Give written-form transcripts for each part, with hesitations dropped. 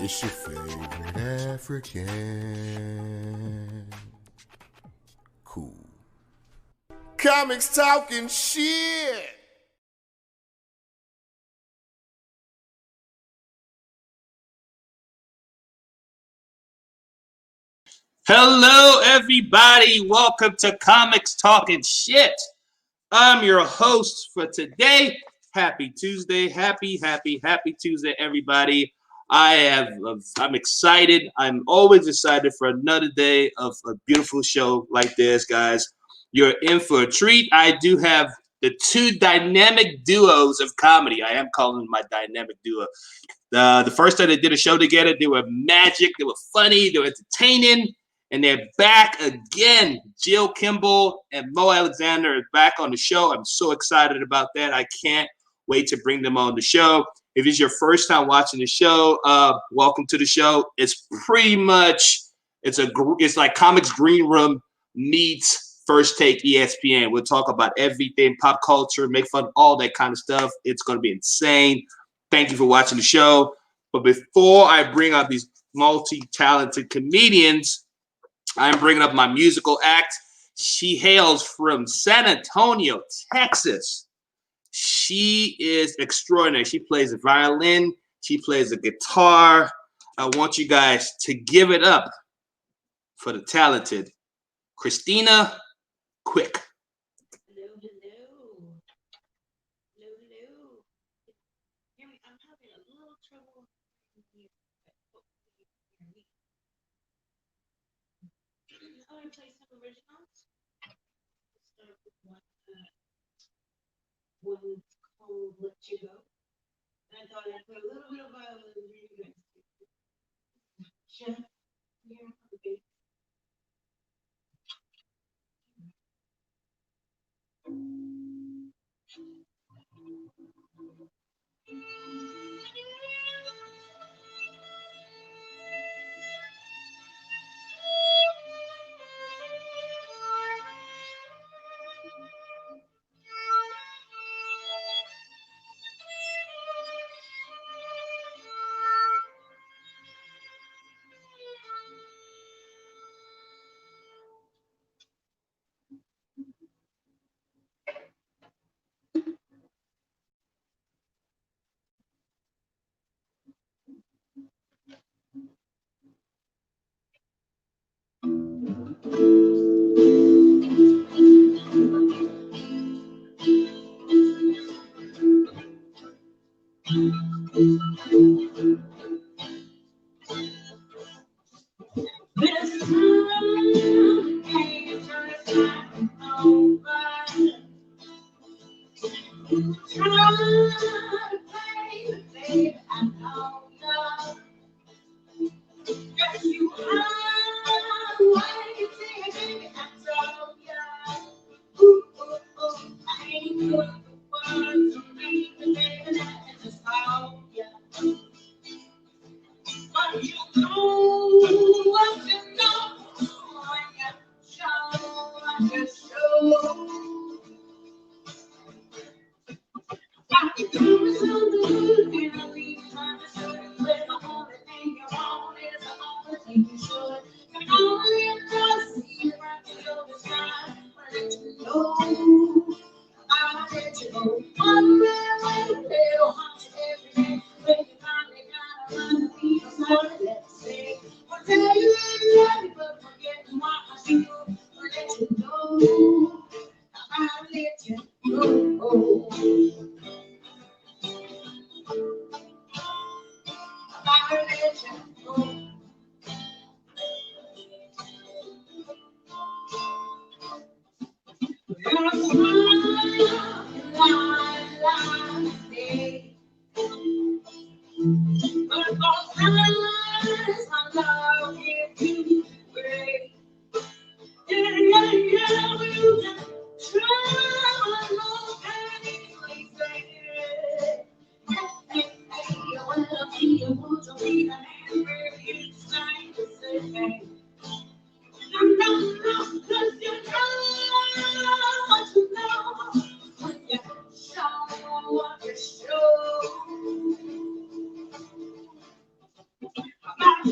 It's your favorite African. Cool. Comics talking shit. Hello, everybody. Welcome to Comics Talking Shit. I'm your host for today. Happy Tuesday. Happy Tuesday, everybody. I'm excited. I'm always excited for another day of a beautiful show like this, guys. You're in for a treat. I do have the two dynamic duos of comedy. I am calling them my dynamic duo. The first time they did a show together, they were magic. They were funny. They were entertaining. And they're back again. Jill Kimmel and Mo Alexander are back on the show. I'm so excited about that. I can't wait to bring them on the show. If it's your first time watching the show, welcome to the show. It's pretty much it's like Comics Green Room meets First Take ESPN. We'll talk about everything, pop culture, make fun, all that kind of stuff. It's going to be insane. Thank you for watching the show. But before I bring up these multi-talented comedians, I'm bringing up my musical act. She hails from San Antonio, Texas. She is extraordinary. She plays the violin. She plays the guitar. I want you guys to give it up for the talented Christina Quick. Hello. I'm having a little trouble here, but hopefully you can hear me. I'm going to play some originals. Let's start with one called Let You Go. And I thought I'd put a little bit of violin in you guys. Chef, here on the bass.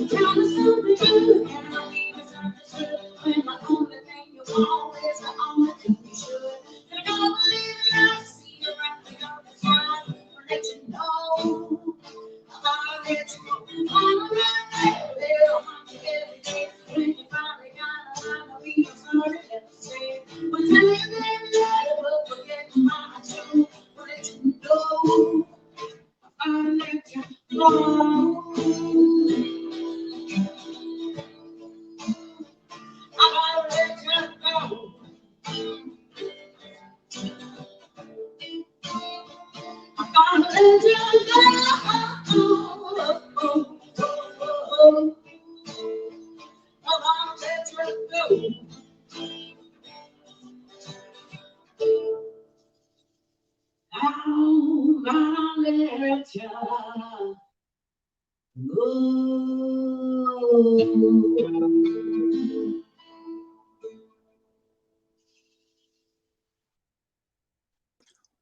Tell me something good, and I'll be misunderstood. When my only thing you want is the only thing you should. You're gonna believe it, I see you wrapping up the time. I'll let you know. I'll let you know. I'm around little hunky every day. When you finally got a line, I'll be sorry and say. But tell you that we'll forget my too. I'll let you know. I'll let you know. I'll let you know. I'll let you know. I'll let you know. I'll let you know.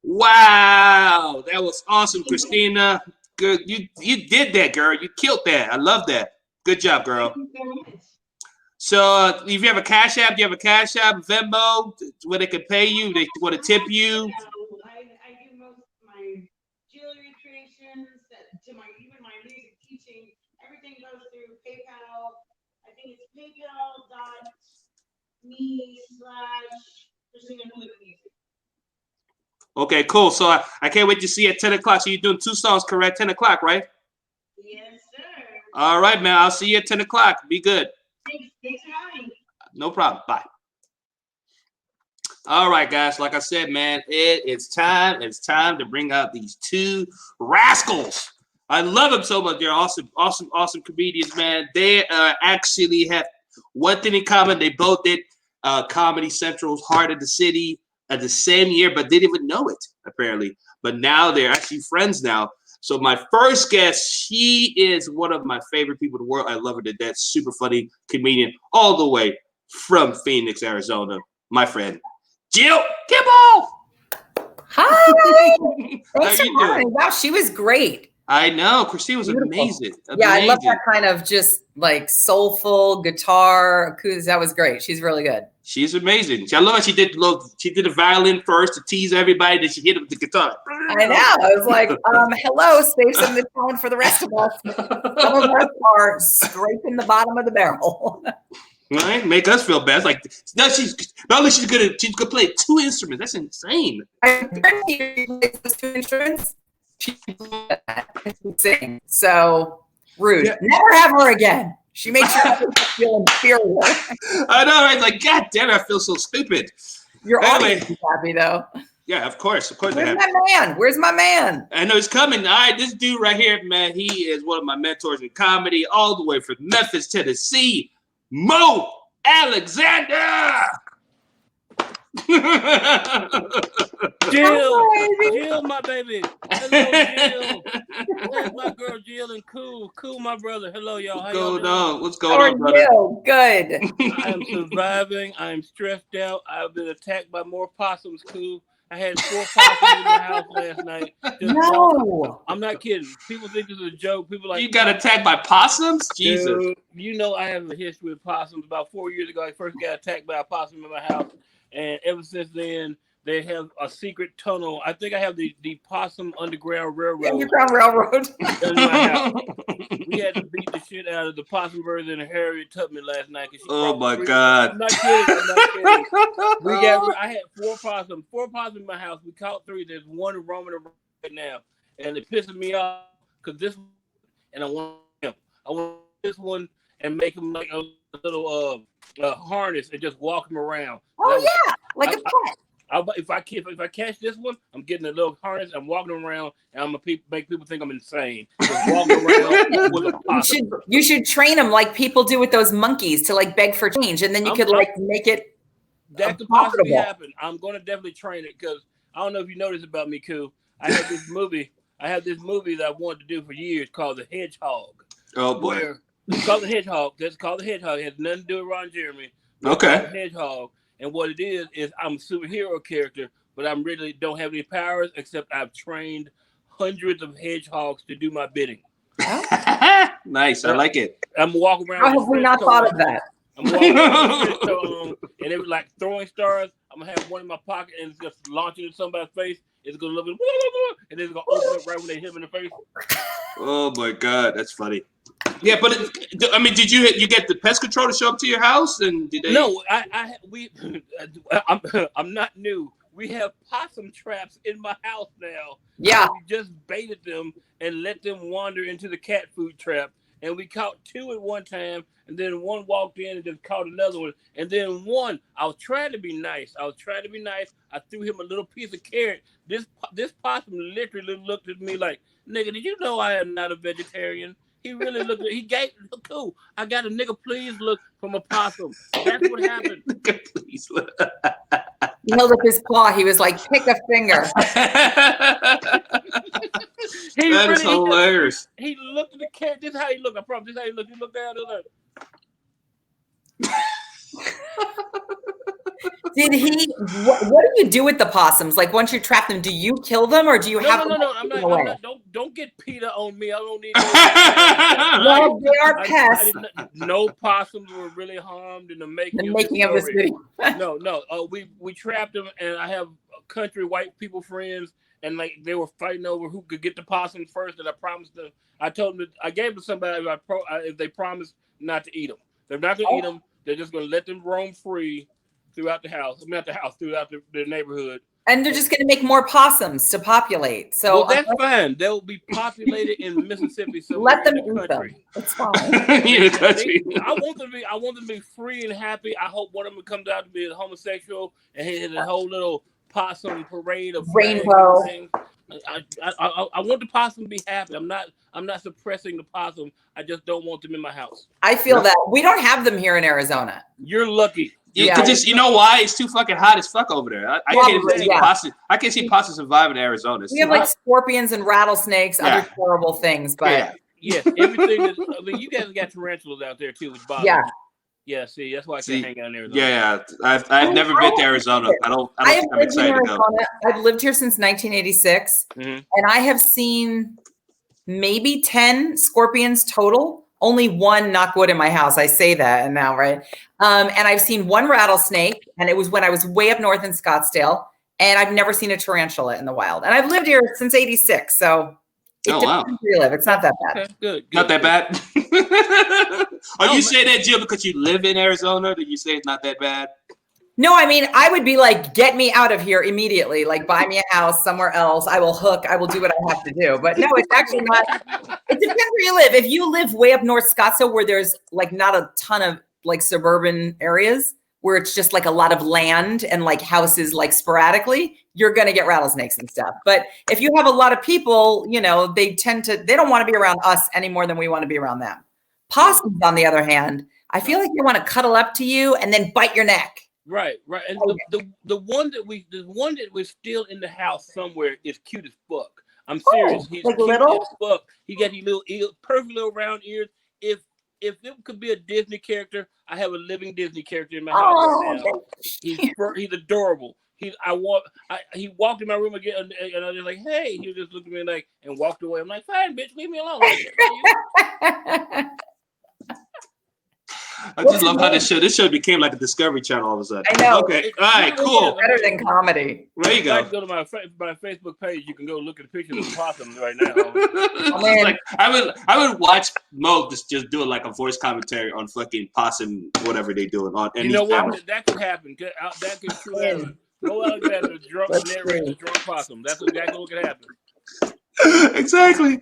Wow, that was awesome, Christina. Good, you did that, girl. You killed that. I love that. Good job, girl. So, if you have a Cash App, do you have a Cash App, Venmo, where they can pay you? They want to tip you. I do most of my jewelry creations to my even my music teaching. Everything goes through PayPal. I think it's PayPal.me/Christina Music. Okay, cool. So I can't wait to see you at 10 o'clock. So you're doing 2 songs, correct? 10 o'clock, right? Yes, sir. All right, man. I'll see you at 10 o'clock. Be good. Thanks for having me. No problem. Bye. All right, guys. Like I said, man, it's time. It's time to bring out these 2 rascals. I love them so much. They're awesome comedians, man. They actually have one thing in common. They both did Comedy Central's Heart of the City at the same year, but didn't even know it, apparently. But now they're actually friends now. So my first guest, she is one of my favorite people in the world. I love her to death. Super funny comedian all the way from Phoenix, Arizona. My friend, Jill Kimmel. Hi. How Thanks for you having me. doing? Wow, she was great. I know. Christine was Beautiful. amazing. Yeah, I love that kind of just like soulful guitar acoustic. That was great. She's really good. She's amazing. I love how she did the violin first to tease everybody, then she hit him with the guitar. I know. I was like, hello, save some of the talent for the rest of us. Some of us are scraping the bottom of the barrel. Right? Make us feel bad. It's like no, not only she's good play 2 instruments. That's insane. I think she plays those 2 instruments. She can sing. So rude. Yeah. Never have her again. She makes you feel inferior. I know, right? Like, God damn it, I feel so stupid. Your audience is happy though. Yeah, of course. Where's my man? Where's my man? I know he's coming. All right, this dude right here, man, he is one of my mentors in comedy, all the way from Memphis, Tennessee. Mo Alexander. Jill, my baby. Hello, Jill. Where's my girl Jill and Cool, my brother. Hello, y'all. How y'all doing? What's going on, brother? You? Good. I am surviving. I am stressed out. I've been attacked by more possums, Cool. I had 4 possums in my house last night. No. I'm not kidding. People think this is a joke. People like, you got attacked by possums? Jesus. Dude, you know I have a history with possums. About 4 years ago, I first got attacked by a possum in my house. And ever since then, they have a secret tunnel. I think I have the Possum Underground Railroad. Underground Railroad. In my house. We had to beat the shit out of the possum birds and Harriet Tubman last night. Oh my God! I'm not kidding. I had 4 possums. 4 possums in my house. We caught 3. There's 1 roaming around right now, and it pisses me off because this one, and I want this one and make him like a little harness and just walk him around. Oh yeah, like a pet. If I catch this one, I'm getting a little harness. I'm walking around, and I'm gonna make people think I'm insane. Just walking around with a possum. You should train them like people do with those monkeys to like beg for change, and then you could make it. That could possibly happen. I'm gonna definitely train it because I don't know if you know this about me, Koo. I have this movie that I wanted to do for years called The Hedgehog. Oh boy. It's called The Hedgehog. That's called The Hedgehog. It has nothing to do with Ron Jeremy. Okay. The Hedgehog. And what it is I'm a superhero character, but I really don't have any powers except I've trained hundreds of hedgehogs to do my bidding. Nice. I like it. I'm walking around. How have we not thought of that? I'm walking around with a on, and it was like throwing stars. I'm gonna have one in my pocket and it's just launching at somebody's face. It's gonna look, and then it's gonna open up right when they hit him in the face. Oh my God, that's funny. Yeah, but I mean, did you get the pest control to show up to your house? And did they? No, I'm not new. We have possum traps in my house now. Yeah. We just baited them and let them wander into the cat food trap. And we caught 2 at one time, and then one walked in and just caught another one. And then one, I was trying to be nice. I threw him a little piece of carrot. This possum literally looked at me like, nigga, did you know I am not a vegetarian? He really looked at, he gave, cool. I got a nigga please look from a possum. That's what happened. Nigga please look. He held up his paw. He was like, pick a finger. That is hilarious. He looked at the cat. This is how he looked. I promise. This is how he looked. He looked down. Did he? What do you do with the possums? Like once you trap them, do you kill them or do you have them? No. I'm not. Don't get PETA on me. I don't need. Well, they are pests. No possums were really harmed in the making of this video. No. We trapped them, and I have country white people friends, and like they were fighting over who could get the possums first. And I promised them. I told them I gave them to somebody if they promised not to eat them. They're not going to eat them. They're just going to let them roam free throughout the house. Throughout the neighborhood. And they're just going to make more possums to populate. So that's fine. They'll be populated in Mississippi. So let them eat them. It's fine. I want them to be free and happy. I hope one of them comes out to be a homosexual and hit a whole little possum parade of rainbow. I want the possum to be happy. I'm not suppressing the possum. I just don't want them in my house. I feel that we don't have them here in Arizona. You're lucky. You know why? It's too fucking hot as fuck over there. I can't see possums survive in Arizona. We have like scorpions and rattlesnakes, other horrible things. But everything. You guys got tarantulas out there too, which bothers me. Yeah, see, that's why I can't hang out in Arizona. Yeah. I've never been to Arizona. I'm excited to go. I've lived here since 1986, and I have seen maybe 10 scorpions total. Only one, knock wood, in my house. I say that and now, right? And I've seen one rattlesnake, and it was when I was way up north in Scottsdale, and I've never seen a tarantula in the wild. And I've lived here since 86, so it depends where you live. It's not that bad. Okay, good. Not that bad? Are you saying that, Jill, because you live in Arizona? Did you say it's not that bad? No, I mean, I would be like, get me out of here immediately. Like, buy me a house somewhere else. I will hook. I will do what I have to do. But no, it's actually not. It depends where you live. If you live way up north Scottsdale, where there's like not a ton of like suburban areas, where it's just like a lot of land and like houses like sporadically, you're going to get rattlesnakes and stuff. But if you have a lot of people, they don't want to be around us any more than we want to be around them. Possums, on the other hand, I feel like they want to cuddle up to you and then bite your neck. Right. And the one that was still in the house somewhere is cute as fuck. I'm serious. He's like cute little? as fuck. He got these little ears, perfect little round ears. If it could be a Disney character, I have a living Disney character in my house right now. He's adorable. He walked in my room again, and I was just like, "Hey!" He just looked at me like and walked away. I'm like, "Fine, bitch, leave me alone." I just love how this show became like a Discovery Channel all of a sudden. I know. Okay, all right, cool. Better than comedy. There you go. If you go to my Facebook page, you can go look at the pictures of possums right now. Like I would watch Mo just do like a voice commentary on fucking possum, whatever they doing on. You know what? That could happen. That could true happen. Mo Alexander drunk possum. That's exactly what could happen. Exactly.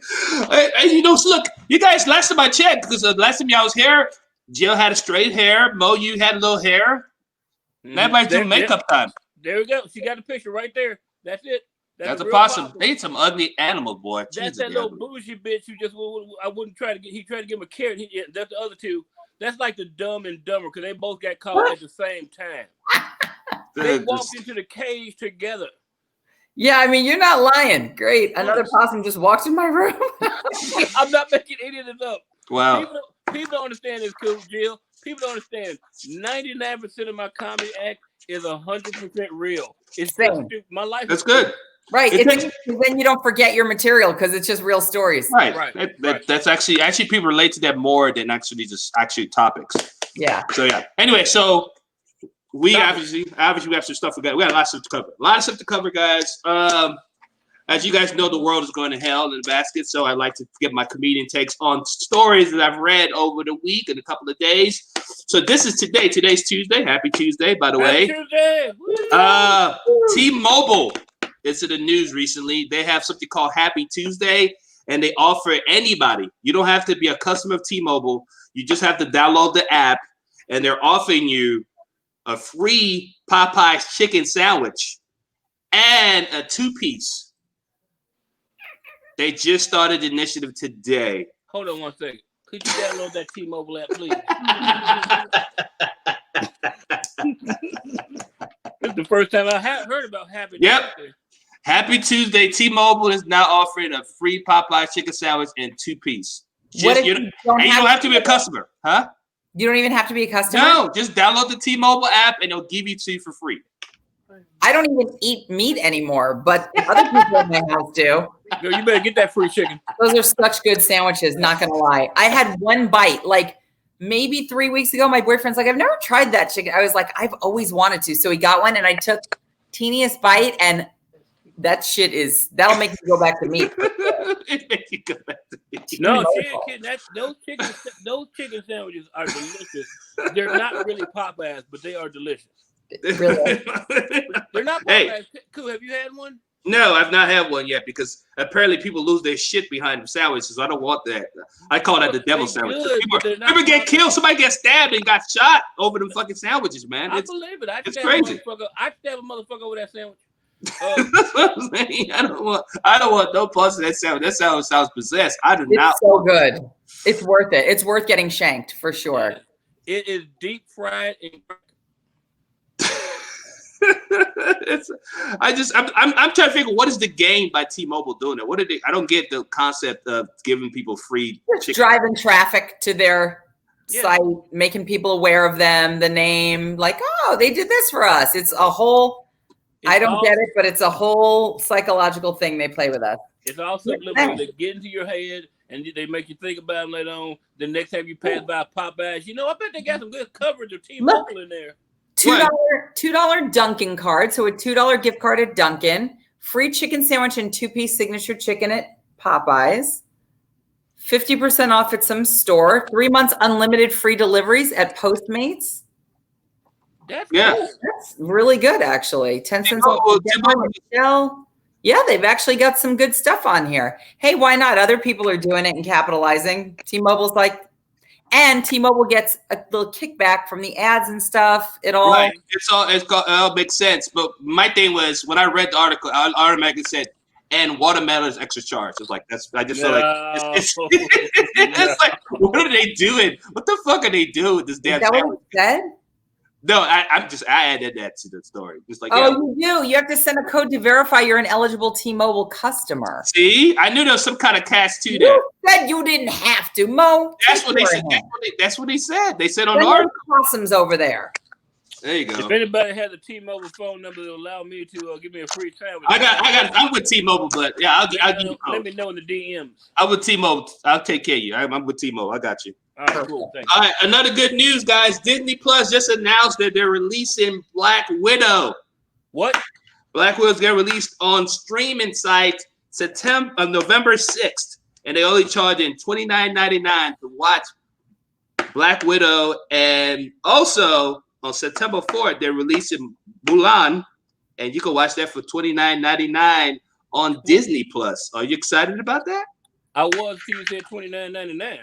And look, you guys. Last time I checked, because the last time y'all was here, Jill had a straight hair. Mo, you had a little hair. Everybody's doing makeup time. There we go. She got the picture right there. That's it. That's a possum. They eat some ugly animal, boy. That's that little bougie bitch who just I wouldn't try to get. He tried to give him a carrot. That's the other two. That's like the Dumb and Dumber because they both got caught at the same time. They walked into the cage together. Yeah, I mean, you're not lying. Great. Another possum just walked in my room. I'm not making any of this up. Wow. People don't understand this, cool, Jill. People don't understand. 99% of my comedy act is 100% real. It's same. My life. That's good. Right. It Then you don't forget your material because it's just real stories. Right. Right. That's actually people relate to that more than actually topics. Yeah. So yeah. Anyway, so we obviously we have some stuff we got lots of stuff to cover. A lot of stuff to cover, guys. As you guys know, the world is going to hell in a basket. So I like to give my comedian takes on stories that I've read over the week and a couple of days. So this is today. Today's Tuesday. Happy Tuesday, by the way. Tuesday. T-Mobile is in the news recently. They have something called Happy Tuesday, and they offer anybody. You don't have to be a customer of T-Mobile. You just have to download the app, and they're offering you a free Popeye's chicken sandwich and a 2-piece. They just started the initiative today. Hold on one second. Could you download that T-Mobile app, please? This is the first time I heard about Happy Tuesday. Happy Tuesday. T-Mobile is now offering a free Popeye chicken sandwich and 2-piece. You don't have to be a customer, huh? You don't even have to be a customer? No, just download the T-Mobile app and they'll give you 2 for free. I don't even eat meat anymore, but other people in my house do. Girl, you better get that free chicken. Those are such good sandwiches, not going to lie. I had one bite, like maybe 3 weeks ago. My boyfriend's like, I've never tried that chicken. I was like, I've always wanted to. So he got one and I took teeniest bite and that shit that'll make me go back to meat. It makes you go back to meat. No, those chicken sandwiches are delicious. They're not really Popeyes, but they are delicious. Really? They're not Popeyes. Hey. Cool. Have you had one? No, I've not had one yet because apparently people lose their shit behind them sandwiches. I don't want that. I call that the devil sandwich. People get killed. Somebody gets stabbed and got shot over them fucking sandwiches, man. I believe it. It's crazy. I stab a motherfucker over that sandwich. That's what I'm saying. I don't want no parts of that sandwich. That sandwich sounds possessed. I do not. It's so good. It's worth it. It's worth getting shanked for sure. It is deep fried and I'm trying to figure what is the gain by T-Mobile doing it. What are they? I don't get the concept of giving people free chicken. Driving traffic to their site, making people aware of them, the name, like, oh, they did this for us. It's a whole. I don't get it, but it's a whole psychological thing they play with us. It's also they get into your head and they make you think about them later on. The next time you pass by Popeyes, I bet they got some good coverage of T-Mobile in there. $2 Dunkin' card, so a $2 gift card at Dunkin', free chicken sandwich and 2-piece signature chicken at Popeyes, 50% off at some store, 3 months unlimited free deliveries at Postmates. That's cool. That's really good, actually. 10 cents off. Yeah, they've actually got some good stuff on here. Hey, why not? Other people are doing it and capitalizing. T-Mobile's like, and T-Mobile gets a little kickback from the ads and stuff. It all makes sense. But my thing was when I read the article, I automatically said, "And watermelon is extra charge." It's like I just feel like it's like, what are they doing? What the fuck are they doing with this damn? Is that what it said? No, I added that to the story. Just like, you do. You have to send a code to verify you're an eligible T-Mobile customer. See, I knew there was some kind of catch to that. You said you didn't have to, Mo. That's what they said. That's what they said. They said on the article. Possums over there. There you go. If anybody has a T-Mobile phone number that will allow me to give me a free sandwich, I'm with T-Mobile, but yeah, I'll give you. Let me know in the DMs. I'm with T-Mobile. I'll take care of you. I'm with T-Mobile. I got you. All right, cool. Thanks. All right, another good news, guys. Disney Plus just announced that they're releasing Black Widow. What? Black Widow's getting released on streaming site November 6th, and they only charging $29.99 to watch Black Widow. And also on September 4th, they're releasing Mulan, and you can watch that for $29.99 on Disney Plus. Are you excited about that? I was till you said $29.99.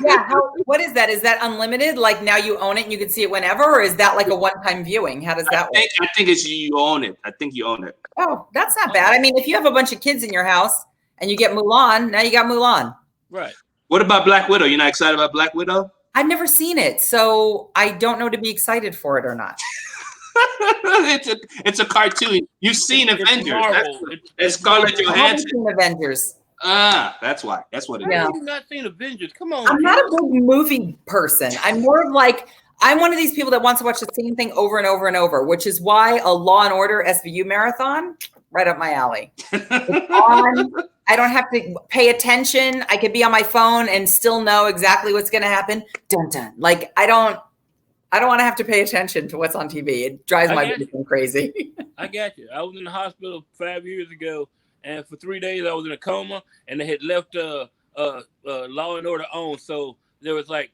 Yeah, what is that? Is that unlimited? Like now you own it and you can see it whenever, or is that like a one-time viewing? How does that work? I think it's you own it. I think you own it. Oh, that's not bad. I mean, if you have a bunch of kids in your house and you get Mulan, now you got Mulan. Right. What about Black Widow? You're not excited about Black Widow? I've never seen it, so I don't know to be excited for it or not. It's a cartoon. You've seen Avengers. It's Scarlett Johansson. I haven't seen Avengers. That's why. That's what it is. How have you not seen Avengers? Come on. I'm not a big movie person. I'm more of like, I'm one of these people that wants to watch the same thing over and over and over, which is why a Law and Order SVU marathon right up my alley. It's on. I don't have to pay attention. I could be on my phone and still know exactly what's going to happen. Dun dun. Like I don't want to have to pay attention to what's on TV. It drives my brain crazy. I got you. I was in the hospital 5 years ago, and for 3 days I was in a coma, and they had left Law and Order on, so there was like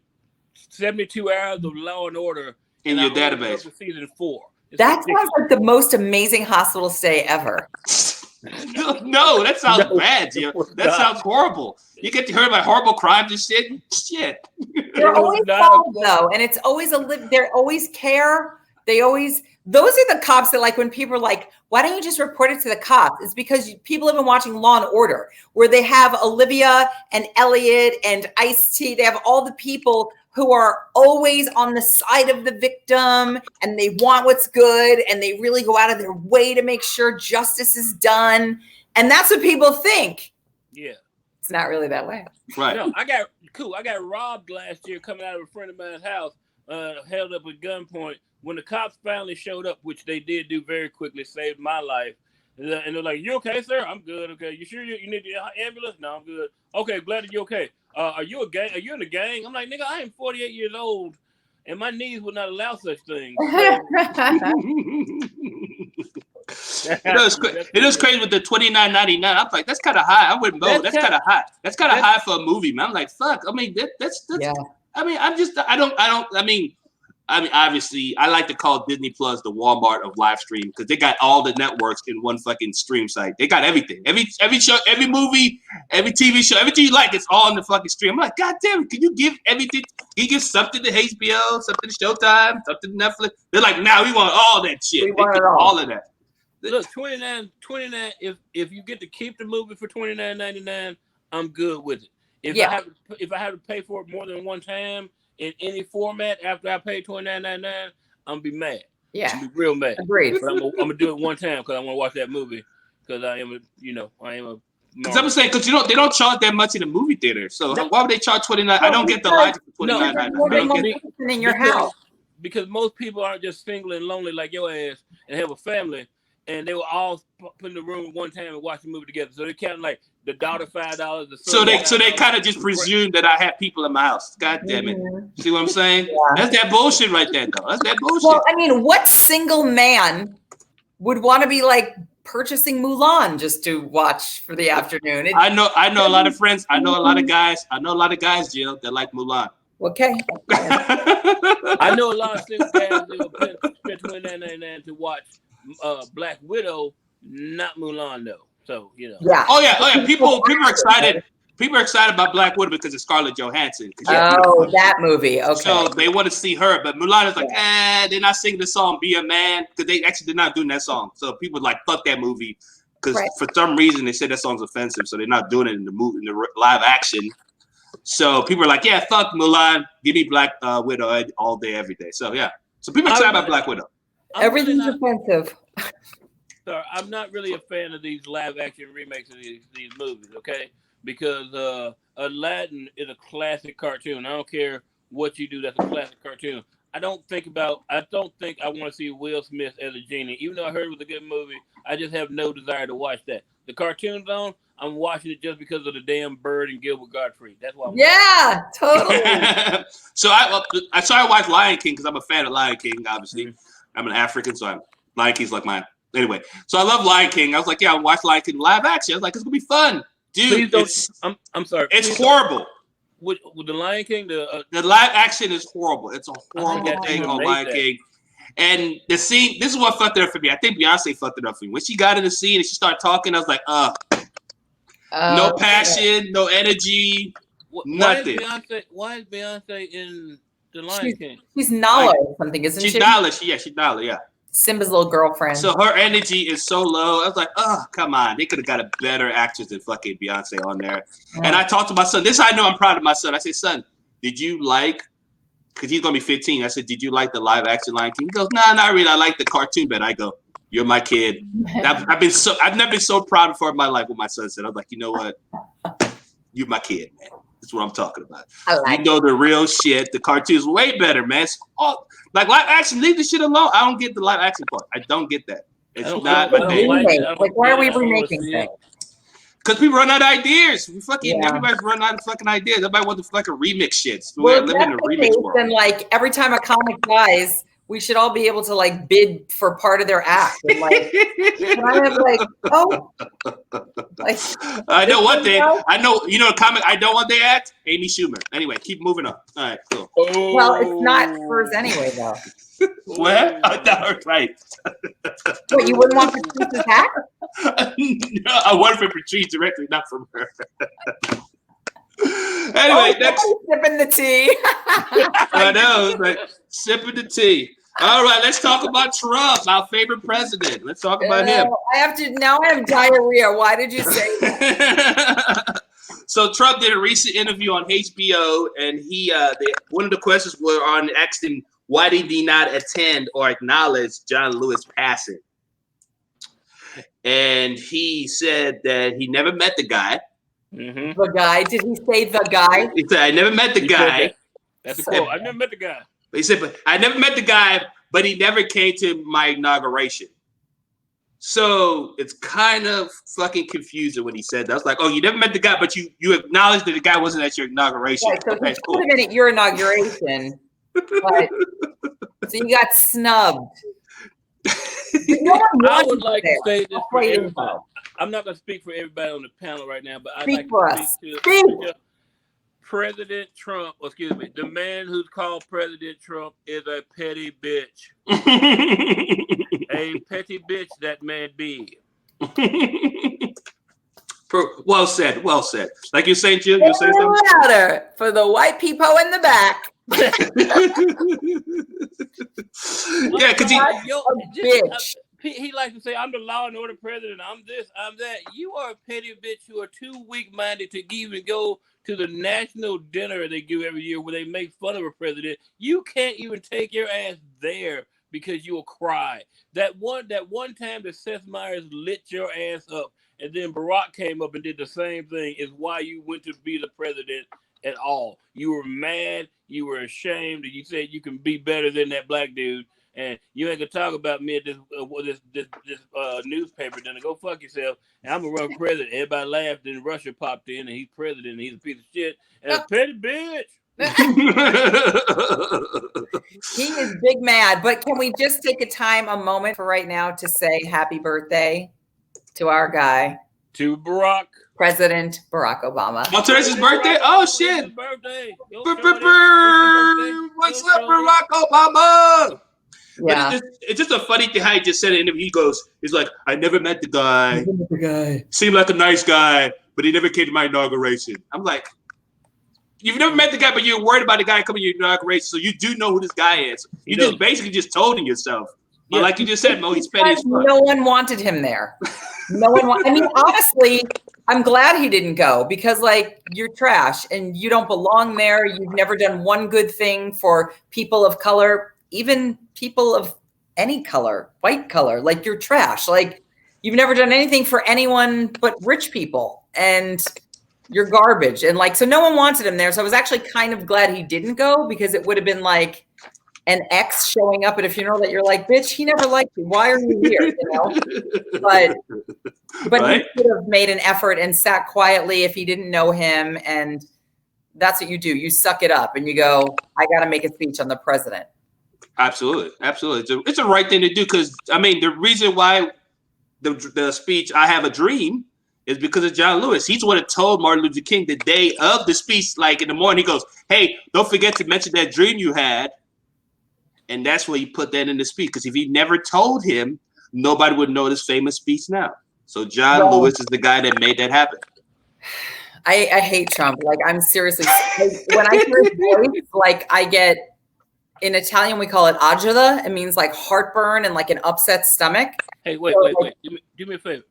72 hours of Law and Order in your database for season 4. That sounds like the most amazing hospital stay ever. No, that sounds bad, Gio. That sounds horrible. You get to hear about horrible crimes and shit. Shit. They're always solved though, and it's always they always care. Those are the cops that, like, when people are like, why don't you just report it to the cops? It's because people have been watching Law and Order, where they have Olivia and Elliot and Ice-T. They have all the people who are always on the side of the victim, and they want what's good, and they really go out of their way to make sure justice is done. And that's what people think. Yeah. It's not really that way. Right. No, I got robbed last year coming out of a friend of mine's house, held up at gunpoint. When the cops finally showed up, which they did do very quickly, saved my life. And they're like, "You okay, sir?" "I'm good." "Okay. You sure you need the ambulance?" "No, I'm good." "Okay, glad that you're okay. Are you a gang? Are you in a gang?" I'm like, "Nigga, I am 48 years old, and my knees would not allow such things." It was crazy with the $29.99. I'm like, that's kind of high. I wouldn't go. That's kind of high. That's kind of high for a movie, man. I'm like, fuck. I mean, that's. Yeah. I mean, I mean, obviously, I like to call Disney Plus the Walmart of live stream because they got all the networks in one fucking stream site. They got everything. Every show, every movie, every TV show, everything you like, it's all on the fucking stream. I'm like, God damn it, can you give everything? Can you give something to HBO, something to Showtime, something to Netflix? They're like, nah, we want all that shit. We want all of that. Look, $29. If you get to keep the movie for $29.99, I'm good with it. If I have to pay for it more than one time in any format after I pay $29.99, I'm gonna be mad. Yeah, I'm gonna be real mad. Agreed. But I'm gonna do it one time because I want to watch that movie because I am a. Because I'm saying, because they don't charge that much in the movie theater, so why would they charge $29? I don't get the logic for $29.99. In your house. Because most people aren't just single and lonely like your ass and have a family, and they were all put in the room at one time and watch the movie together. So they count like the daughter $5. So they kind of just presume that I have people in my house. God damn it! See what I'm saying? Yeah. That's that bullshit right there, though. That's that bullshit. Well, I mean, what single man would want to be like purchasing Mulan just to watch for the afternoon? I know a lot of friends. I know a lot of guys, Jill, that like Mulan. Okay. I know a lot of single guys that will spend $29.99 to watch Black Widow, not Mulan though. So Yeah. Oh yeah. People are excited. People are excited about Black Widow because it's Scarlett Johansson. Oh, that movie. Okay. So they want to see her, but Mulan is like, they're not singing the song "Be a Man" because they actually did not doing that song. So people are like, fuck that movie because for some reason they said that song's offensive, so they're not doing it in the movie, in the live action. So people are like, yeah, fuck Mulan, give me Black Widow all day, every day. So yeah, so people are excited about Black Widow. Everything's offensive. Sorry, I'm not really a fan of these live action remakes of these movies, okay? Because Aladdin is a classic cartoon. I don't care what you do, that's a classic cartoon. I don't think I want to see Will Smith as a genie. Even though I heard it was a good movie, I just have no desire to watch that. The cartoon's on, I'm watching it just because of the damn bird and Gilbert Gottfried. That's why. Yeah, totally. So I watched Lion King because I'm a fan of Lion King, obviously. Mm-hmm. I'm an African, so Lion King's like mine. Anyway, so I love Lion King. I was like, yeah, I'll watch Lion King live action. I was like, it's gonna be fun, dude. I'm sorry. It's horrible. With the Lion King, the live action is horrible. It's a horrible thing on Lion King. And the scene, this is what fucked it up for me. I think Beyonce fucked it up for me. When she got in the scene and she started talking, I was like, no passion, no energy, nothing. Why is Beyonce in the Lion King? She's Nala or something, isn't she? She's Nala, yeah. Simba's little girlfriend. So her energy is so low. I was like, come on. They could have got a better actress than fucking Beyonce on there. Yeah. And I talked to my son. This I know I'm proud of my son. I said, son, did you like, because he's going to be 15. I said, did you like the live action Lion King? He goes, nah, not really. I like the cartoon better. I go, you're my kid. I've never been so proud before in my life when my son said, I was like, you know what? You're my kid, man. That's what I'm talking about. You know the real shit. The cartoon's way better, man. Like live action, leave the shit alone. I don't get the live action part. I don't get that. It's don't not like a it. thing. Remake. I don't Like, why are get we it. I don't wanna remaking see it. things? Because people run out of ideas. Yeah. Everybody's running out of fucking ideas. Everybody wants to fucking remix shit. So Well, we're if living in that's a the remix case, world. then like every time a comic dies, we should all be able to like bid for part of their act. And like, can I have like, oh, like I know this one one thing. guy? I know, you know, a comic I don't want they act? Amy Schumer. Anyway, keep moving on. All right, cool. Well, it's not hers anyway, though. What? Oh, no, right. What, you wouldn't want Patrice's hat? No, I want it from Patrice directly, not from her. Anyway, next. Sipping the tea. I know, like sipping the tea. All right, let's talk about Trump, our favorite president. Let's talk about him. I have diarrhea. Why did you say that? So Trump did a recent interview on HBO, and one of the questions were on asking why did he not attend or acknowledge John Lewis passing, and he said that he never met the guy. Mm-hmm. The guy? Did he say the guy? He said I never met the guy. That's a quote. I've never met the guy. He said, but I never met the guy, but he never came to my inauguration. So it's kind of fucking confusing when he said that. I was like, oh, you never met the guy, but you acknowledged that the guy wasn't at your inauguration. Right, so Okay, he cool. could have been at your inauguration, but so you got snubbed. No one I wanted would like to say this for Play everybody. info. I'm not going to speak for everybody on the panel right now, but I'd Speak like for to us. speak Speak. to President Trump, excuse me, the man who's called President Trump is a petty bitch. A petty bitch that man be. Well said, well said. Like you're saying, Jill, you're saying something? Louder for the white people in the back. Yeah, because Bitch. He likes to say, I'm the law and order president. I'm this, I'm that. You are a petty bitch who are too weak-minded to even go to the national dinner they do every year where they make fun of a president. You can't even take your ass there because you will cry. That one time that Seth Meyers lit your ass up and then Barack came up and did the same thing is why you went to be the president at all. You were mad, you were ashamed, and you said you can be better than that black dude. And you ain't gonna talk about me at this newspaper. Then go fuck yourself. And I'm gonna run for president. Everybody laughed. Then Russia popped in, and he's president. And he's a piece of shit and a petty bitch. He is big mad. But can we just take a moment for right now to say happy birthday to our guy, To Barack. President Barack Obama. Oh, today's his birthday? Oh, shit. His birthday. What's up, Barack Obama? Yeah. But it's just a funny thing how he just said it. And he's like, I never met the guy. Seemed like a nice guy, but he never came to my inauguration. I'm like, you've never met the guy, but you're worried about the guy coming to your inauguration, so you do know who this guy is. You just basically just told him yourself. But Yeah. like you just said, Mo, he's petty as fuck. No one wanted him there. I mean, honestly, I'm glad he didn't go because, like, you're trash and you don't belong there. You've never done one good thing for people of color, even people of any color, white color. Like, you're trash. Like, you've never done anything for anyone but rich people, and you're garbage. And like, so no one wanted him there. So I was actually kind of glad he didn't go because it would have been like an ex showing up at a funeral that you're like, bitch, he never liked you. Why are you here? You know? But right? He could have made an effort and sat quietly if he didn't know him. And that's what you do. You suck it up and you go, I got to make a speech on the president. Absolutely. Absolutely. It's a right thing to do because, I mean, the reason why the speech, I Have a Dream, is because of John Lewis. He's the one that told Martin Luther King the day of the speech, like in the morning, he goes, hey, don't forget to mention that dream you had. And that's where he put that in the speech. Because if he never told him, nobody would know this famous speech now. So John Lewis is the guy that made that happen. I hate Trump. Like, I'm seriously, when I hear his voice, like, I get, in Italian, we call it agita. It means like heartburn and like an upset stomach. Hey, wait. Do me a favor.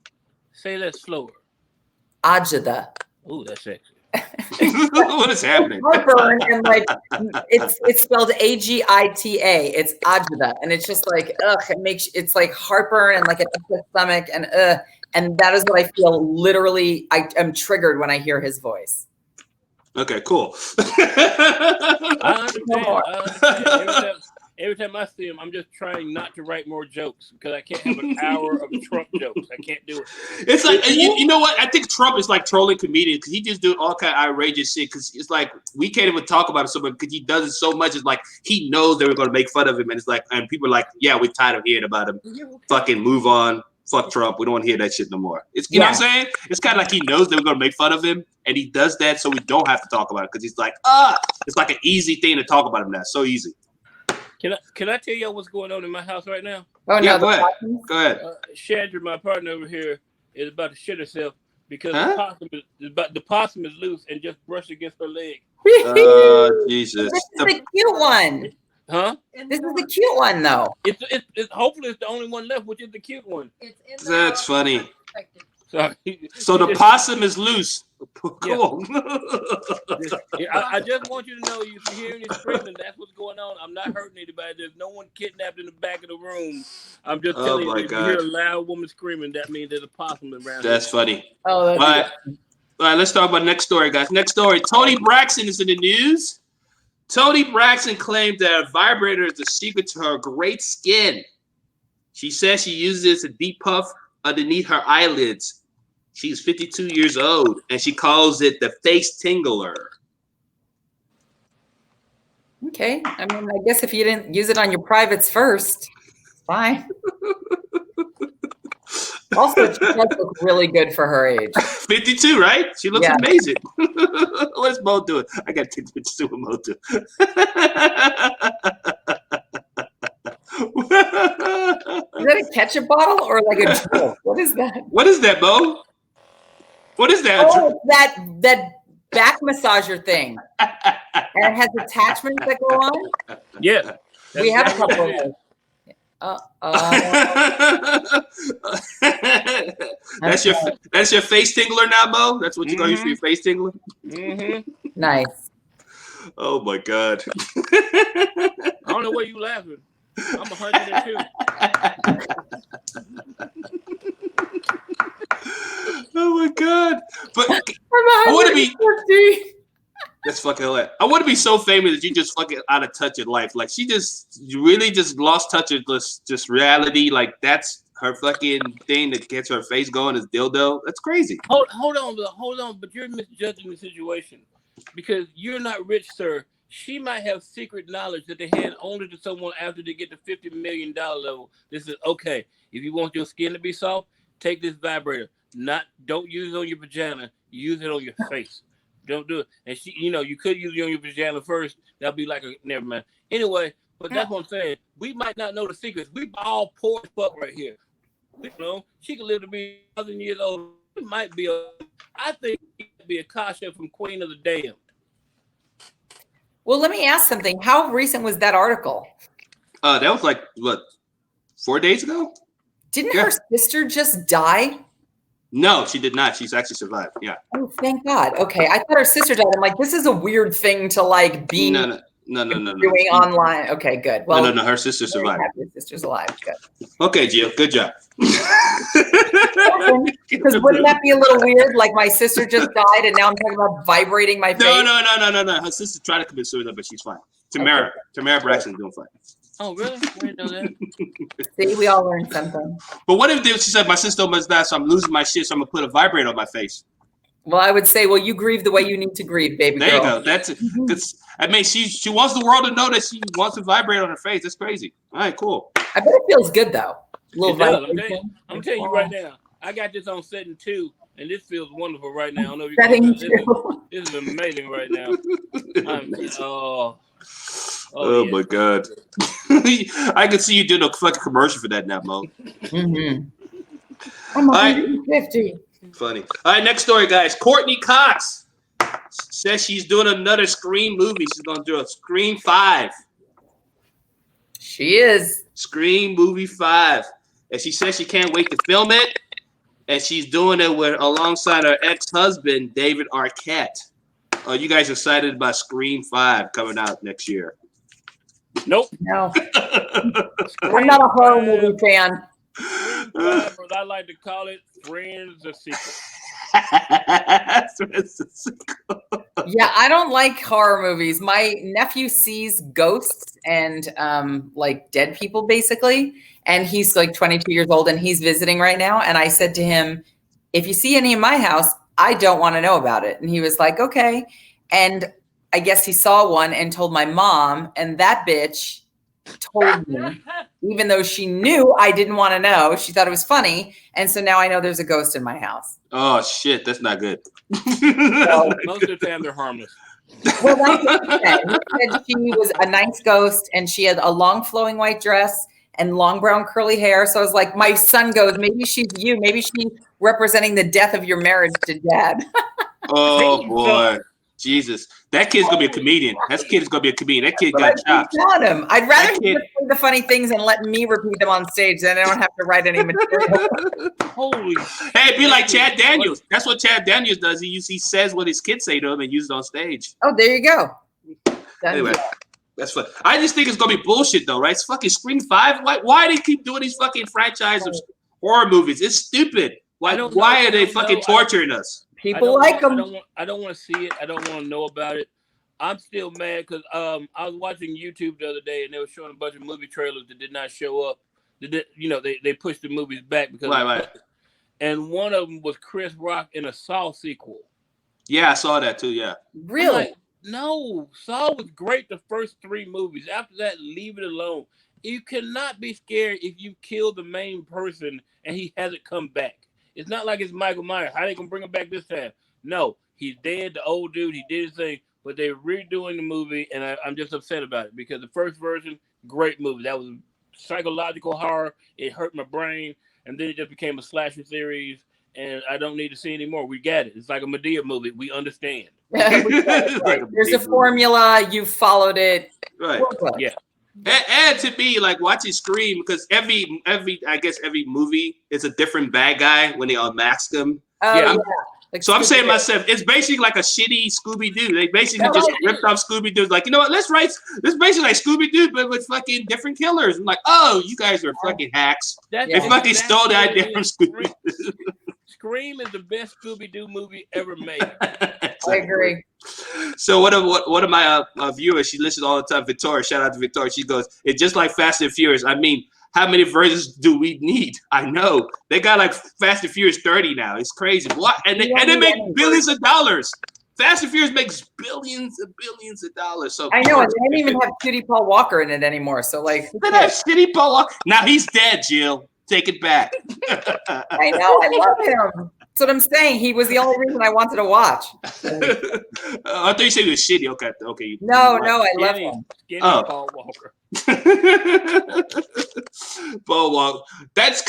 Say that slower. Agita. Ooh, that's sexy. What is happening? Heartburn and like it's spelled AGITA. It's agita, and it's just like it's like heartburn and like an upset stomach and that is what I feel. Literally, I am triggered when I hear his voice. Okay, cool. I understand. every time I see him, I'm just trying not to write more jokes because I can't have an hour of Trump jokes. I can't do it. It's like you know what? I think Trump is like trolling comedians because he just do all kind of outrageous shit. Because it's like we can't even talk about it so much because he does it so much. It's like he knows they were going to make fun of him, and it's like, and people are like, yeah, we're tired of hearing about him. Fucking move on. Fuck Trump. We don't want to hear that shit no more. It's you know what I'm saying? It's kind of like he knows they were going to make fun of him, and he does that so we don't have to talk about it because he's like, it's like an easy thing to talk about him now. So easy. Can I tell y'all what's going on in my house right now? Oh Yeah, no, go ahead. Go ahead. Chandra, my partner over here, is about to shit herself because the possum is loose and just brushed against her leg. Jesus. This is the cute one. Huh? This is the cute one, though. It's hopefully it's the only one left, which is the cute one. That's funny. Sorry. So the possum is loose. Cool. I just want you to know, if you hear any screaming, that's what's going on. I'm not hurting anybody. There's no one kidnapped in the back of the room. I'm just telling you, if you hear a loud woman screaming, that means there's a possum around. That's funny. Oh, that's all right, let's talk about the next story, guys. Next story. Toni Braxton is in the news. Toni Braxton claimed that a vibrator is the secret to her great skin. She says she uses a deep puff underneath her eyelids. She's 52 years old, and she calls it the face tingler. Okay. I mean, I guess if you didn't use it on your privates first, fine. Also, she does look really good for her age. 52, right? She looks amazing. Let's both do it. I got to take pictures with Mo too. Is that a ketchup bottle or like a drink? What is that? What is that, Mo? What is that? Oh, that back massager thing. And it has attachments that go on? Yeah. We have a couple of those. That's your face tingler now, Mo? That's what you're going to use for your face tingler? Mm-hmm. Nice. Oh, my God. I don't know why you laughing. I'm 102. Oh, my God. But I want to be... That's fucking hilarious. I want to be so famous that you just fucking out of touch in life. Like, she really just lost touch of just reality. Like, that's her fucking thing that gets her face going is dildo. That's crazy. Hold on. But you're misjudging the situation because you're not rich, sir. She might have secret knowledge that they hand only to someone after they get to $50 million level. This is okay. If you want your skin to be soft, take this vibrator. Don't use it on your vagina. Use it on your face. Don't do it. And she, you could use it on your vagina first. That'll be like never mind. Anyway, but that's what I'm saying. We might not know the secrets. We all poor as fuck right here. She could live to be 1,000 years old. It might be I think it could be a Kasha from Queen of the Damned. Well, let me ask something. How recent was that article? That was like, what, 4 days ago? Didn't her sister just die? No, she did not. She's actually survived. Yeah. Oh, thank God. Okay. I thought her sister died. I'm like, this is a weird thing to like be No. doing online. Okay, good. Well, no. Her sister survived. Your sister's alive. Good. Okay, Gio. Good job. Because wouldn't that be a little weird? Like my sister just died and now I'm talking about vibrating my face? No. Her sister tried to commit suicide, but she's fine. Tamara Braxton's doing fine. Oh, really? I didn't know that. See, we all learned something. But what if she said, my sister almost died, so I'm losing my shit, so I'm going to put a vibrator on my face? Well, I would say, well, you grieve the way you need to grieve, baby girl. There you go. That's it. I mean, she wants the world to know that she wants to vibrate on her face. That's crazy. All right, cool. I bet it feels good, though. I'm telling you right now, I got this on setting 2, and this feels wonderful right now. I don't know if you this is amazing right now. Oh my God. I can see you doing a fucking commercial for that now, Mo. Mm-hmm. I'm 150. Funny. All right, next story, guys. Courtney Cox says she's doing another Scream movie. She's going to do a Scream 5. She is. Scream movie 5. And she says she can't wait to film it. And she's doing it alongside her ex-husband, David Arquette. Are you guys excited about Scream 5 coming out next year? Nope. No. I'm not a horror movie fan. As I like to call it, Friends of Secret. Yeah, I don't like horror movies. My nephew sees ghosts and like dead people basically. And he's like 22 years old and he's visiting right now. And I said to him, if you see any in my house, I don't want to know about it. And he was like, okay. And I guess he saw one and told my mom, and that bitch told me, even though she knew I didn't want to know, she thought it was funny. And so now I know there's a ghost in my house. Oh shit, that's not good. So, Most of the time they're harmless. well, that's what he said. He said she was a nice ghost and she had a long flowing white dress and long brown curly hair. So I was like, my son goes, maybe she's you. Maybe she's representing the death of your marriage to dad. Oh boy. Jesus. That kid's gonna be a comedian. That kid's gonna be a comedian. That kid got chopped. Him. I'd rather That he kid- say the funny things and let me repeat them on stage than I don't have to write any material. Holy Hey, be like Chad Daniels. That's what Chad Daniels does. He says what his kids say to him and uses it on stage. Oh, there you go. Done. Anyway, that's fun. I just think it's gonna be bullshit though, right? It's fucking Scream 5. Why do they keep doing these fucking franchise of horror movies? It's stupid. Why are they fucking torturing us? People like them. I don't want to see it. I don't want to know about it. I'm still mad because I was watching YouTube the other day and they were showing a bunch of movie trailers that did not show up. They pushed the movies back because Right. And one of them was Chris Rock in a Saw sequel. Yeah, I saw that too. Yeah. Really? Like, no, Saw was great the first 3 movies. After that, leave it alone. You cannot be scared if you kill the main person and he hasn't come back. It's not like it's Michael Myers. How are they gonna bring him back this time? No, he's dead. The old dude, he did his thing, but they're redoing the movie, and I'm just upset about it because the first version, great movie. That was psychological horror. It hurt my brain, and then it just became a slasher series, and I don't need to see anymore. We got it. It's like a Medea movie. We understand. There's a formula. You followed it. Right. Yeah. And to me, like watching Scream, because every movie is a different bad guy when they unmask them. Yeah. Like so I'm saying to myself, it's basically like a shitty Scooby-Doo. They basically just ripped off Scooby-Doo. Like, you know what? Let's write this basically like Scooby-Doo, but with fucking different killers. I'm like, oh, you guys are fucking hacks. They fucking stole the idea from Scooby-Doo. Scream is the best Scooby-Doo movie ever made. I agree. So one of my viewers, she listens all the time, Victoria, shout out to Victoria. She goes, it's just like Fast and Furious. I mean, how many versions do we need? I know. They got like Fast and Furious 30 now. It's crazy. What? And they make billions of dollars. Fast and Furious makes billions and billions of dollars. So I know, and they don't even have Shitty Paul Walker in it anymore. So like they have Shitty Paul Walker. Now he's dead, Jill. Take it back. I know, I love him. That's what I'm saying. He was the only reason I wanted to watch. I thought you said he was shitty. Okay. No, I love him. Paul Walker. Paul Walker. That's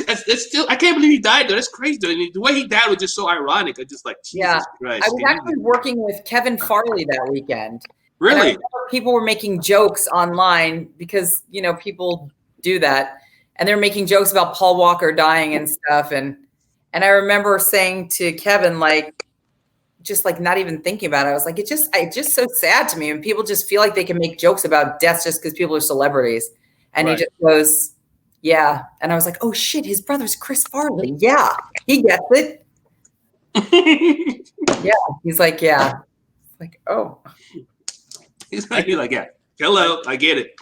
still. I can't believe he died though. That's crazy. Though. The way he died was just so ironic. I just like Jesus Christ. I was actually working with Kevin Farley that weekend. Really? People were making jokes online because people do that, and they're making jokes about Paul Walker dying and stuff. And I remember saying to Kevin, like, just like not even thinking about it. I was like, it's just so sad to me. And people just feel like they can make jokes about deaths just because people are celebrities. And he just goes, yeah. And I was like, oh shit, his brother's Chris Farley. Yeah, he gets it. Yeah. He's like, yeah. Like, oh. He's like, yeah. Hello, I get it.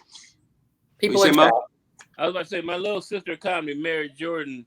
People are. I was about to say, my little sister called me, Mary Jordan.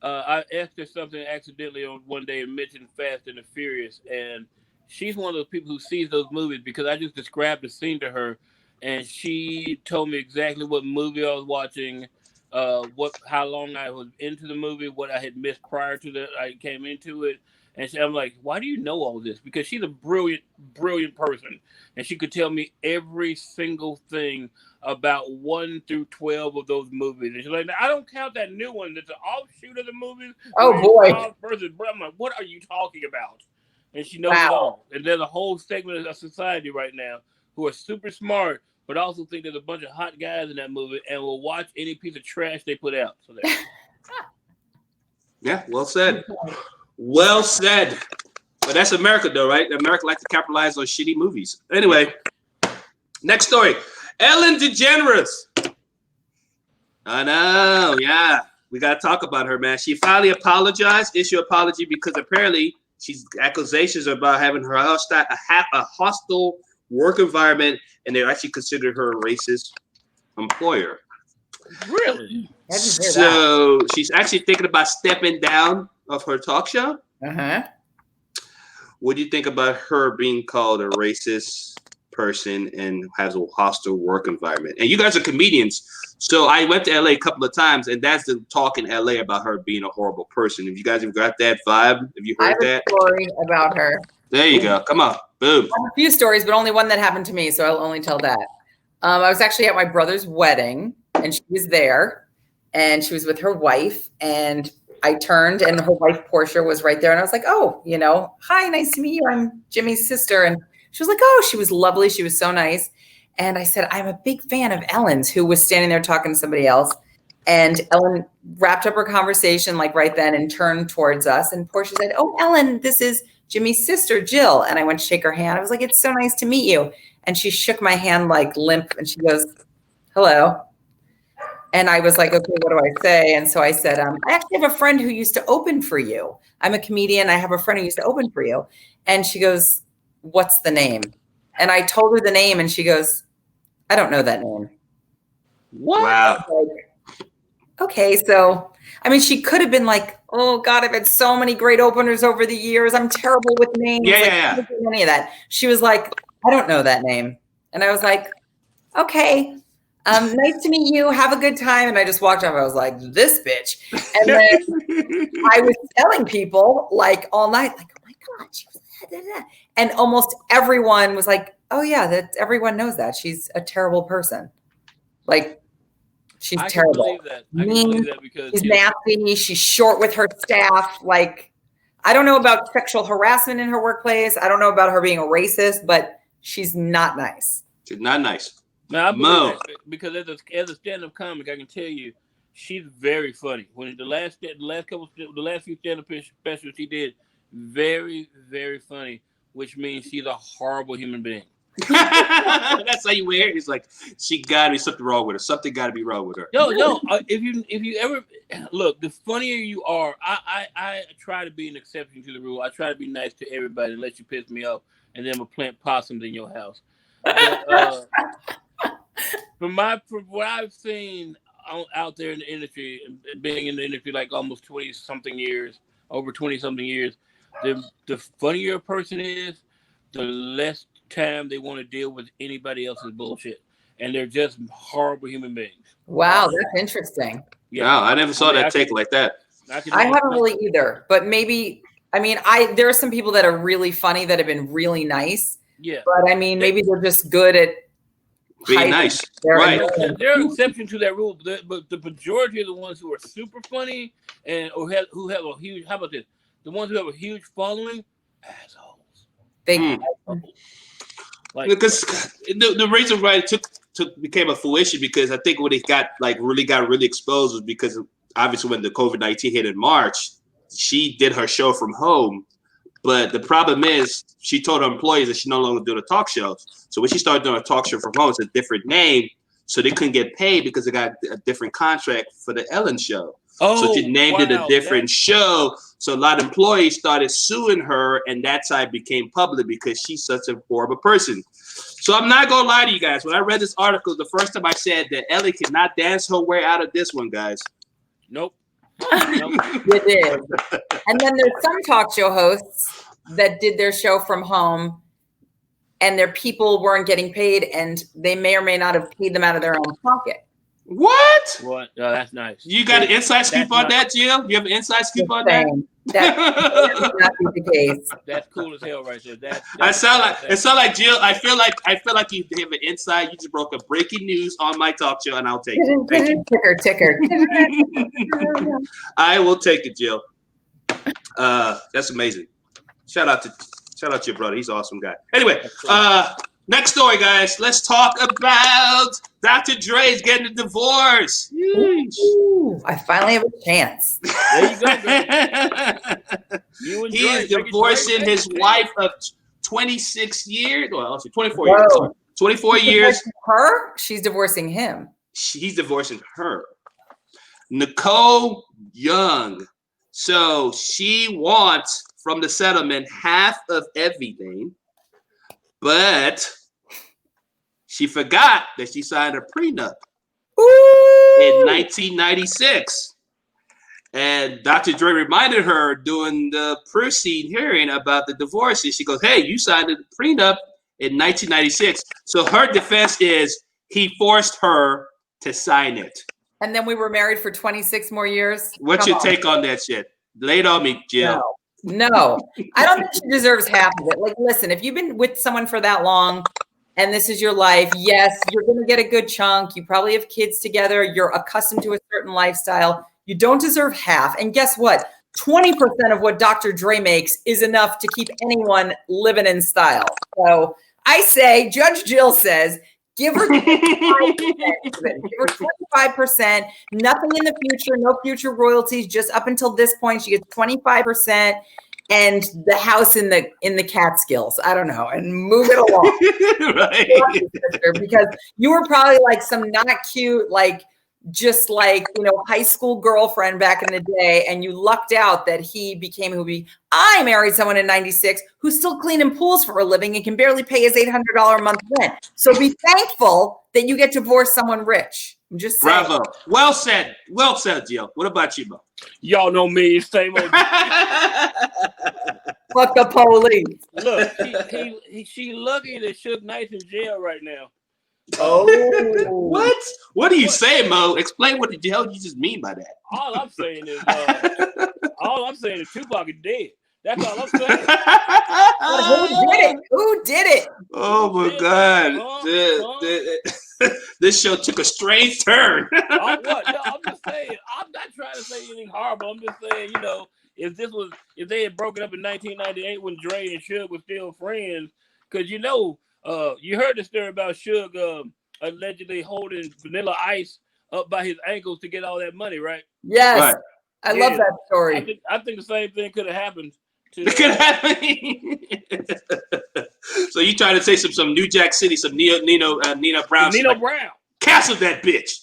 I asked her something accidentally on one day and mentioned Fast and the Furious, and she's one of those people who sees those movies because I just described the scene to her, and she told me exactly what movie I was watching, how long I was into the movie, what I had missed prior to that I came into it, and I'm like, why do you know all this? Because she's a brilliant, brilliant person, and she could tell me every single thing about 1 through 12 of those movies. And she's like, I don't count that new one that's an offshoot of the movies. Oh boy. I'm like, what are you talking about? And she knows it all. And there's a whole segment of society right now who are super smart, but also think there's a bunch of hot guys in that movie and will watch any piece of trash they put out. So yeah, well said. Well said. But that's America though, right? America likes to capitalize on shitty movies. Anyway, next story. Ellen DeGeneres. I know, yeah. We got to talk about her, man. She finally apologized, issued apology because apparently she's accusations about having her a hostile work environment, and they actually considered her a racist. employer. Really? I didn't hear that. So she's actually thinking about stepping down of her talk show. Uh-huh. What do you think about her being called a racist person and has a hostile work environment? And you guys are comedians. So I went to LA a couple of times, and that's the talk in LA about her being a horrible person. If you guys have got that vibe, have you I heard have that? a story about her. There you go. Come on. Boom. I have a few stories, but only one that happened to me, so I'll only tell that. I was actually at my brother's wedding, and she was there, and she was with her wife, and I turned, and her wife, Portia, was right there, and I was like, oh, hi, nice to meet you. I'm Jimmy's sister, and she was like, oh, she was lovely. She was so nice. And I said, I'm a big fan of Ellen's, who was standing there talking to somebody else. And Ellen wrapped up her conversation like right then and turned towards us. And Portia said, oh, Ellen, this is Jimmy's sister, Jill. And I went to shake her hand. I was like, it's so nice to meet you. And she shook my hand like limp. And she goes, hello. And I was like, okay, what do I say? And so I said, I actually have a friend who used to open for you. I'm a comedian. I have a friend who used to open for you. And she goes, what's the name? And I told her the name, and she goes, I don't know that name. What? Wow. Like, okay, so, I mean, she could have been like, oh, God, I've had so many great openers over the years. I'm terrible with names. Yeah. I didn't do any of that. She was like, I don't know that name. And I was like, okay, nice to meet you. Have a good time. And I just walked off. I was like, this bitch. And then I was telling people like all night, like, oh my God, she was that. And almost everyone was like, oh yeah, that everyone knows that. She's a terrible person. Like, she's terrible. I can believe that because she's nasty. She's short with her staff. Like, I don't know about sexual harassment in her workplace. I don't know about her being a racist, but she's not nice. She's not nice. Now, I believe that because as a stand-up comic, I can tell you, she's very funny. When the last few stand-up specials she did, very, very funny, which means she's a horrible human being. That's how you wear it. It's like she gotta be something wrong with her. Something gotta be wrong with her. No. If you ever look, the funnier you are, I try to be an exception to the rule. I try to be nice to everybody unless you piss me off, and then I'm gonna plant possums in your house. But, from what I've seen out there in the industry, being in the industry like almost 20-something years, over 20-something years, the funnier a person is, the less time they want to deal with anybody else's bullshit, and they're just horrible human beings. Wow, that's interesting. Yeah, no, I never saw that take like that. I haven't really either, but maybe, I mean, there are some people that are really funny that have been really nice. Yeah, but I mean, maybe they're just good at being nice. Right. There are exceptions to that rule, but the majority of the ones who are super funny who have a huge, how about this? The ones who have a huge following, assholes. Like, because the reason why it became a fruition, because I think when it got really exposed was because obviously when the COVID-19 hit in March, she did her show from home. But the problem is she told her employees that she no longer do the talk shows. So when she started doing a talk show from home, it's a different name. So they couldn't get paid because they got a different contract for the Ellen show. So she named it a different show. So a lot of employees started suing her, and that's how it became public because she's such a horrible person. So I'm not gonna lie to you guys. When I read this article, the first time I said that Ellie cannot dance her way out of this one, guys. Nope. It is. And then there's some talk show hosts that did their show from home, and their people weren't getting paid, and they may or may not have paid them out of their own pocket. What? What? No, that's nice. You got an inside scoop on that, Jill? You have an inside scoop on that? That would not be the case. That's cool as hell, right there. It sound like Jill. I feel like you have an inside. You just broke a breaking news on my talk show, and I'll take it. Thank you. Ticker. I will take it, Jill. That's amazing. Shout out to your brother. He's an awesome guy. Anyway, next story, guys. Let's talk about Dr. Dre's getting a divorce. Ooh, I finally have a chance. There you go. He is divorcing his wife of 26 years. Well, I'll say 24 years. Sorry. 24 years. Her? She's divorcing him. He's divorcing her. Nicole Young. So she wants from the settlement half of everything, but she forgot that she signed a prenup. in 1996. And Dr. Dre reminded her during the pre-scene hearing about the divorce. And she goes, hey, you signed a prenup in 1996. So her defense is he forced her to sign it. And then we were married for 26 more years. What's your take on that shit? Lay it on me, Jill. No, I don't think she deserves half of it. Like, listen, if you've been with someone for that long and this is your life, yes, you're going to get a good chunk. You probably have kids together. You're accustomed to a certain lifestyle. You don't deserve half. And guess what? 20% of what Dr. Dre makes is enough to keep anyone living in style. So I say, Judge Jill says, give her 25%. Give her 25%. Nothing in the future, no future royalties. Just up until this point, she gets 25%. And the house in the Catskills, I don't know, and move it along. Right. Because you were probably like some not cute, like just like, high school girlfriend back in the day, and you lucked out that he became who he. I married someone in 96 who's still cleaning pools for a living and can barely pay his $800 a month rent. So be thankful that you get to divorce someone rich. I'm just saying. Bravo. Well said, Jill. What about you, Mo? Y'all know me, same old. Fuck the police. Look, she lucky that Suge Knight's in jail right now. Oh, what? What do you say, Mo? Explain what the hell you just mean by that. All I'm saying is Tupac is dead. That's all I'm saying. Who did it? Who did it? Oh my God! This show took a strange turn. What? No, I'm just saying. I'm not trying to say anything horrible. I'm just saying, if they had broken up in 1998 when Dre and Suge were still friends, because you heard the story about Suge allegedly holding Vanilla Ice up by his ankles to get all that money, right? Yes, right. I love that story. I think the same thing could have happened. It could happen. So you trying to say some New Jack City, some Nina Brown? Nino Brown. Cancel that bitch.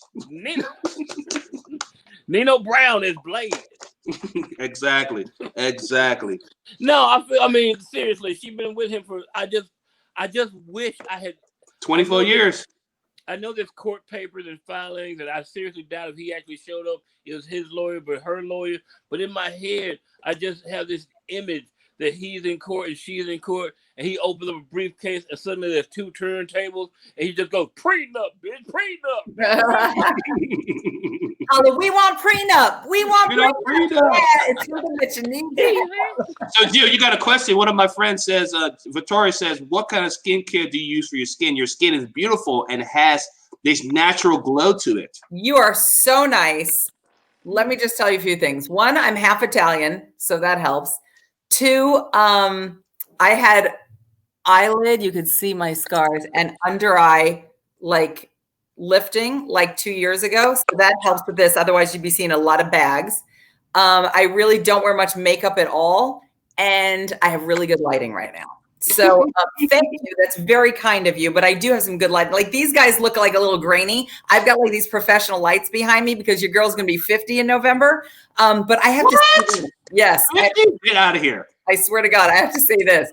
Nino Brown is Blade. Exactly. No, I mean, seriously, she's been with him for. I just wish I had 24 years. I know there's court papers and filings, and I seriously doubt if he actually showed up, it was his lawyer, but her lawyer. But in my head, I just have this image that he's in court and she's in court, and he opens up a briefcase, and suddenly there's two turntables, and he just goes, prenup, bitch, prenup. We want prenup. We want prenup. Yeah, it's something that you need. So, Jill, you got a question. One of my friends says, Victoria says, what kind of skincare do you use for your skin? Your skin is beautiful and has this natural glow to it. You are so nice. Let me just tell you a few things. One, I'm half Italian, so that helps. Two, I had eyelid, you could see my scars, and under eye lifting 2 years ago. So that helps with this. Otherwise, you'd be seeing a lot of bags. I really don't wear much makeup at all. And I have really good lighting right now. So thank you. That's very kind of you. But I do have some good lighting. Like these guys look like a little grainy. I've got these professional lights behind me because your girl's going to be 50 in November. But I have to say, yes. Get out of here. I swear to God, I have to say this.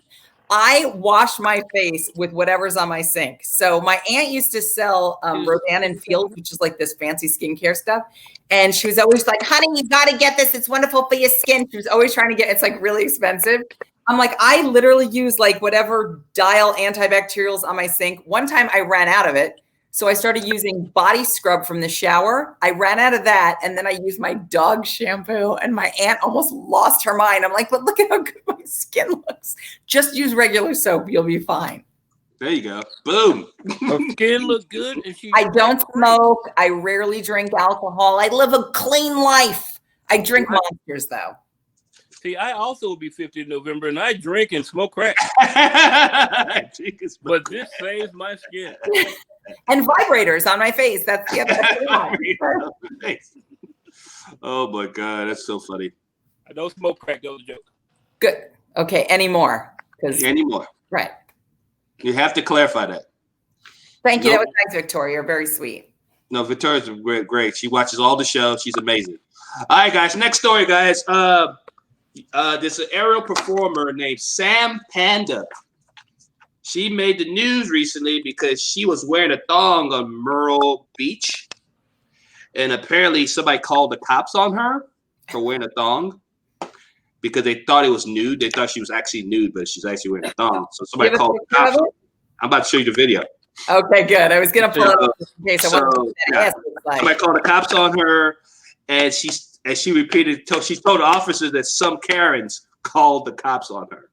I wash my face with whatever's on my sink. So my aunt used to sell Rodan and Fields, which is this fancy skincare stuff. And she was always like, honey, you got to get this. It's wonderful for your skin. She was always trying to get, it's really expensive. I'm like, I literally use whatever dial antibacterials on my sink. One time I ran out of it. So I started using body scrub from the shower. I ran out of that. And then I used my dog shampoo, and my aunt almost lost her mind. I'm like, but look at how good my skin looks. Just use regular soap. You'll be fine. There you go. Boom. Her skin looks good. And I don't smoke. I rarely drink alcohol. I live a clean life. I drink Monsters though. See, I also will be 50 in November, and I drink and smoke crack. But this saves my skin. And vibrators on my face. That's the other thing. Oh my God, that's so funny. I don't smoke crack. That was a joke. Good. Okay. Any more? Any more? Right. You have to clarify that. Thank you. That was nice, Victoria. You're very sweet. No, Victoria's great. She watches all the shows. She's amazing. All right, guys. Next story, guys. There's an aerial performer named Sam Panda. She made the news recently because she was wearing a thong on Myrtle Beach. And apparently somebody called the cops on her for wearing a thong because they thought it was nude. They thought she was actually nude, but she's actually wearing a thong. So somebody called the cops. I'm about to show you the video. Okay, good. I was gonna pull it up in case I wanted to ask. Somebody called the cops on her, and she repeated. She told the officers that some Karens called the cops on her.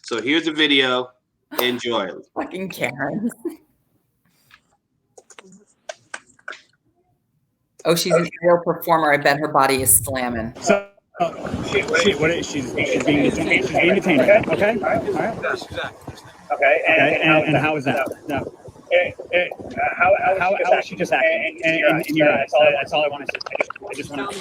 So here's the video. Enjoy. Fucking Karens. Oh, she's an aerial performer. I bet her body is slamming. So, she's being detained. Okay. All right. Okay. And how is that? No. How is she just acting? In your eyes. That's all I want to say. I just want to.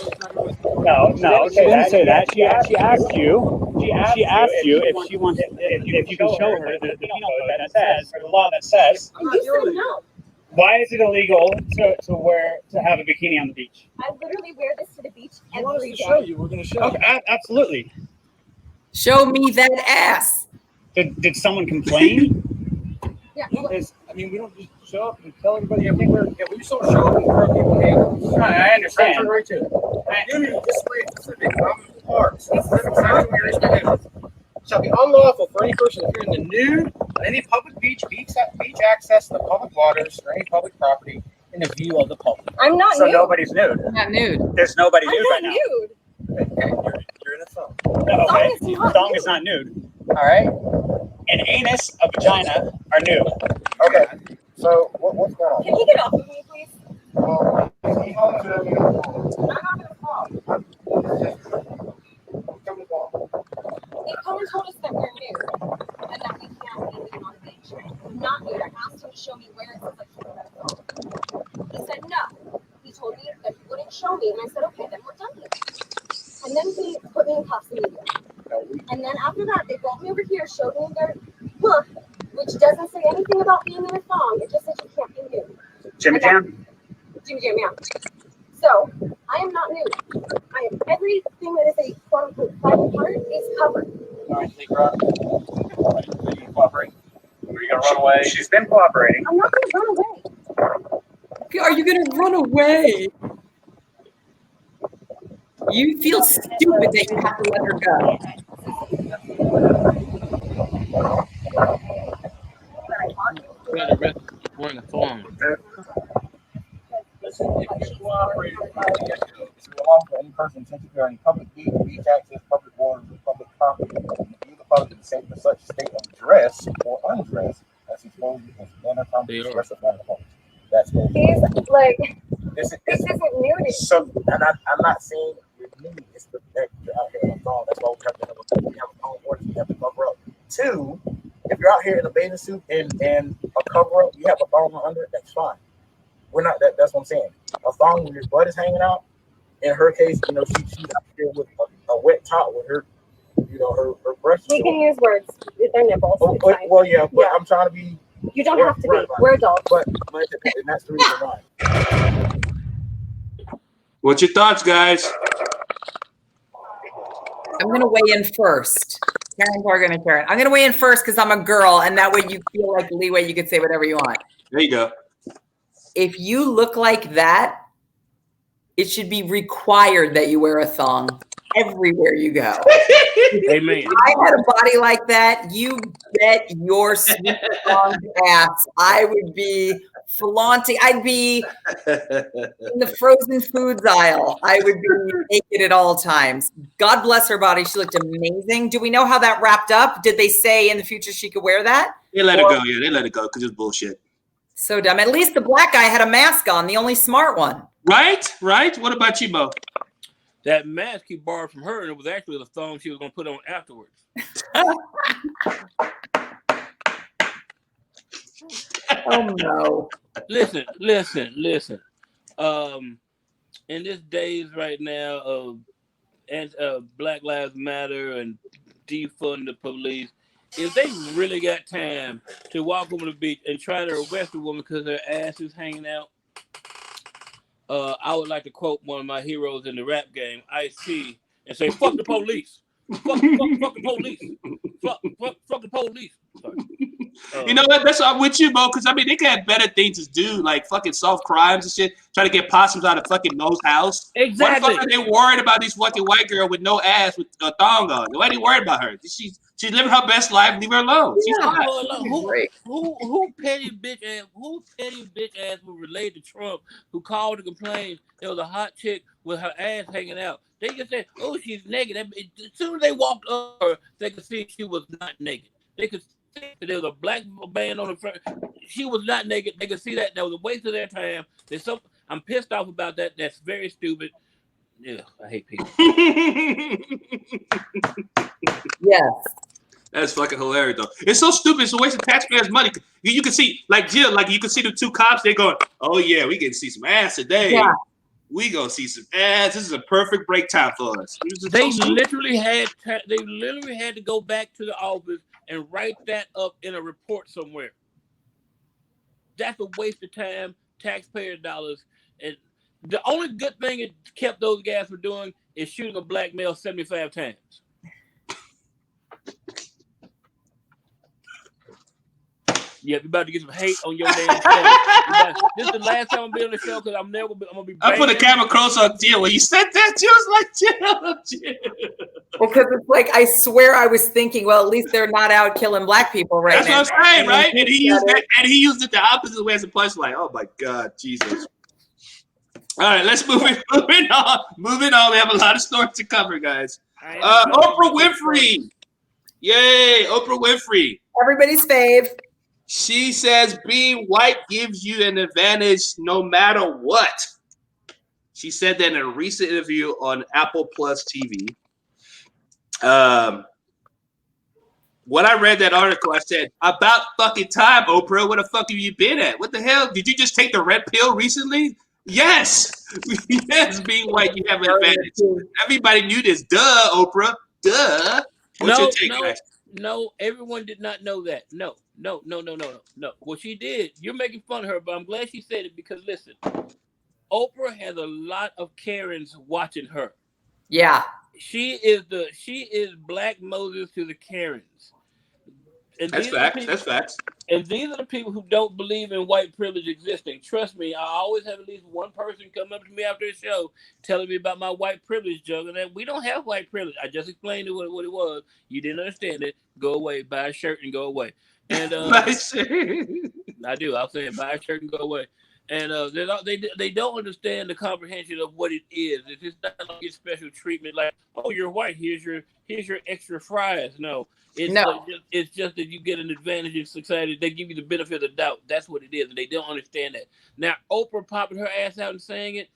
No. She didn't say that. She asked you. She asked you if she wants. If you can show her the penal code that says, or the law that says. And you said no. Why is it illegal to have a bikini on the beach? I literally wear this to the beach every day. Show you. We're going to show. Okay, absolutely. Show me that ass. Did someone complain? Yeah. We don't just show up and tell everybody everywhere. Yeah, we just don't show up and throw people in. I understand. Right to it. Display specific parts. Sexual areas shall be unlawful for any person appearing in the nude on any public beach access to the public waters or any public property in the view of the public. I'm not So nude. nobody's nude. I'm not nude. There's nobody I'm nude not right now. nude. Okay, you're in a thong. No, okay. Thong is not Thong nude. is not nude. All right. An anus, a vagina are nude. Okay. So what's going on? Can you get off of me, please? I'm I'm not gonna fall. They come and told us that we're nude and that we can't be nude on the beach. I'm not nude. I asked him to show me where it says like he had a phone. He said no. He told me that he wouldn't show me, and I said, okay, then we're done here. And then he put me in cuffs immediately. And then after that, they brought me over here, showed me their book, which doesn't say anything about being in a thong. It just says you can't be nude. Jimmy Jam? Jimmy Jam, yeah. So, I am not nude. Everything that is a quote-unquote private part is covered. All right, take her out. Are you cooperating? Are you going to run away? She's been cooperating. I'm not going to run away. Are you going to run away? You feel stupid that you have to let her go. Wearing a thong. Listen, if you cooperate, it's unlawful for any person intending to any public beach access, public waters, or public property, view the public in the same for such state of dress or undress as exposed as anatomical express of anatomy. That's what He's like, this isn't nudity. So, and I'm not saying you're nude. It's the fact you're out here in a thong. That's why we have to have a thong order. You have to cover up. Two, if you're out here in a bathing suit and a cover up, you have a thong under it. That's fine. We're not that. That's what I'm saying. A thong when your butt is hanging out. In her case, she's out here with a wet top with her, her breasts. We can use words with their nipples. Oh, well, yeah, but I'm trying to be. You don't have to be. We're adults. But and that's the reason why. What's your thoughts, guys? I'm going to weigh in first. Karen's are going to Karen. I'm going to weigh in first because I'm a girl, and that way you feel like leeway. You could say whatever you want. There you go. If you look like that, it should be required that you wear a thong everywhere you go. Amen. I had a body like that. You bet your sweet thong ass I would be flaunting. I'd be in the frozen foods aisle. I would be naked at all times. God bless her body. She looked amazing. Do we know how that wrapped up? Did they say in the future she could wear that? They let her go. Yeah, they let it go because it's bullshit. So dumb. At least the black guy had a mask on, the only smart one. Right? What about you, Mo? That mask he borrowed from her, and it was actually the thong she was going to put on afterwards. Oh, no. Listen. In this days right now of Black Lives Matter and defund the police, if they really got time to walk over the beach and try to arrest a woman because her ass is hanging out, I would like to quote one of my heroes in the rap game, Ice-T, and say, fuck the police. Fuck the police. Fuck the police. Sorry. You know what? That's I'm with you, Mo. Because I mean, they could have better things to do, like fucking solve crimes and shit. Try to get possums out of fucking Mo's house. Exactly. What the fuck are they worried about this fucking white girl with no ass with a thong on? Why are they worried about her? She's living her best life. Leave her alone. She's fine. Who petty bitch ass? Who petty bitch ass was related to Trump? Who called to complain there was a hot chick with her ass hanging out? They just said, "Oh, she's naked." As soon as they walked over, they could see she was not naked. They could. There was a black band on the front. She was not naked. They could see that. That was a waste of their time. I'm pissed off about that. That's very stupid. Yeah, I hate people. Yes. That's fucking hilarious, though. It's so stupid. It's a waste of taxpayers' money. You can see, like Jill, like you can see the two cops. They're going, "Oh yeah, we get to see some ass today. Yeah. We gonna see some ass. This is a perfect break time for us." They literally had to go back to the office and write that up in a report somewhere. That's a waste of time, taxpayer dollars. And the only good thing it kept those guys from doing is shooting a black male 75 times. Yeah, you're about to get some hate on your damn show. This is the last time I'm be on the show because I'm gonna be. I put the camera close on Jill. When you said that, Jill was like, Jill. Because it's like, I swear I was thinking, well, at least they're not out killing black people right now. That's what I'm saying, right? And he used it the opposite way as a punchline. Oh my God, Jesus. All right, let's moving on. Moving on. We have a lot of stories to cover, guys. Oprah Winfrey. Yay, Oprah Winfrey. Everybody's fave. She says being white gives you an advantage no matter what. She said that in a recent interview on Apple Plus TV. When I read that article, I said, about fucking time, Oprah. Where the fuck have you been at? What the hell? Did you just take the red pill recently? Yes. Yes, being white, you have an advantage. Everybody knew this. Duh, Oprah. Duh. What's your take, guys? No, everyone did not know that. No. Well, she did. You're making fun of her, but I'm glad she said it because listen, Oprah has a lot of Karens watching her. Yeah. She is Black Moses to the Karens. And that's facts. That's facts. And these are the people who don't believe in white privilege existing. Trust me, I always have at least one person come up to me after a show telling me about my white privilege joke, and that we don't have white privilege. I just explained what it was. You didn't understand it. Go away, buy a shirt and go away. And buy a shirt. I do. I'll say it, buy a shirt and go away. And they don't understand the comprehension of what it is. It's just not like your special treatment, like, oh, you're white. Here's your extra fries. No. It's just that you get an advantage in society. They give you the benefit of the doubt. That's what it is, and they don't understand that. Now, Oprah popping her ass out and saying it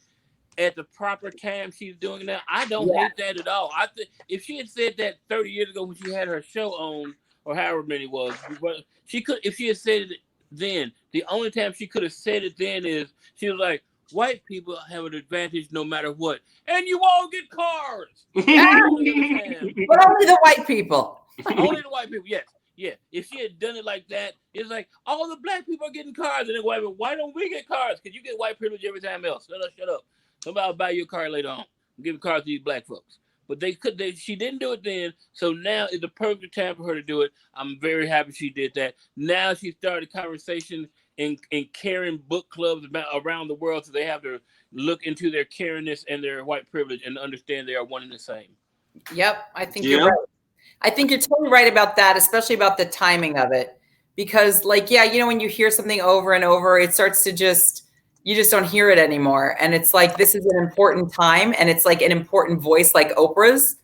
at the proper time she's doing that, I don't hate that at all. I think if she had said that 30 years ago when she had her show on, or however many it was, she could. If she had said it then, the only time she could have said it then is she was like, white people have an advantage no matter what, and you all get cars. But only the white people. Only the white people, yes. Yeah. If she had done it like that, it's like all the black people are getting cars, and then white people, why don't we get cars? Because you get white privilege every time else. Shut up. Somebody will buy you a car later on. Give a car to these black folks. But she didn't do it then, so now is the perfect time for her to do it. I'm very happy she did that. Now she started a conversation in Karen book clubs around the world, so they have to look into their Karenness and their white privilege and understand they are one and the same. Yep, I think you're right. I think you're totally right about that, especially about the timing of it. Because, like, yeah, you know, when you hear something over and over, it starts to you just don't hear it anymore. And it's like, this is an important time. And it's like an important voice like Oprah's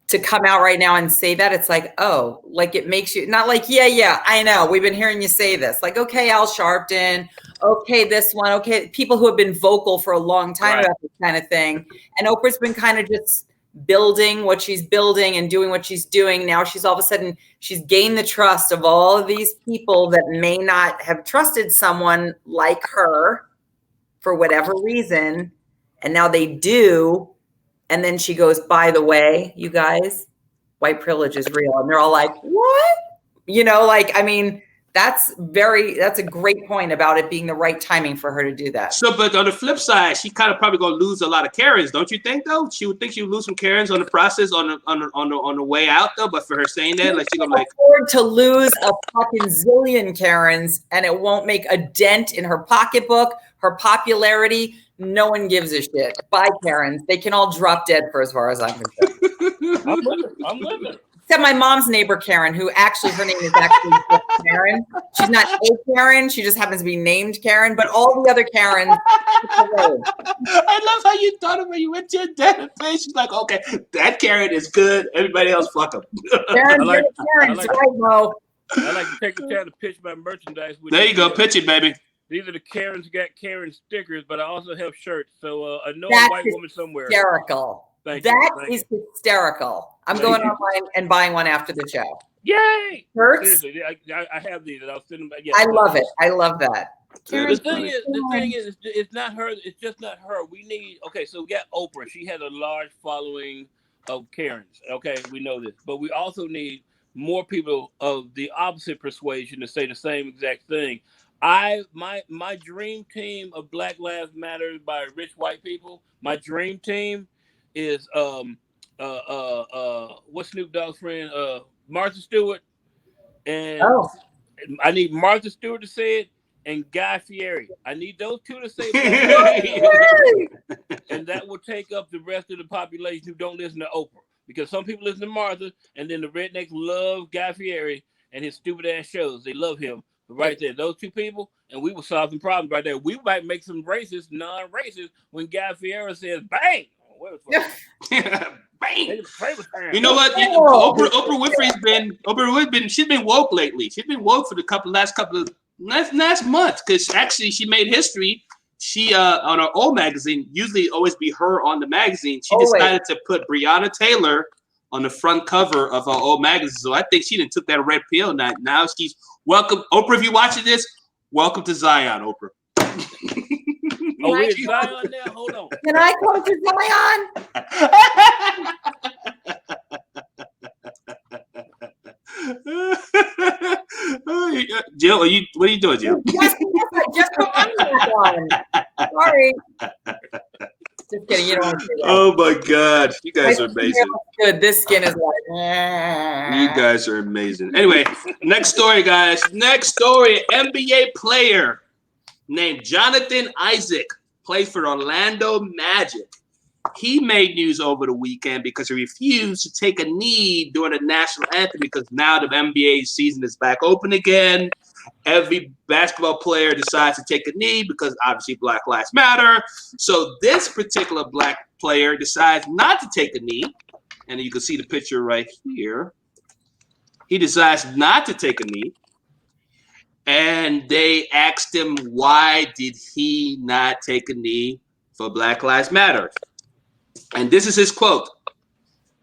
to come out right now and say that. It's like, oh, like it makes you not like, yeah, I know. We've been hearing you say this. Like, okay, Al Sharpton. Okay, this one. Okay, people who have been vocal for a long time about this kind of thing. And Oprah's been kind of just building what she's building and doing what she's doing. Now she's all of a sudden, she's gained the trust of all of these people that may not have trusted someone like her for whatever reason. And now they do. And then she goes, by the way, you guys, white privilege is real. And they're all like, what? You know, like, I mean, That's a great point about it being the right timing for her to do that. So, but on the flip side, she kind of probably gonna lose a lot of Karens, don't you think? Though she would think she would lose some Karens on the process on the way out, though. But for her saying that, like she gonna like afford to lose a fucking zillion Karens, and it won't make a dent in her pocketbook, her popularity. No one gives a shit. Bye, Karens. They can all drop dead for as far as I'm concerned. I'm with her. Except my mom's neighbor, Karen, who actually, her name is actually just Karen. She's not a Karen. She just happens to be named Karen. But all the other Karens. I love how you thought of it. You went to your dad face. She's like, okay, that Karen is good. Everybody else, fuck them. Karen, I Karen's right, Mo. I like to take the time to pitch my merchandise. There you go. Pitch it, baby. These are the Karens got Karen stickers, but I also have shirts. So a known That's white woman somewhere. Hysterical. Thank That you. is hysterical. I'm going online and buying one after the show. Yay! Shirts? Seriously, I have these, and I'll send them. Yeah, I love it. I love that. The thing is, it's not her. It's just not her. We need. Okay, so we got Oprah. She has a large following of Karens. Okay, we know this, but we also need more people of the opposite persuasion to say the same exact thing. My dream team of Black Lives Matter by rich white people. My dream team is what's Snoop Dogg's friend? Martha Stewart. And I need Martha Stewart to say it and Guy Fieri. I need those two to say it. And that will take up the rest of the population who don't listen to Oprah. Because some people listen to Martha, and then the rednecks love Guy Fieri and his stupid ass shows. They love him. But right there, those two people, and we will solve some problems right there. We might make some racist, non-racist when Guy Fieri says, bang! Bang! You know what? Oprah Winfrey's been she's been woke lately. She's been woke for the last month because actually she made history. She on her old magazine, usually always be her on the magazine. She decided to put Breonna Taylor on the front cover of her old magazine. So I think she done took that red pill. Now she's welcome. Oprah, if you're watching this, welcome to Zion, Oprah. Oh, is Zion there? Hold on. Can I come to Zion? Jill, what are you doing, Jill? Yes, I just put that on. Sorry. Just kidding. You don't want to say that. Oh my God, you guys are amazing. Good. This skin is like. You guys are amazing. Anyway, next story, guys. Next story. NBA player named Jonathan Isaac plays for Orlando Magic. He made news over the weekend because he refused to take a knee during the national anthem because now the NBA season is back open again. Every basketball player decides to take a knee because obviously Black Lives Matter. So this particular black player decides not to take a knee. And you can see the picture right here. He decides not to take a knee. And they asked him, why did he not take a knee for Black Lives Matter? And this is his quote.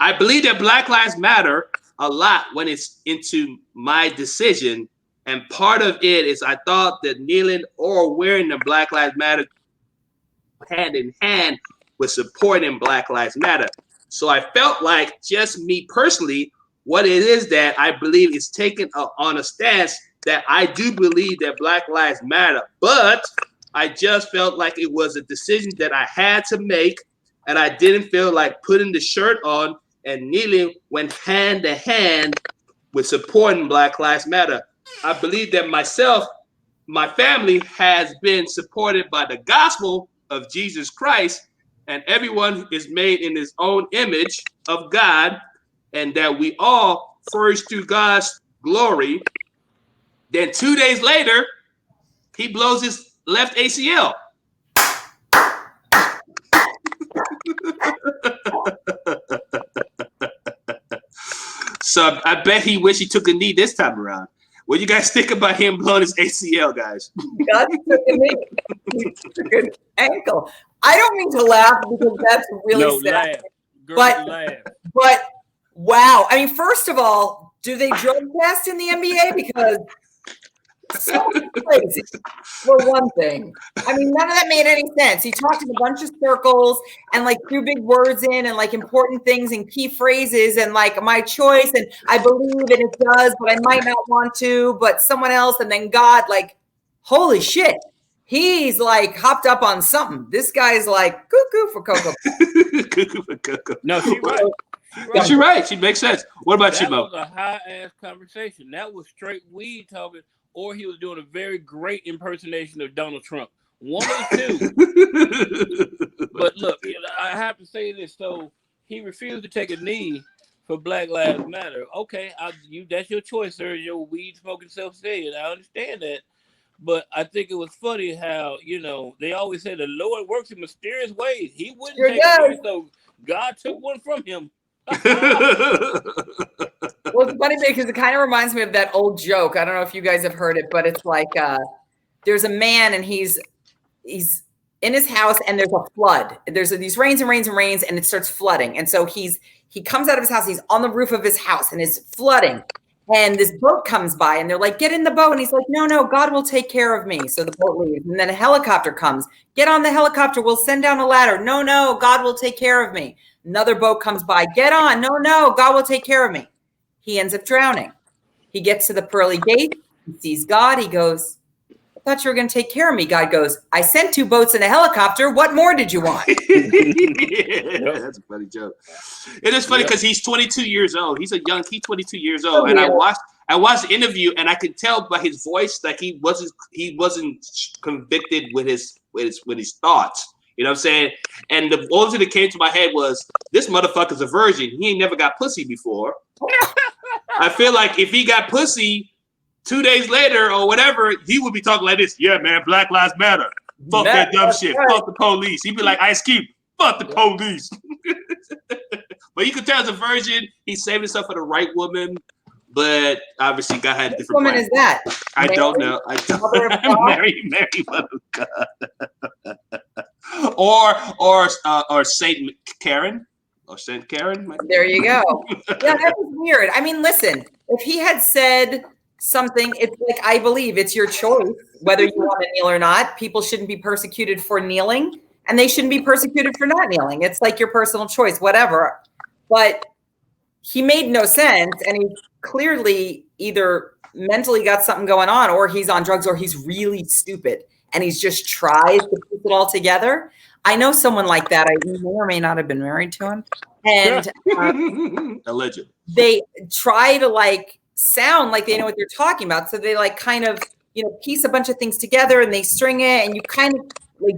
I believe that Black Lives Matter a lot when it's into my decision. And part of it is I thought that kneeling or wearing the Black Lives Matter hand in hand with supporting Black Lives Matter. So I felt like just me personally, what it is that I believe is taken on a stance that I do believe that Black Lives Matter, but I just felt like it was a decision that I had to make, and I didn't feel like putting the shirt on and kneeling went hand to hand with supporting Black Lives Matter. I believe that myself, my family has been supported by the gospel of Jesus Christ, and everyone is made in his own image of God, and that we all flourish through God's glory. Then 2 days later, he blows his left ACL. So I bet he wish he took a knee this time around. What do you guys think about him blowing his ACL, guys? God took a knee. He took a good ankle. I don't mean to laugh because that's really sad. But wow. I mean, first of all, do they drug test in the NBA? Because So crazy. For one thing, I mean, none of that made any sense. He talked in a bunch of circles and like threw big words in and like important things and key phrases and like my choice and I believe and it does, but I might not want to, but someone else and then God, like, holy shit. He's like hopped up on something. This guy's like cuckoo for cocoa. Cuckoo for cocoa. No, she's right. She's right. She makes sense. What about you, That Mo? was a high-ass conversation. That was straight weed talking, or he was doing a very great impersonation of Donald Trump. One of the two. But look, I have to say this. So he refused to take a knee for Black Lives Matter. Okay, that's your choice, sir. Your weed-smoking self-said. I understand that. But I think it was funny how, they always say the Lord works in mysterious ways. He wouldn't take a knee, so God took one from him. Well, it's funny because it kind of reminds me of that old joke. I don't know if you guys have heard it, but it's like there's a man and he's in his house and there's a flood. There's these rains and rains and rains and it starts flooding. And so he comes out of his house. He's on the roof of his house and it's flooding. And this boat comes by and they're like, get in the boat. And he's like, no, God will take care of me. So the boat leaves. And then a helicopter comes. Get on the helicopter. We'll send down a ladder. No, God will take care of me. Another boat comes by. Get on. No, God will take care of me. He ends up drowning. He gets to the pearly gate. He sees God. He goes, I thought you were going to take care of me. God goes, I sent 2 boats and a helicopter. What more did you want? Yeah, that's a funny joke. It is funny because he's 22 years old. He's 22 years old. And I watched the interview and I could tell by his voice that he wasn't convicted with his thoughts. You know what I'm saying? And the only thing that came to my head was, this motherfucker's a virgin. He ain't never got pussy before. I feel like if he got pussy 2 days later or whatever, he would be talking like this. Yeah, man, Black Lives Matter. Fuck that dumb shit. Right. Fuck the police. He'd be like Ice Cube. Fuck the police. But you could tell as a virgin, he saved himself for the right woman. But obviously, God had a different What woman plan. is that? I Mary? don't know. Mother of God? Mary, Mother of God. or Saint Karen. Or Saint Karen. There you go. Yeah, that was weird. I mean, listen, if he had said something, it's like, I believe it's your choice whether you want to kneel or not. People shouldn't be persecuted for kneeling, and they shouldn't be persecuted for not kneeling. It's like your personal choice, whatever. But he made no sense, and he clearly either mentally got something going on, or he's on drugs, or he's really stupid, and he's just tries to put it all together. I know someone like that. I may or may not have been married to him, and allegedly they try to like sound like they know what they're talking about. So they like kind of, piece a bunch of things together and they string it, and you kind of like,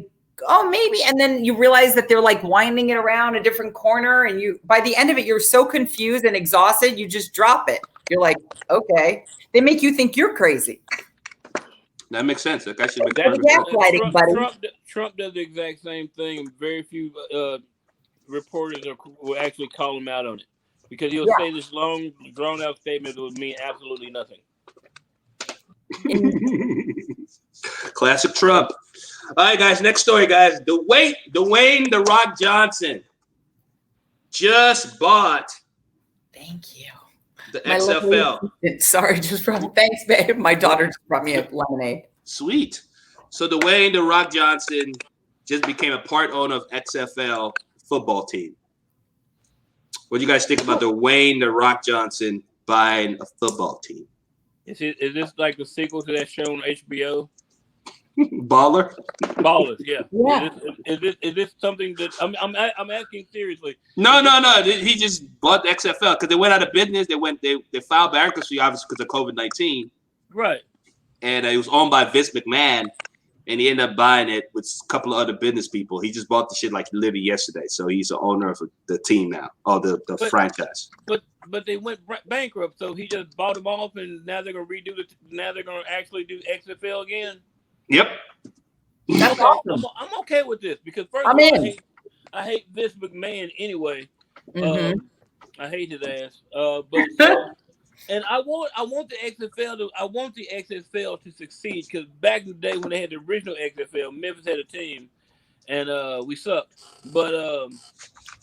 oh, maybe. And then you realize that they're like winding it around a different corner. And by the end of it, you're so confused and exhausted, you just drop it. You're like, okay. They make you think you're crazy. that makes sense. That actually makes That's perfect sense. gaslighting, buddy. Trump does the exact same thing, and very few reporters will actually call him out on it, because he'll say this long, drawn-out statement that would mean absolutely nothing. Classic Trump. All right, guys. Next story, guys. Dwayne "The Rock" Johnson just bought. Thank you. The My XFL. Sorry, thanks, babe. My daughter just brought me a lemonade. Sweet. So Dwayne "The Rock" Johnson just became a part owner of XFL football team. What do you guys think about Dwayne "The Rock" Johnson buying a football team? Is this like the sequel to that show on HBO? Ballers, yeah. Is this something that I'm asking seriously? No. He just bought the XFL because they went out of business. They filed bankruptcy, obviously, because of COVID-19. Right. And it was owned by Vince McMahon, and he ended up buying it with a couple of other business people. He just bought the shit like literally yesterday, so he's the owner of the team now, or the franchise. But they went bankrupt, so he just bought them off, and now they're gonna redo it. Now they're gonna actually do XFL again. Yep. That's awesome. I'm okay with this because first I'm of all, in. I hate Vince McMahon anyway. Mm-hmm. I hate his ass. And I want the XFL to succeed, because back in the day when they had the original XFL, Memphis had a team, and we sucked. But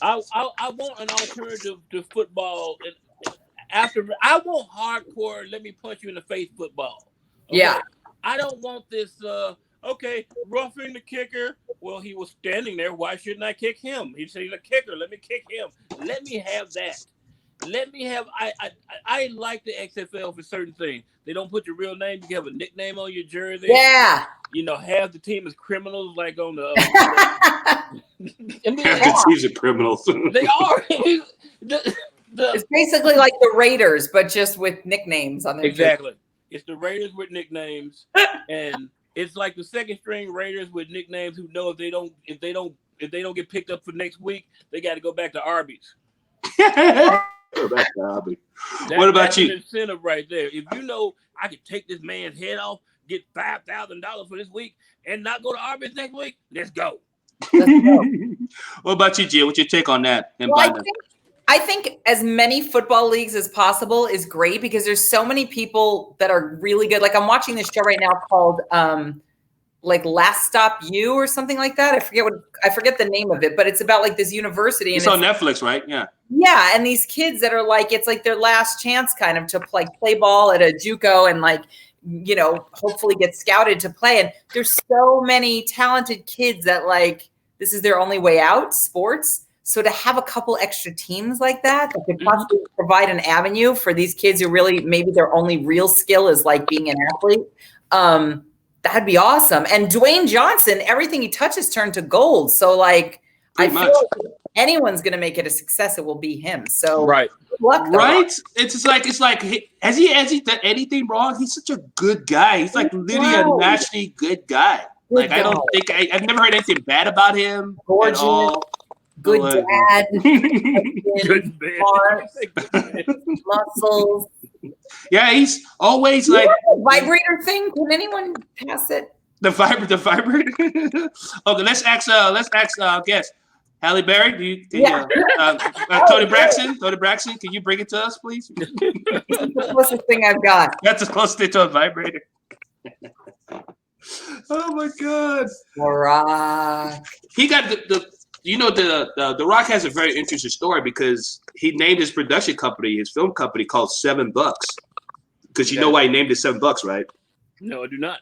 I want an alternative to football, and I want hardcore, let me punch you in the face football. Okay? Yeah. I don't want this. Okay, roughing the kicker. Well, he was standing there. Why shouldn't I kick him? He said he's a kicker. Let me kick him. Let me have that. Let me have. I like the XFL for certain things. They don't put your real name. You have a nickname on your jersey. Yeah. You know, half the team is criminals, like on the. The teams are criminals. They are. It's basically like the Raiders, but just with nicknames on their exactly. It's the Raiders with nicknames, and it's like the second string Raiders with nicknames who know if they don't get picked up for next week, they got to go back to Arby's. What about you? An incentive right there. If you know I could take this man's head off, get $5,000 for this week, and not go to Arby's next week, let's go. What about you, Jill? What's your take on that? Well, I think as many football leagues as possible is great because there's so many people that are really good. Like I'm watching this show right now called like Last Stop U or something like that. I forget the name of it, but it's about like this university. It's on Netflix, right? Yeah. Yeah, and these kids that are like, it's like their last chance kind of to play ball at a JUCO and like, you know, hopefully get scouted to play. And there's so many talented kids that like this is their only way out, sports. So to have a couple extra teams like that could possibly provide an avenue for these kids who really maybe their only real skill is like being an athlete. That'd be awesome. And Dwayne Johnson, everything he touches turned to gold. So like I feel like if anyone's gonna make it a success, it will be him. So right. Good luck, right? It's like has he done anything wrong? He's such a good guy. He's like literally a naturally good guy. Like I don't think I've never heard anything bad about him at all. Good dad. Good man. Muscles. Yeah, he's always like vibrator thing. Can anyone pass it? The vibrator. Okay, let's ask guest. Halle Berry, Tony Braxton, can you bring it to us, please? That's the closest thing I've got. That's the closest thing to a vibrator. Oh my God. The Rock. He got the Rock has a very interesting story because he named his production company, his film company, called $7. Because you know why he named it $7, right? No, I do not.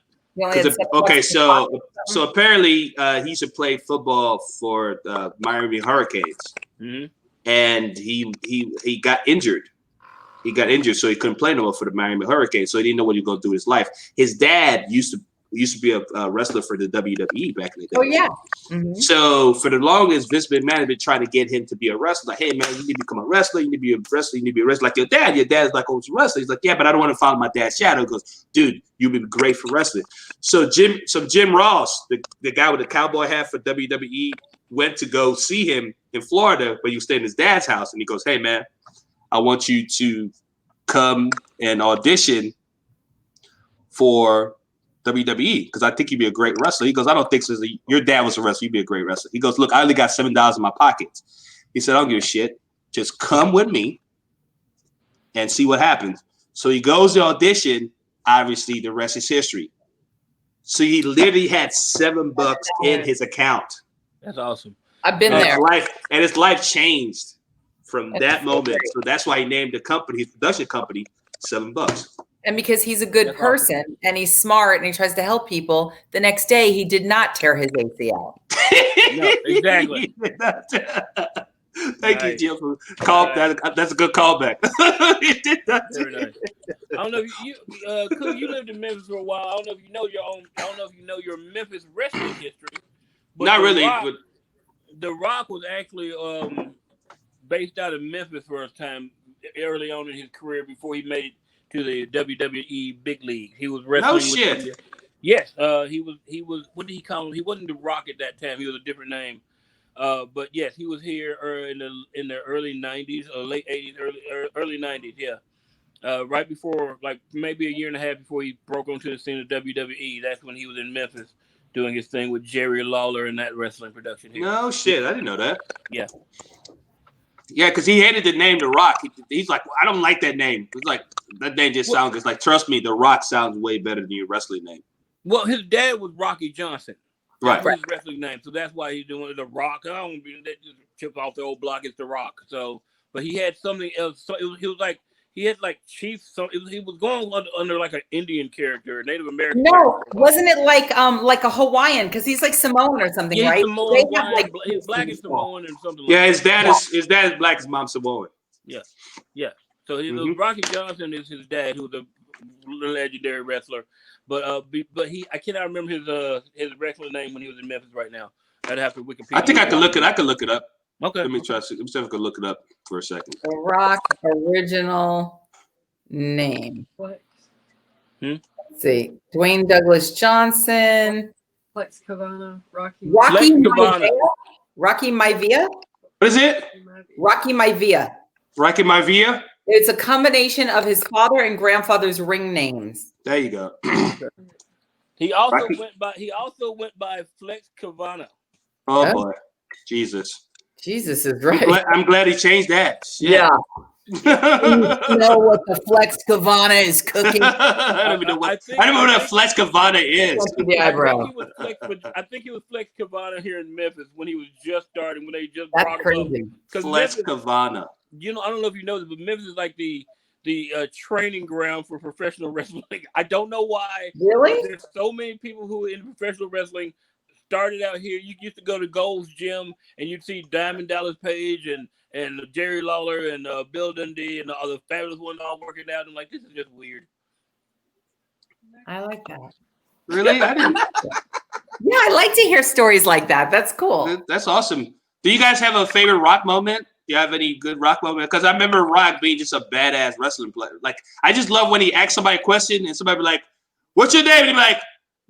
So apparently he used to play football for the Miami Hurricanes, and he got injured. He got injured, so he couldn't play no more for the Miami Hurricanes. So he didn't know what he was going to do with his life. His dad used to be a wrestler for the WWE back in the day. Oh yeah. So for the longest, Vince McMahon had been trying to get him to be a wrestler. Like, hey man, you need to become a wrestler. You need to be a wrestler. You need to be a wrestler like your dad. Your dad's like, oh, it's a wrestler. He's like, yeah, but I don't want to follow my dad's shadow. He goes, dude, you'd be great for wrestling. So Jim Ross, the guy with the cowboy hat for WWE, went to go see him in Florida, but he was staying in his dad's house, and he goes, hey man, I want you to come and audition for WWE because I think you'd be a great wrestler. He goes, I don't think so. Your dad was a wrestler. You'd be a great wrestler. He goes, look, I only got $7 in my pockets. He said, I don't give a shit. Just come with me and see what happens. So he goes to audition. Obviously, the rest is history. So he literally had $7 in his account. That's awesome. I've been there. His life changed from that moment. So that's why he named the company, his production company, $7. And because he's a good person and he's smart and he tries to help people, the next day he did not tear his ACL. No, exactly. Thank you, Jill, for that. That's a good callback. He did not. Very nice. I don't know if you lived in Memphis for a while. I don't know if you know your Memphis wrestling history. But not really. The Rock was actually based out of Memphis for a time early on in his career before he made it to the WWE big league. He was wrestling. No shit. Yes. He was. What did he call him? He wasn't the Rock at that time. He was a different name. But yes, he was here in the early '90s or late '80s, early '90s. Yeah. Right before, like maybe a year and a half before he broke onto the scene of WWE. That's when he was in Memphis doing his thing with Jerry Lawler and that wrestling production here. No shit. I didn't know that. Yeah. Yeah, because he hated the name The Rock. He's like, well, I don't like that name. It's like, that name just sounds good. Like, trust me, The Rock sounds way better than your wrestling name. Well, his dad was Rocky Johnson. Right. That's his wrestling name. So that's why he's doing The Rock. I don't be that just chip off the old block. It's The Rock. So, but he had something else. So he was like, he had like chief. So he was going under like an Indian character, a Native American. No, character. wasn't it like a Hawaiian? Because he's like Samoan or something, Yeah, right? Samoan, They have, Hawaiian, like, he's black and Samoan and something. Yeah, like his dad is black. His mom's Samoan. Yeah. So Rocky Johnson is his dad, who was a legendary wrestler. But I cannot remember his wrestler name when he was in Memphis right now. I'd have to Wikipedia. I think I could look it. I could look it up. Okay. Let me try. Let me see if I can look it up for a second. The Rock original name. What? Let's see. Dwayne Douglas Johnson. Flex Cavana, Rocky. Rocky Flex Cavana. Maivia. Rocky Maivia. What is it? Rocky Maivia. Rocky Maivia. It's a combination of his father and grandfather's ring names. There you go. He also Rocky. went by Flex Cavana. Oh Yeah. boy, Jesus! Jesus is right. I'm glad he changed that. Shit. Yeah. You know what the Flex Cavana is cooking? I don't even know what. I don't know what a Flex Cavana is. The eyebrow. I think he was Flex Cavana here in Memphis when he was just starting, when they just That's brought him crazy. up. 'Cause Flex Memphis, Cavana. you know, I don't know if you know this, but Memphis is like the training ground for professional wrestling. I don't know why. Really? There's so many people who are in professional wrestling started out here. You used to go to Gold's Gym and you'd see Diamond Dallas Page and Jerry Lawler and Bill Dundee and all the fabulous ones all working out. I'm like, this is just weird. I like that. Really? I didn't. Yeah, I like to hear stories like that. That's cool. That's awesome. Do you guys have a favorite Rock moment? Do you have any good Rock moment? Because I remember Rock being just a badass wrestling player. Like, I just love when he asks somebody a question and somebody be like, "What's your name?" And he be like,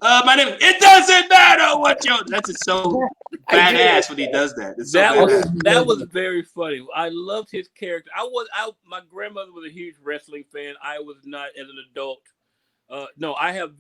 "My name." It doesn't matter what your. That's just so badass when he does that. It's so that was very funny. I loved his character. My grandmother was a huge wrestling fan. I was not as an adult. No, I have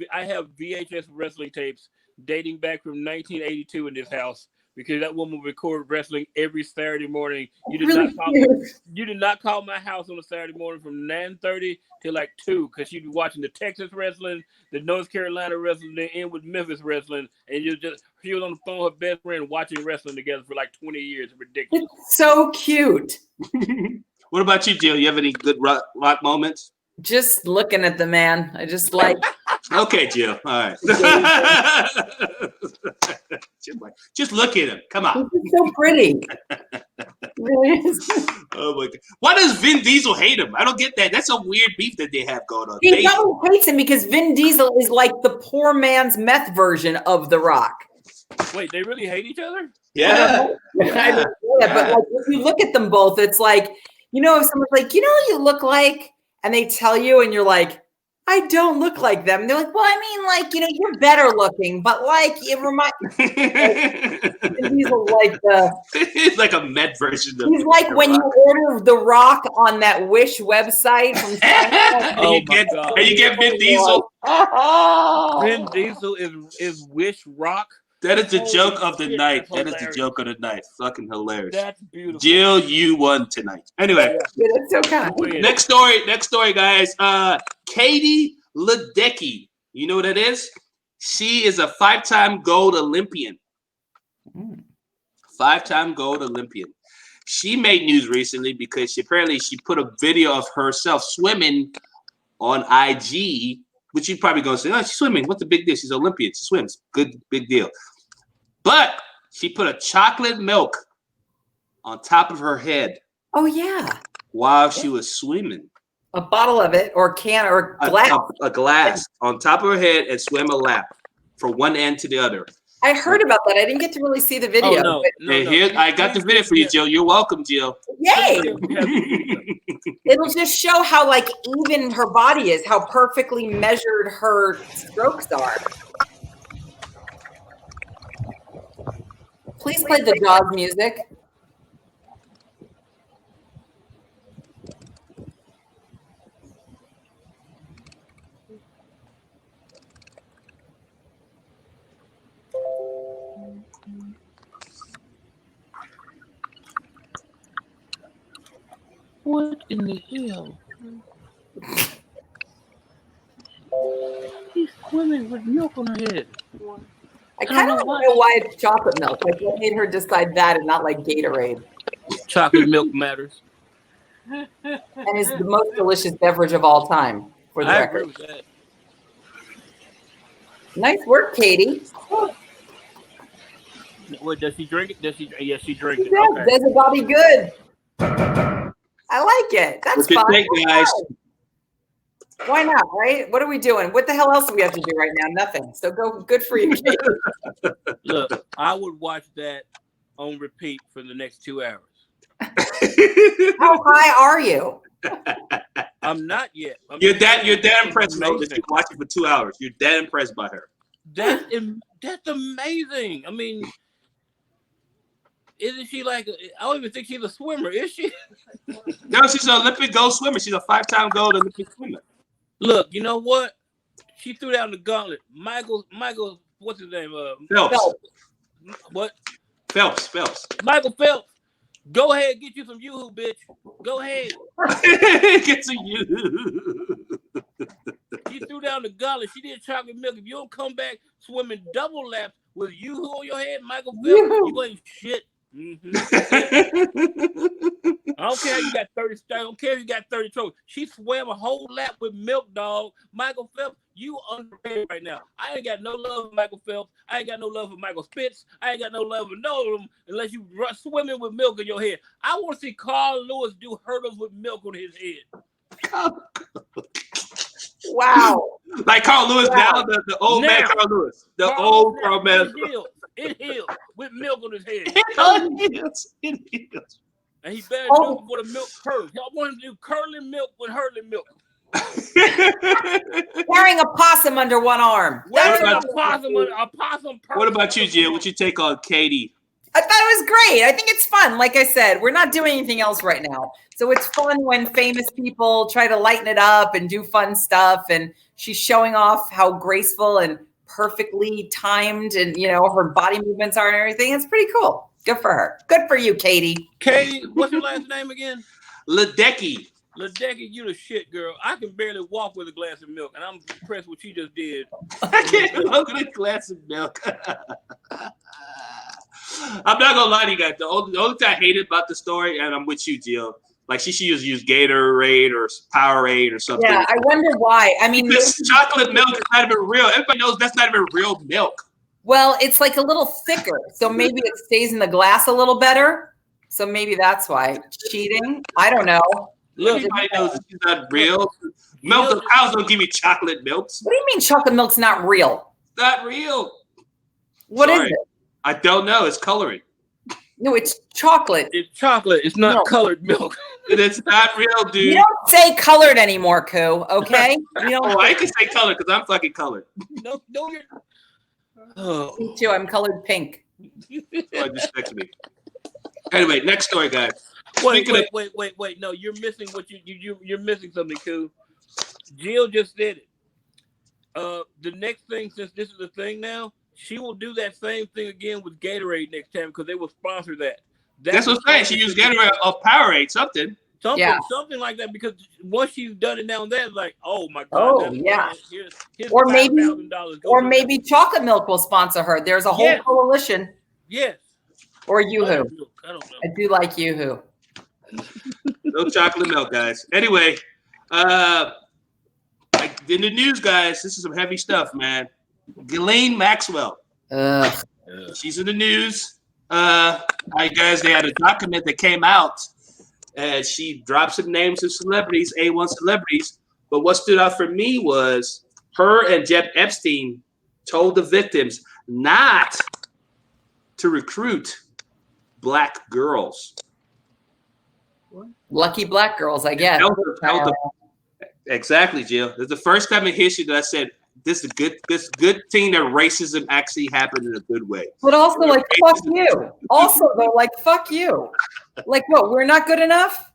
VHS wrestling tapes dating back from 1982 in this house because that woman recorded wrestling every Saturday morning. You did not call my house on a Saturday morning from 9:30 till like 2 because she'd be watching the Texas wrestling, the North Carolina wrestling, then end with Memphis wrestling, and she was on the phone with her best friend watching wrestling together for like 20 years. It's ridiculous. It's so cute. What about you, Jill? You have any good rock moments? Just looking at the man. I just like. Okay, Jill. All right. Just look at him. Come on. He's so pretty. Really is. Oh my God. Why does Vin Diesel hate him? I don't get that. That's a weird beef that they have going on. He probably hates him because Vin Diesel is like the poor man's meth version of The Rock. Wait, they really hate each other? Yeah. Yeah. But like if you look at them both, it's like, you know, if someone's like, you know what you look like? And they tell you, and you're like, I don't look like them. And they're like, well, I mean, like, you know, you're better looking, but like, it reminds he's He's like a med version of he's like when you order The Rock on that Wish website from and you get Vin Diesel. Vin Diesel is Wish Rock. That is the joke of the night. That is the joke of the night. Fucking hilarious. That's beautiful. Jill, you won tonight. Anyway. Yeah, that's so kind. Next story, guys. Katie Ledecky. You know what that is? She is a 5-time gold Olympian. 5-time gold Olympian. She made news recently because she put a video of herself swimming on IG, which you're probably going to say, oh, she's swimming. What's the big deal? She's an Olympian. She swims. Good, big deal. But she put a chocolate milk on top of her head. Oh, yeah. While she was swimming. A bottle of it or can or glass. A glass on top of her head and swim a lap from one end to the other. I heard about that. I didn't get to really see the video. Oh, no. Here, I got the video for you, Jill. You're welcome, Jill. Yay! It'll just show how like even her body is, how perfectly measured her strokes are. Please play the Jaws music. What in the hell? She's swimming with milk on her head. I kind of want to know why it's chocolate milk. Like what made her decide that and not like Gatorade? Chocolate milk matters. and is the most delicious beverage of all time, for the I record. agree with that. Nice work, Katie. What, does she drink it? Does she? Yes, she drinks it. Yeah, Okay. does a body good. I like it. That's What you fun. think, guys? Why not, right? What are we doing? What the hell else do we have to do right now? Nothing. So good for you, Katie. Look, I would watch that on repeat for the next 2 hours. How high are you? I'm not yet. You're that impressed though, that amazing. you watch it for 2 hours. You're that impressed by her. That's amazing. I mean, isn't she like? I don't even think she's a swimmer, is she? No, she's an Olympic gold swimmer. She's a 5-time gold Olympic swimmer. Look, you know what? She threw down the gauntlet. Michael, what's his name? Phelps. What? Phelps. Michael Phelps. Go ahead, get you some yoo-hoo, bitch. Go ahead. Get to you. She threw down the gauntlet. She did chocolate milk. If you don't come back swimming double laps with yoo-hoo on your head, Michael Phelps, you ain't shit. Mm-hmm. I don't care if you got 30. I don't care if you got 30 trophies. She swam a whole lap with milk, dog. Michael Phelps, you underrated right now. I ain't got no love for Michael Phelps. I ain't got no love for Michael Spitz. I ain't got no love for no of them unless you swimming with milk in your head. I want to see Carl Lewis do hurdles with milk on his head. Wow. Like Carl Lewis now, the old man Carl Lewis. The old Carl man. It heals with milk on his head. It heals. And he better do it with a milk curl. I want him to do curling milk with hurling milk. Carrying a possum under one arm. A possum. What about you, Jill? What you take on Katie? I thought it was great. I think it's fun. Like I said, we're not doing anything else right now. So it's fun when famous people try to lighten it up and do fun stuff. And she's showing off how graceful and perfectly timed and, her body movements are and everything. It's pretty cool. Good for her. Good for you, Katie. Katie, what's your last name again? Ledecky. Ledecky, you the shit, girl. I can barely walk with a glass of milk, and I'm impressed with what she just did. I can't walk with a glass of milk. I'm not gonna lie to you guys. The only thing I hated about the story, and I'm with you, Jill. Like she should use Gatorade or Powerade or something. Yeah, I wonder why. I mean, this chocolate milk is not even real. Everybody knows that's not even real milk. Well, it's like a little thicker, so maybe it stays in the glass a little better. So maybe that's why. Cheating? I don't know. Look, everybody knows it's not real. Milk, cows don't give you chocolate milks. What do you mean chocolate milk's not real? It's not real. What is it? I don't know. It's coloring. No, it's chocolate. It's chocolate. It's not colored milk. It's not real, dude. You don't say colored anymore, Koo, okay? I can say colored because I'm fucking colored. No, you're... Oh. Me too. I'm colored pink. Disrespect me. Anyway, next story, guys. Wait. No, you're missing what you're missing something, Koo. Jill just said it. The next thing, since this is a thing now, she will do that same thing again with Gatorade next time because they will sponsor that. That's what I'm saying. She used Gatorade or Powerade, something like that. Because once she's done it now and then, like, oh my god, oh yeah. Here's or maybe chocolate milk will sponsor her. There's a whole coalition. Yes. Or Yoo-hoo. I don't know. I do like Yoo-hoo. No chocolate milk, guys. Anyway, in the news, guys, this is some heavy stuff, man. Ghislaine Maxwell. She's in the news. Guys, they had a document that came out, and she dropped some names of celebrities, A1 celebrities. But what stood out for me was her and Jeb Epstein told the victims not to recruit black girls. Lucky black girls, I guess. Exactly, Jill. It's the first time in history that I said this is a good thing that racism actually happened in a good way. But also, like, fuck you. Also, though, like, fuck you. Like, what? We're not good enough?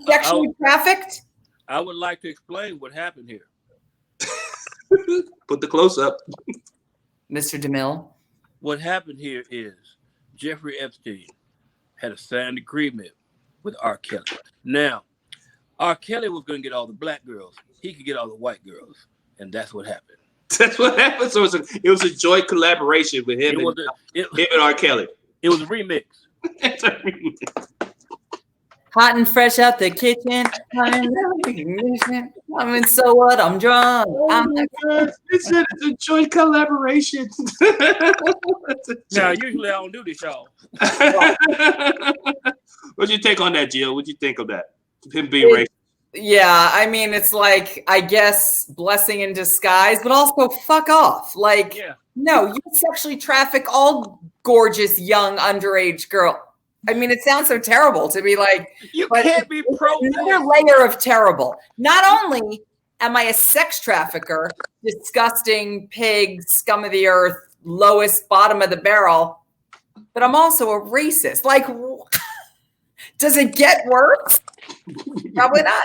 Sexually trafficked? I would like to explain what happened here. Put the close up, Mr. DeMille. What happened here is Jeffrey Epstein had a signed agreement with R. Kelly. Now, R. Kelly was going to get all the black girls. He could get all the white girls. And that's what happened. That's what happened. So it was a joint collaboration with him and R. Kelly. It was a remix. It's a remix. Hot and fresh out the kitchen. I mean, so what? I'm drunk. I'm like, It's a joint collaboration. Now, usually I don't do this, y'all. What'd you take on that, Jill? What'd you think of that? Him being racist. yeah, I mean, it's like, I guess, blessing in disguise, but also fuck off. Like, Yeah. no, you sexually traffic all gorgeous, young, underage girl. I mean, it sounds so terrible to be like, You but can't be it's pro. another layer of terrible. Not only am I a sex trafficker, disgusting pig, scum of the earth, lowest bottom of the barrel, but I'm also a racist. Like, does it get worse? Probably not.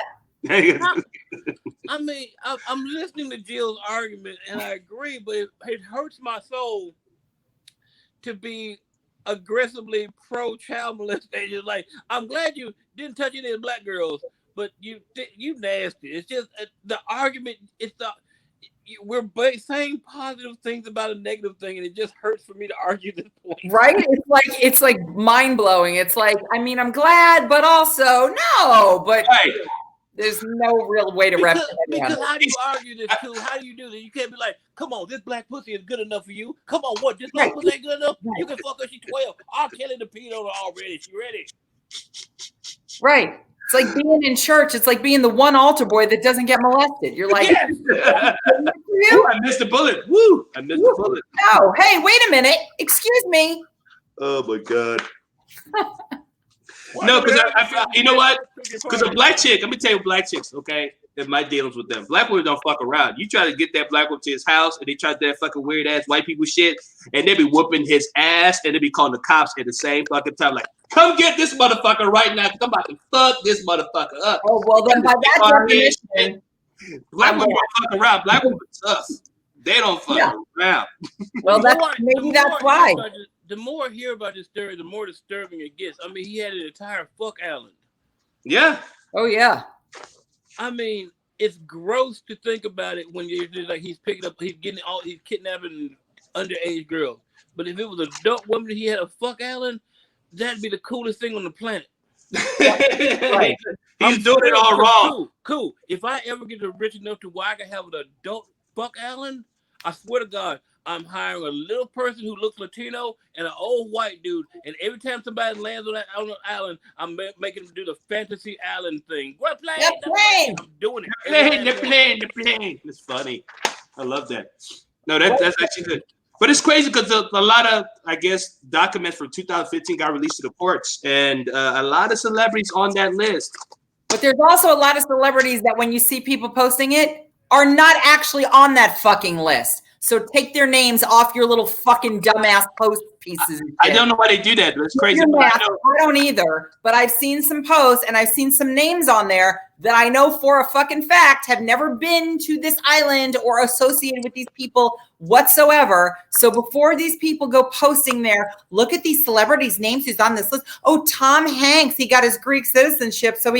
I mean, I'm listening to Jill's argument, and I agree, but it hurts my soul to be aggressively pro child molestation. Like, I'm glad you didn't touch any of the black girls, but you nasty. It's just the argument. We're saying positive things about a negative thing, and it just hurts for me to argue this point. Right? It's like mind blowing. It's like, I mean, I'm glad, but also no. But Right. there's no real way to wrap it Because around. how do you argue this too? How do you do this? You can't be like, come on, this black pussy is good enough for you. Come on, what? This black pussy ain't good enough? You can fuck her, she's 12. R. Kelly the peed on her already. She ready. Right. It's like being in church. It's like being the one altar boy that doesn't get molested. You're like, Yes. Ooh, I missed the bullet. Woo! I missed the bullet. no, hey, wait a minute. Excuse me. Oh my god. No, because I you know what? Because a black chick, let me tell you, black chicks, okay, in my dealings with them, black women don't fuck around. You try to get that black woman to his house, and they try that fucking weird ass white people shit, and they be whooping his ass, and they be calling the cops at the same fucking time, like, come get this motherfucker right now, because I'm about to fuck this motherfucker up. Oh, well, then by that definition, black women don't fuck around. Black women tough. They don't fuck around. Well, maybe that's why. The more I hear about this story, the more disturbing it gets. I mean, he had an entire fuck island. Yeah. Oh, yeah. I mean, it's gross to think about it when you're like he's kidnapping underage girls. But if it was an adult woman he had a fuck island, that'd be the coolest thing on the planet. Right. He's doing it all wrong. Cool. If I ever get rich enough to where I can have an adult fuck island, I swear to God, I'm hiring a little person who looks Latino and an old white dude. And every time somebody lands on that island, I'm making them do the fantasy island thing. We're playing. I'm doing it. The plane. It's funny. I love that. No, that's actually good. But it's crazy because a lot of, I guess, documents from 2015 got released to the courts, and a lot of celebrities on that list. But there's also a lot of celebrities that when you see people posting it are not actually on that fucking list. So take their names off your little fucking dumbass post pieces. I don't know why they do that, but it's crazy. But I don't either. But I've seen some posts and I've seen some names on there that I know for a fucking fact have never been to this island or associated with these people whatsoever. So before these people go posting there, look at these celebrities' names who's on this list. Oh, Tom Hanks, he got his Greek citizenship. So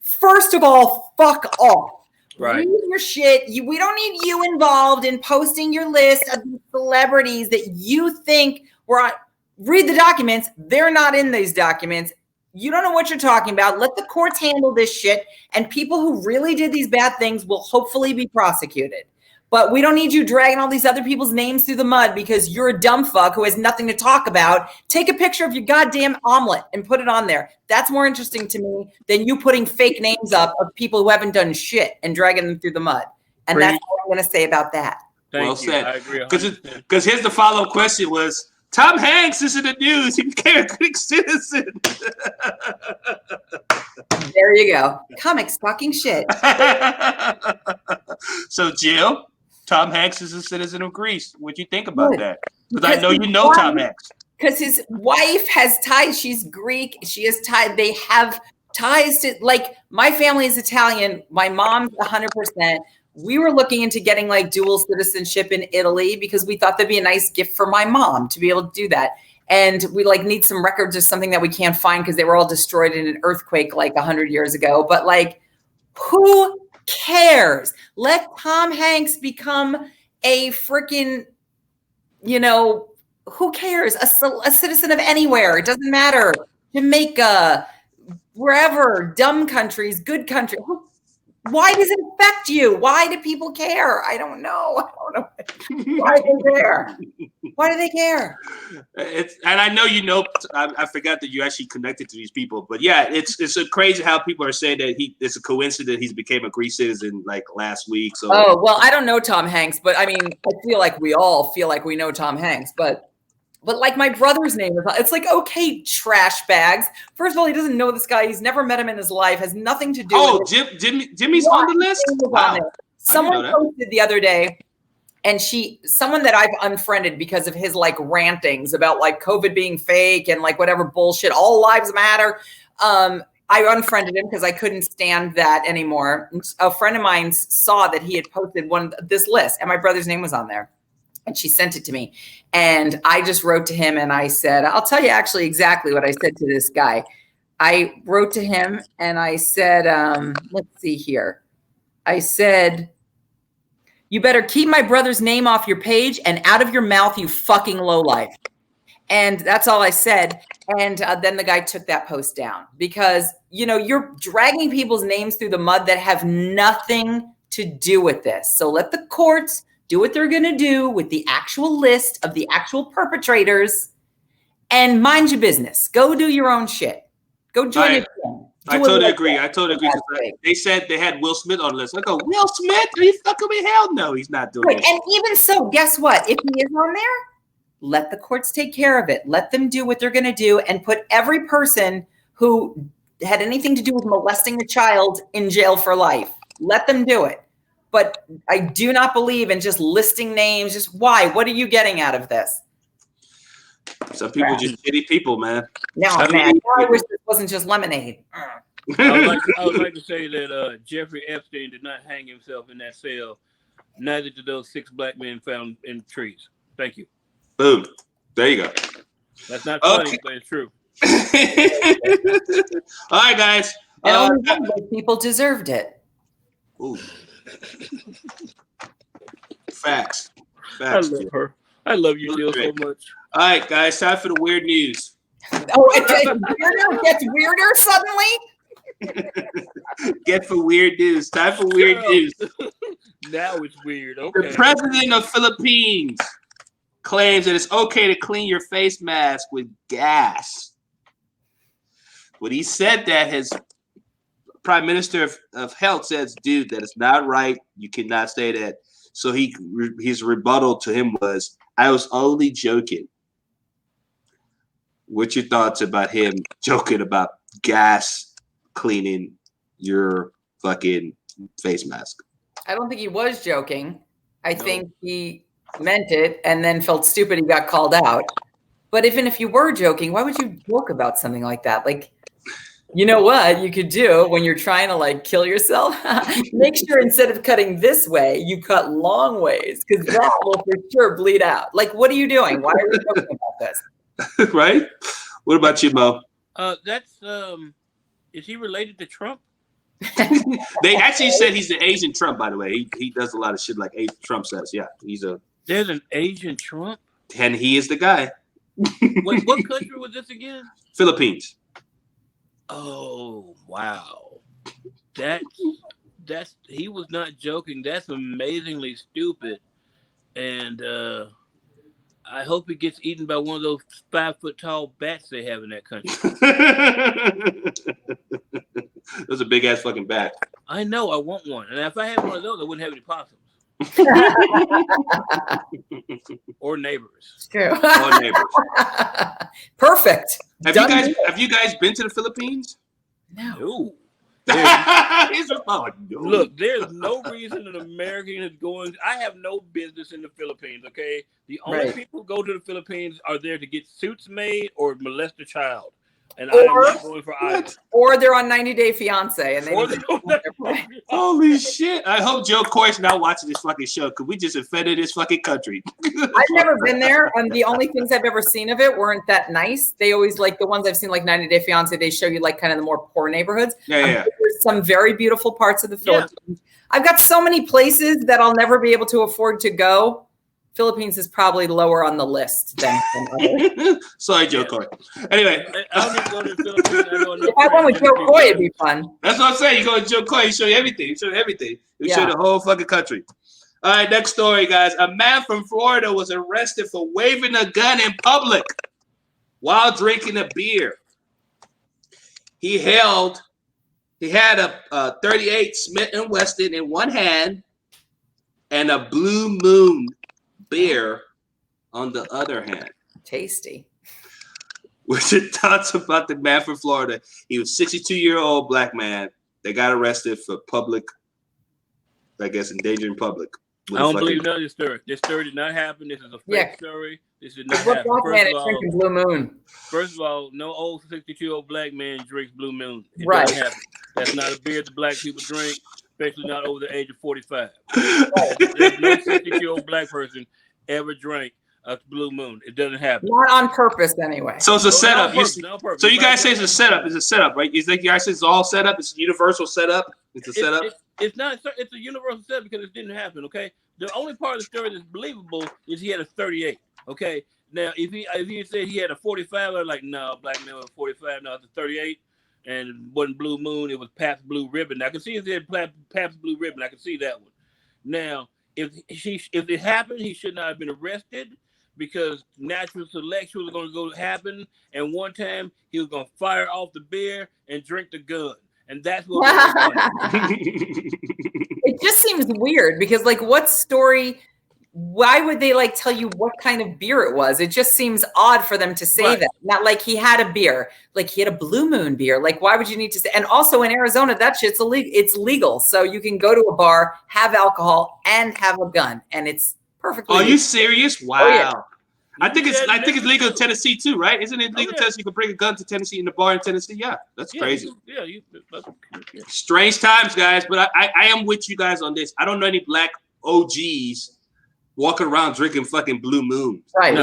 first of all, fuck off. Right. Read your shit. We don't need you involved in posting your list of these celebrities that you think were on. Read the documents. They're not in these documents. You don't know what you're talking about. Let the courts handle this shit. And people who really did these bad things will hopefully be prosecuted. But we don't need you dragging all these other people's names through the mud because you're a dumb fuck who has nothing to talk about. Take a picture of your goddamn omelet and put it on there. That's more interesting to me than you putting fake names up of people who haven't done shit and dragging them through the mud. And that's all I'm going to say about that. Well said. I agree. Because here's the follow-up question was, Tom Hanks is in the news. He became a Greek citizen. There you go. Comics talking shit. So, Jill, Tom Hanks is a citizen of Greece. What do you think about that? Because I know you know Tom Hanks. Because his wife has ties. She's Greek. She has ties. They have ties to, like, my family is Italian. My mom's 100%. We were looking into getting like dual citizenship in Italy because we thought that'd be a nice gift for my mom to be able to do that. And we like need some records of something that we can't find because they were all destroyed in an earthquake like 100 years ago. But like, who cares? Let Tom Hanks become a freaking, who cares? A citizen of anywhere. It doesn't matter. Jamaica, wherever, dumb countries, good countries. Why does it affect you? Why do people care? I don't know. Why do they care? Why do they care? And I know I forgot that you actually connected to these people, but yeah, it's so crazy how people are saying that it's a coincidence he's became a Greek citizen like last week. So well, I don't know Tom Hanks, but I mean, I feel like we all feel like we know Tom Hanks, but like my brother's name is, it's like, okay, trash bags. First of all, he doesn't know this guy. He's never met him in his life, has nothing to do with it. Jimmy's on the list? Wow. Someone posted the other day, and someone that I've unfriended because of his like rantings about like COVID being fake and like whatever bullshit, all lives matter. I unfriended him because I couldn't stand that anymore. A friend of mine saw that he had posted this list, and my brother's name was on there. And she sent it to me. And I just wrote to him and I said, I'll tell you actually exactly what I said to this guy. I wrote to him and I said, let's see here. I said, you better keep my brother's name off your page and out of your mouth, you fucking lowlife. And that's all I said. And then the guy took that post down because, you're dragging people's names through the mud that have nothing to do with this. So let the courts do what they're going to do with the actual list of the actual perpetrators and mind your business. Go do your own shit. Go join it. I totally agree. They said they had Will Smith on the list. I go, Will Smith? Are you fucking me? Hell no, he's not doing it. And even so, guess what? If he is on there, let the courts take care of it. Let them do what they're going to do and put every person who had anything to do with molesting a child in jail for life. Let them do it. But I do not believe in just listing names. Just why? What are you getting out of this? Some people just shitty people, man. No, man. I wish this wasn't just lemonade. I would like to say that Jeffrey Epstein did not hang himself in that cell. Neither did those 6 black men found in trees. Thank you. Boom. There you go. That's not funny, but it's true. All right, guys. And only one of those people deserved it. Ooh. Facts. I love her. I love you, Jill, so much. All right, guys. Time for the weird news. Oh, it gets weirder suddenly? Get for weird news. Time for weird news. Now it's weird. Okay. The president of Philippines claims that it's okay to clean your face mask with gas. When he said that, his Prime Minister of Health says, dude, that is not right. You cannot say that. So his rebuttal to him was, I was only joking. What's your thoughts about him joking about gas cleaning your fucking face mask? I don't think he was joking. I think he meant it and then felt stupid he got called out. But even if you were joking, why would you joke about something like that? Like, you know what you could do when you're trying to like kill yourself? Make sure instead of cutting this way, you cut long ways because that will for sure bleed out. Like, what are you doing? Why are you joking about this? Right? What about you, Mo? Is he related to Trump? They actually said he's the Asian Trump, by the way. He does a lot of shit like Trump says. Yeah, there's an Asian Trump? And he is the guy. What country was this again? Philippines. Oh, wow. That's he was not joking. That's amazingly stupid. And I hope he gets eaten by one of those 5-foot-tall bats they have in that country. Those are big ass fucking bats. I know, I want one. And if I had one of those, I wouldn't have any possums. Or neighbors. True. Or neighbors. Perfect. Have you guys been to the Philippines? No. Look, there's no reason an American is going. I have no business in the Philippines, okay? The only people who go to the Philippines are there to get suits made or molest a child. And I'm not going for either. Or they're on 90 Day Fiance. And holy shit. I hope Joe Coy's not watching this fucking show because we just offended this fucking country. I've never been there. And the only things I've ever seen of it weren't that nice. They always like the ones I've seen like 90 Day Fiance, they show you like kind of the more poor neighborhoods. Yeah. There's some very beautiful parts of the Philippines. I've got so many places that I'll never be able to afford to go. Philippines is probably lower on the list than others. Sorry, Joe Coy. Anyway, I don't need to go to the Philippines. I know enough If I went with friends Joe in Coy, the it'd be fun. that's what I'm saying. You go to Joe Coy, he show you everything. He show you everything. He show Yeah. you the whole fucking country. All right, next story, guys. A man from Florida was arrested for waving a gun in public while drinking a beer. He had a 38 Smith & Wesson in one hand and a Blue Moon beer on the other hand. Tasty. Which it talks about the man from Florida. He was a 62-year-old black man that got arrested for public, I guess, endangering public. I don't believe none of this story. This story did not happen. This is a fake story. This did not What happen. black man is drinking Blue Moon? First of all, no old 62-year-old black man drinks Blue Moon. It Right. doesn't happen. That's not a beer that black people drink, especially not over the age of 45. There's no 62-year-old black person ever drank a Blue Moon. It doesn't happen. Not on purpose, anyway. So it's a setup. No purpose. So you guys say it's a setup. It's a setup, right? You think you guys say it's all set up? It's a universal setup? It's a setup? It's not. It's a universal setup because it didn't happen. Okay. The only part of the story that's believable is he had a 38. Okay. Now, if he said he had a 45, I'm like, no, black man was 45. No, it's a 38, and it wasn't Blue Moon. It was Pabst Blue Ribbon. I can see if he had Pabst Blue Ribbon. I can see that one. Now, if it happened, he should not have been arrested because natural selection was going to go happen. And one time he was going to fire off the beer and drink the gun. And that's what it just seems weird because, like, what story? Why would they like tell you what kind of beer it was? It just seems odd for them to say that. Not like he had a beer, like he had a Blue Moon beer. Like, why would you need to say? And also in Arizona, that shit's illegal. It's legal, so you can go to a bar, have alcohol, and have a gun, and it's perfectly. Are you serious? Wow. Oh, yeah. I think it's legal in Tennessee too, right? Isn't it legal in Tennessee? You can bring a gun to Tennessee in the bar in Tennessee. Yeah, that's crazy. Strange times, guys. But I am with you guys on this. I don't know any black OGs walking around drinking fucking Blue Moons. Right.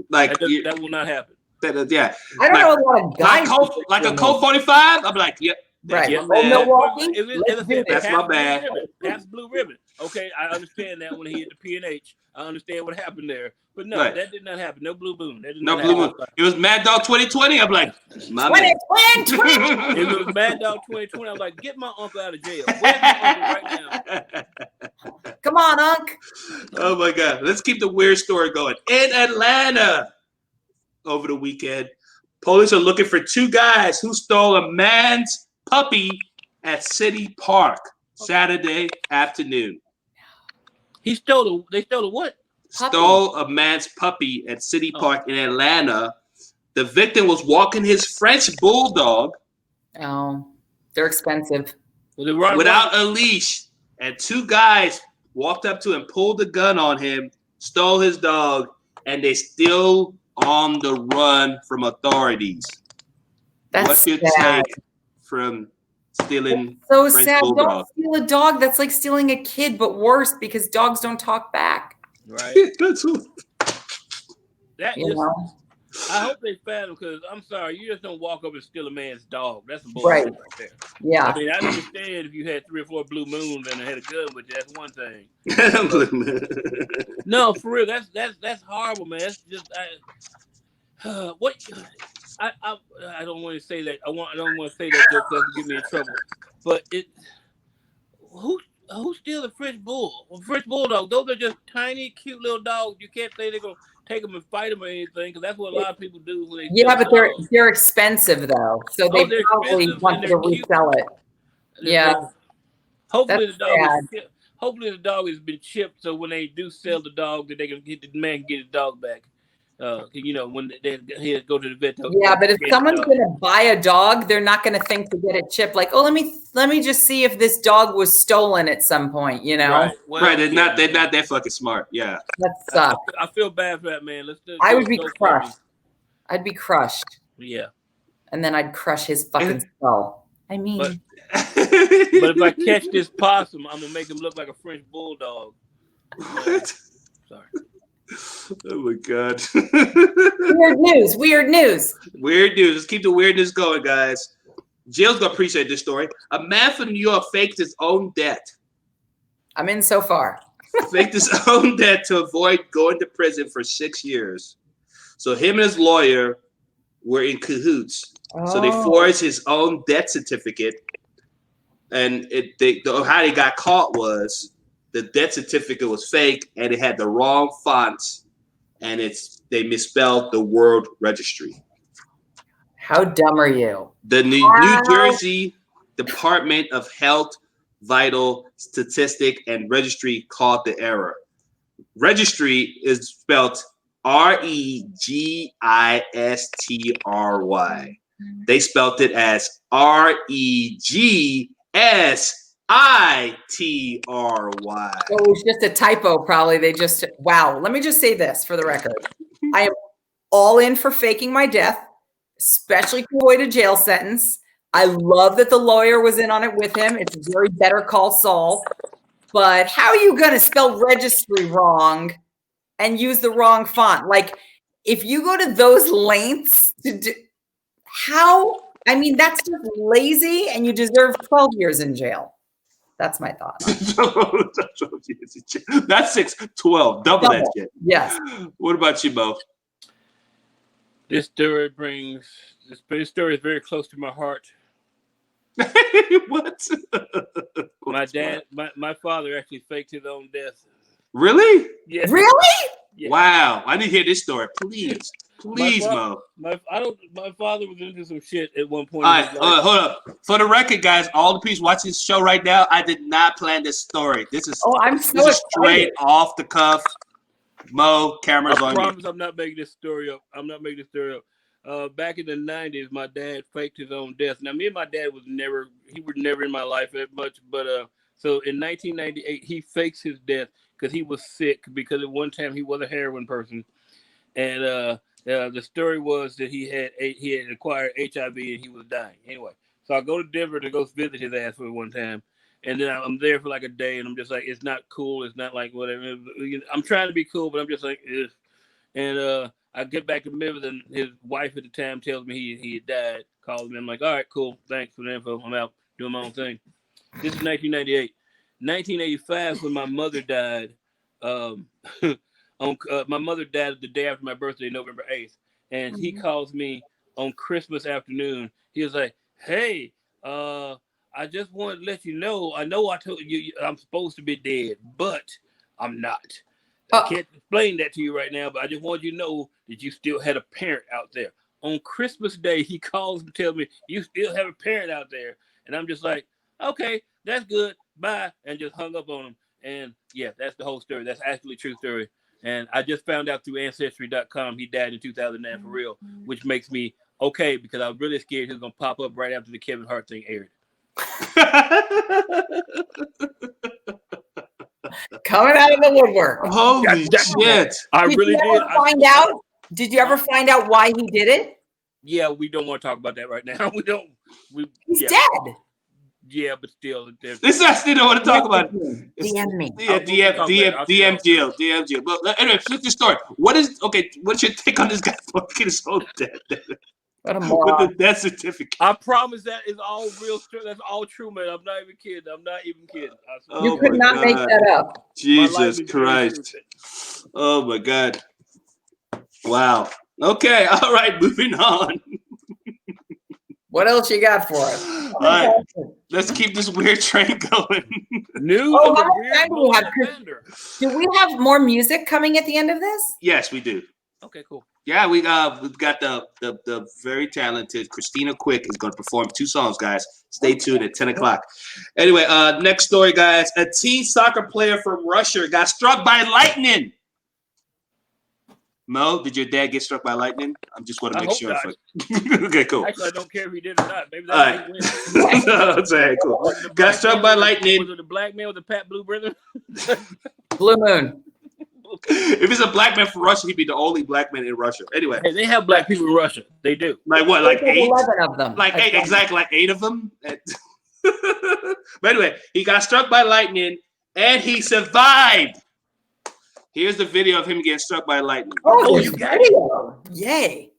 Like that will not happen. Yeah. I don't know a lot of guys. Like a Colt 45. I'm like, yep. Right. Yeah, Milwaukee. That's my bad. That's Blue Ribbon. Okay, I understand that when he hit the P&H. I understand what happened there. But no, that did not happen. No Blue Moon. That did no not Blue happen. Moon. It was Mad Dog 2020. I'm like, my man. It was Mad Dog 2020. I'm like, get my uncle out of jail. Where's my uncle right now? Come on, Unc. Oh my God. Let's keep the weird story going. In Atlanta, over the weekend, police are looking for two guys who stole a man's puppy at City Park Saturday afternoon. They stole a what? Stole a man's puppy at City Park in Atlanta. The victim was walking his French bulldog. Oh, they're expensive. Without a leash. And two guys walked up to him, pulled the gun on him, stole his dog, and they still on the run from authorities. That's What's your sad. take from stealing So French sad. bulldog? Don't steal a dog. That's like stealing a kid, but worse because dogs don't talk back. Right. That's what. I hope they found him because I'm sorry, you just don't walk up and steal a man's dog. That's some bullshit right there. Yeah. I mean, I understand if you had 3 or 4 Blue Moons and had a gun with you, that's one thing. No, for real, that's horrible, man. That's just what I don't want to say that. I don't want to say that just doesn't get me in trouble. But who steals a French bulldog? Those are just tiny, cute little dogs. You can't say they're gonna take them and fight them or anything, because that's what a lot of people do when they. Yeah, but they're expensive though, so they probably want to resell it. Yeah. Hopefully the dog has been chipped, so when they do sell the dog, that they can get the man can get his dog back. When they go to the vet. Yeah, but if someone's gonna buy a dog, they're not gonna think to get it chipped. Like, oh, let me just see if this dog was stolen at some point. You know, right? Well, right. They're not that fucking smart. Yeah, that sucks. I feel bad for that man. I would be crushed. I'd be crushed. Yeah, and then I'd crush his fucking skull. I mean, but if I catch this possum, I'm gonna make him look like a French bulldog. Sorry. Oh my God. Weird news. Let's keep the weirdness going, guys. Jill's gonna appreciate this story. A man from New York faked his own death. I'm in so far. faked his own death to avoid going to prison for 6 years. So him and his lawyer were in cahoots. So they forged his own death certificate. And how they got caught was the death certificate was fake and it had the wrong fonts, and they misspelled the word registry. How dumb are you? The New Jersey Department of Health, Vital Statistic, and Registry caught the error. Registry is spelled Registry. They spelled it as Regstry. So it was just a typo, probably. Wow. Let me just say this for the record. I am all in for faking my death, especially to avoid a jail sentence. I love that the lawyer was in on it with him. It's a very Better Call Saul. But how are you going to spell registry wrong and use the wrong font? Like, if you go to those lengths to do, that's just lazy, and you deserve 12 years in jail. That's my thought. That's 6, 12. Double that shit. Yes. What about you, Mo? This story is very close to my heart. What? My father actually faked his own death. Really? Yes. Really? Yeah. Wow. I need to hear this story. Please, Mo. My father was into some shit at one point. All right, hold up. For the record, guys, all the people watching this show right now, I did not plan this story. This is straight off the cuff. Mo, cameras on you. I promise I'm not making this story up. Back in the 90s, my dad faked his own death. Now, me and my dad were never in my life that much. But so in 1998, he fakes his death because he was sick. Because at one time he was a heroin person, and the story was that he had acquired HIV and he was dying. Anyway, so I go to Denver to go visit his ass for one time, and then I'm there for like a day, and I'm just like, it's not cool. It's not like whatever. I'm trying to be cool, but I'm just like, ugh. And I get back to Memphis, and his wife at the time tells me he had died. Calls me. I'm like, all right, cool. Thanks for the info. I'm out doing my own thing. This is 1998. 1985, when my mother died. My mother died the day after my birthday, November 8th. And he calls me on Christmas afternoon. He was like, hey, I just wanted to let you know, I know I told you I'm supposed to be dead, but I'm not. I can't explain that to you right now, but I just want you to know that you still had a parent out there. On Christmas Day, he calls and tells me, you still have a parent out there. And I'm just like, okay, that's good. Bye. And just hung up on him. And yeah, that's the whole story. That's actually a true story. And I just found out through Ancestry.com he died in 2009 for real, which makes me okay because I was really scared he was going to pop up right after the Kevin Hart thing aired. Coming out of the woodwork. Holy shit. I really did. Did you ever find out why he did it? Yeah, we don't want to talk about that right now. He's dead. Yeah, but still. This I still don't want to talk about. DM me. Yeah, DM Jill. But anyway, flip the story. What's your take on this guy fucking his own death? With the death certificate. I promise that is all real. That's all true, man. I'm not even kidding. You could not make that up. Jesus Christ. Oh my God. Wow. Okay. All right. Moving on. What else you got for us? All right. Let's keep this weird train going. News of the weird Mo Alexander. Do we have more music coming at the end of this? Yes, we do. Okay, cool. Yeah, we've got the very talented Christina Quick is going to perform 2 songs, guys. Stay tuned at 10 o'clock. Anyway, next story, guys. A teen soccer player from Russia got struck by lightning. Mo, did your dad get struck by lightning? I just want to make sure. Okay, cool. Actually, I don't care if he did or not. Maybe that's right. Cool. Got struck by lightning. Was it the black man with the Pat Blue brother? Blue Moon. If it's a black man from Russia, he'd be the only black man in Russia. Anyway. Hey, they have black people in Russia. They do. Like what? Like 8? 11 of them. Like 8, exactly. Like 8 of them. But anyway, he got struck by lightning and he survived. Here's the video of him getting struck by lightning. Oh, you got it. Yay.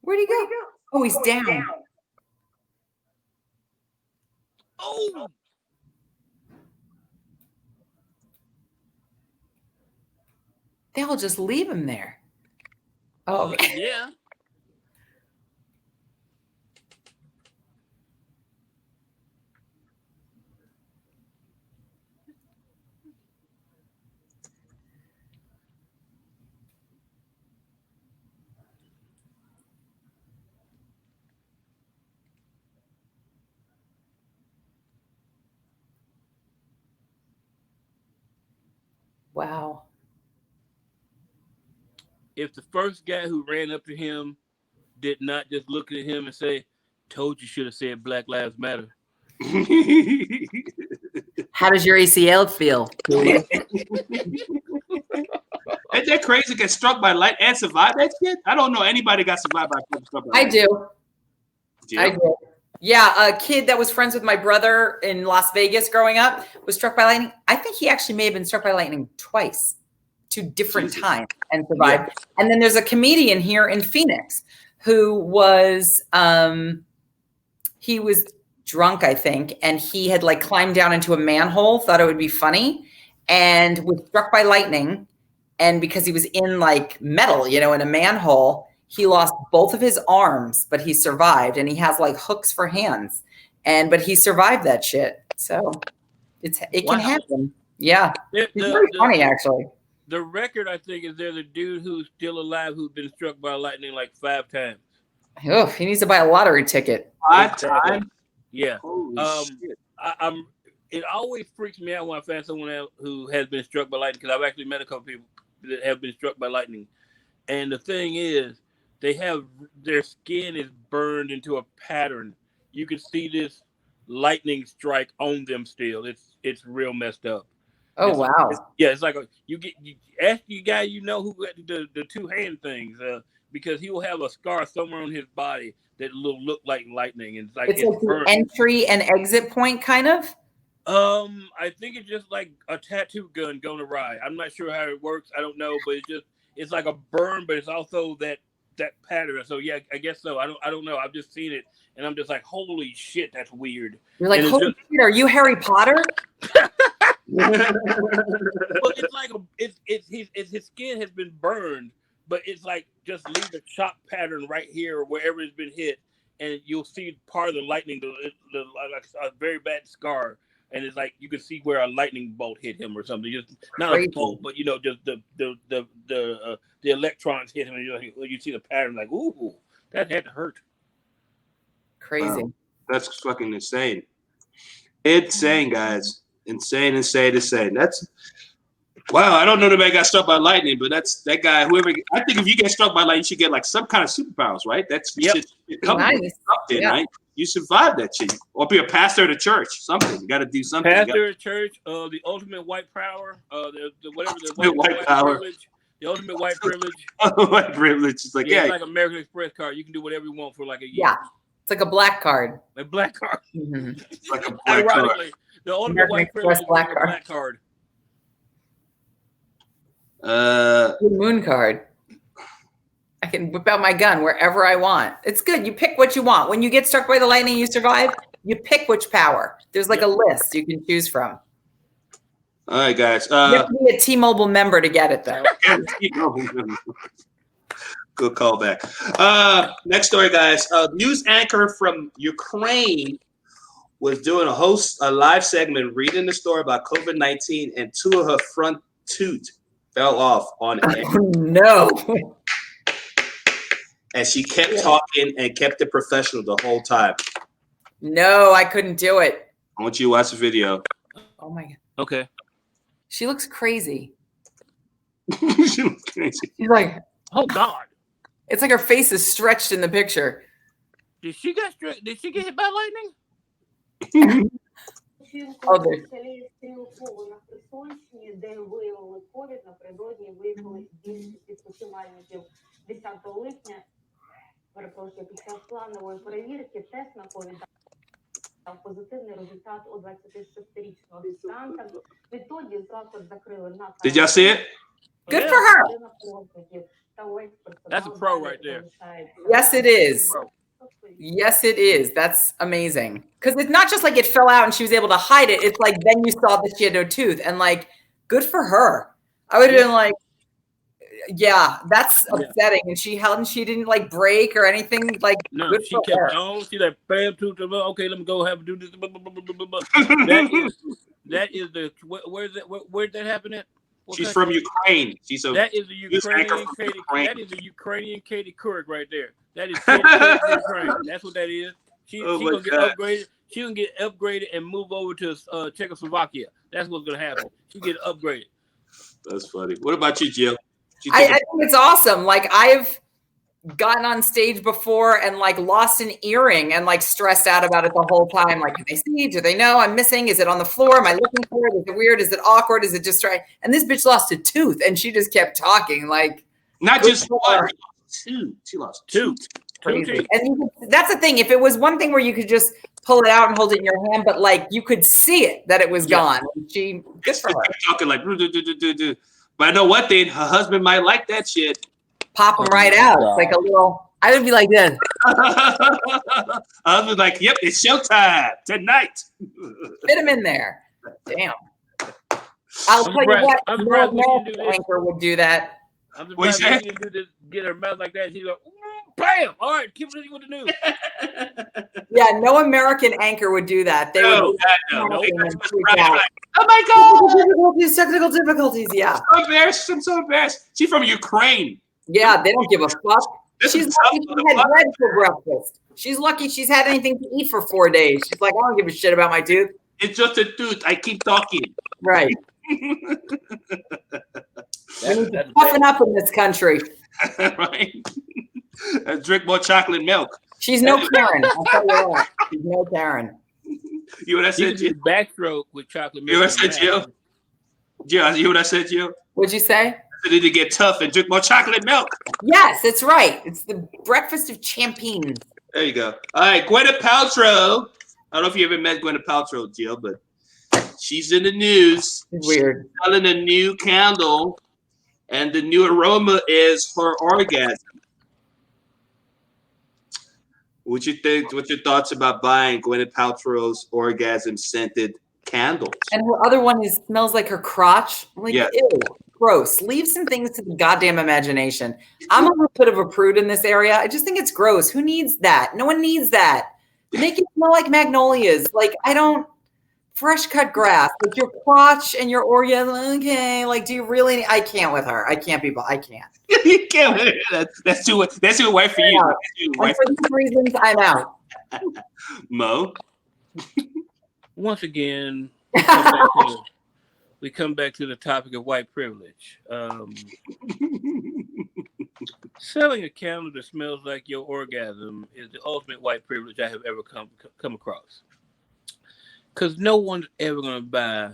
Where'd he go? Oh, he's down. Oh, They'll just leave him there. Oh, yeah. wow. If the first guy who ran up to him did not just look at him and say, "Told you should have said Black Lives Matter." How does your ACL feel? Ain't that crazy? Get struck by light and survive that shit? I don't know anybody got survived by struck by I light. do. Yeah. I do. Yeah, a kid that was friends with my brother in Las Vegas growing up was struck by lightning. I think he actually may have been struck by lightning twice, 2 different times, and survived. Yeah. And then there's a comedian here in Phoenix who was, he was drunk, I think, and he had like climbed down into a manhole, thought it would be funny, and was struck by lightning. And because he was in like metal, you know, in a manhole, he lost both of his arms, but he survived, and he has like hooks for hands. But he survived that shit. So it can happen. Yeah. It's very funny, actually. The record, I think, is there's a dude who's still alive who's been struck by lightning like 5 times. Oh, he needs to buy a lottery ticket. 5 times? Yeah. Holy shit. It always freaks me out when I find someone else who has been struck by lightning, because I've actually met a couple people that have been struck by lightning. And the thing is, their skin is burned into a pattern. You can see this lightning strike on them still. It's real messed up. Oh, wow. It's like you ask you guy you know who got the 2-hand things, because he will have a scar somewhere on his body that will look like lightning. And it's like the entry and exit point, kind of. I think it's just like a tattoo gun going awry. I'm not sure how it works. I don't know, but it's like a burn, but it's also that pattern. So yeah, I guess so. I don't know. I've just seen it, and I'm just like, holy shit, that's weird. You're like, holy shit, are you Harry Potter? Well, it's like his skin has been burned, but it's like just leave a chop pattern right here or wherever it's been hit, and you'll see part of the lightning, like a very bad scar. And it's like you can see where a lightning bolt hit him or something. Just not a bolt, but just the electrons hit him, and you see the pattern. Like, ooh, that had to hurt. Crazy. Wow. That's fucking insane. Insane, guys. Insane. That's wow. I don't know if anybody got struck by lightning, but that's that guy. Whoever. I think if you get struck by lightning, you should get like some kind of superpowers, right? That's nice. Something, right? You survived that shit, or be a pastor at a church. Something you got to do something. Pastor at church, the ultimate white power, the white power, privilege, the ultimate white privilege. White privilege. It's like it's like American Express card. You can do whatever you want for like a year. Yeah, it's like a black card. A black card. Mm-hmm. It's like a black card. The ultimate white privilege is like a black card. Moon card. I can whip out my gun wherever I want. It's good. You pick what you want. When you get struck by the lightning, you survive. You pick which power. There's like a list you can choose from. All right, guys. You have to be a T-Mobile member to get it, though. Good callback. Next story, guys. News anchor from Ukraine was doing a live segment reading the story about COVID-19, and 2 of her front teeth fell off on air. Oh, no. And she kept talking and kept it professional the whole time. No, I couldn't do it. I want you to watch the video. Oh, my God. Okay. She looks crazy. She looks crazy. She's like, oh, God. It's like her face is stretched in the picture. Did she get hit by lightning? Oh, there. Перепрошую, під час планової перевірки тест на ковід дав позитивний результат у 26-річного дистанта. Відтоді заклад закрили на Did y'all see it? Good for her. That's a pro right there. Yes, it is. Yes, it is. That's amazing. Because it's not just like it fell out and she was able to hide it. It's like then you saw that she had no tooth, and like, good for her. I would have been like, yeah, that's upsetting. And she held and she didn't like break or anything. Like, No, good she for kept her. on. She like bam tooth. Okay, let me go have to do this. That is the where is that? Where did that happen at? What She's country? from Ukraine. She's a That is the news anchor Ukrainian from Katie. Ukraine. That is the Ukrainian Katie Couric right there. That is Katie Couric from Ukraine. That's what that is. She Oh my gonna get God. upgraded. She gonna get upgraded and move over to Czechoslovakia. That's what's gonna happen. She get upgraded. That's funny. What about you, Jill? I think it's awesome. Like, I've gotten on stage before and like lost an earring and like stressed out about it the whole time. Like, can they see? Do they know I'm missing? Is it on the floor? Am I looking for it? Is it weird? Is it awkward? Is it just right? And this bitch lost a tooth and she just kept talking. Like, not just one, two. She lost two. Crazy. And that's the thing. If it was one thing where you could just pull it out and hold it in your hand, but like you could see it that it was gone. And she good for her. Talking like do. But I know one thing, her husband might like that shit. Pop them right out. It's like a little. I would be like this. I was like, "Yep, it's showtime tonight." Fit him in there. Damn. I'll tell you what. No American anchor would do that. I'm surprised she didn't do this, get her mouth like that. She's like, bam! All right, keep it with the news. Yeah, no American anchor would do that. They would. No. Oh my God! Technical difficulties. Yeah. I'm so embarrassed. She's from Ukraine. Yeah, they don't give a fuck. She's lucky she had bread for breakfast. She's lucky she's had anything to eat for 4 days. She's like, I don't give a shit about my tooth. It's just a tooth. I keep talking. Right. Puffing up in this country. Right. And drink more chocolate milk. She's no Karen. I'll tell you what. She's no Karen. You what I said, Jill? Backstroke with chocolate milk. You what I said, Jill? Jill, you what I said, Jill? What'd you say? I said, need to get tough and drink more chocolate milk. Yes, it's right. It's the breakfast of champions. There you go. All right, Gwyneth Paltrow. I don't know if you ever met Gwyneth Paltrow, Jill, but she's in the news. Weird. She's selling a new candle, and the new aroma is her orgasm. What you think? What's your thoughts about buying Gwyneth Paltrow's orgasm scented candles? And her other one smells like her crotch. I'm like, Yeah. ew, gross. Leave some things to the goddamn imagination. I'm a little bit of a prude in this area. I just think it's gross. Who needs that? No one needs that. Make it smell like magnolias. Like, I don't. Fresh cut grass, like your crotch and your orgasm. Okay, like, do you really? I can't with her. I can't be. I can't. You can't. That's too white for you. And for these reasons, I'm out. Mo. Once again, we come back to the topic of white privilege. Selling a candle that smells like your orgasm is the ultimate white privilege I have ever come across. Because no one's ever going to buy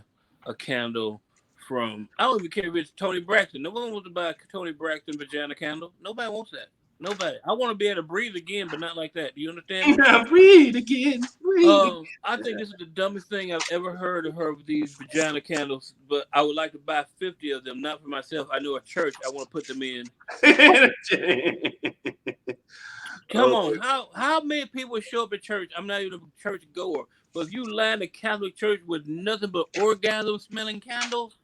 a candle from, I don't even care if it's Tony Braxton. No one wants to buy a Tony Braxton vagina candle. Nobody wants that. Nobody. I want to be able to breathe again, but not like that. Do you understand? Breathe again. Breathe. I think this is the dumbest thing I've ever heard of her with these vagina candles, but I would like to buy 50 of them, not for myself. I know a church I want to put them in. Come on. How many people show up at church? I'm not even a church goer. But if you line the Catholic Church with nothing but orgasm smelling candles,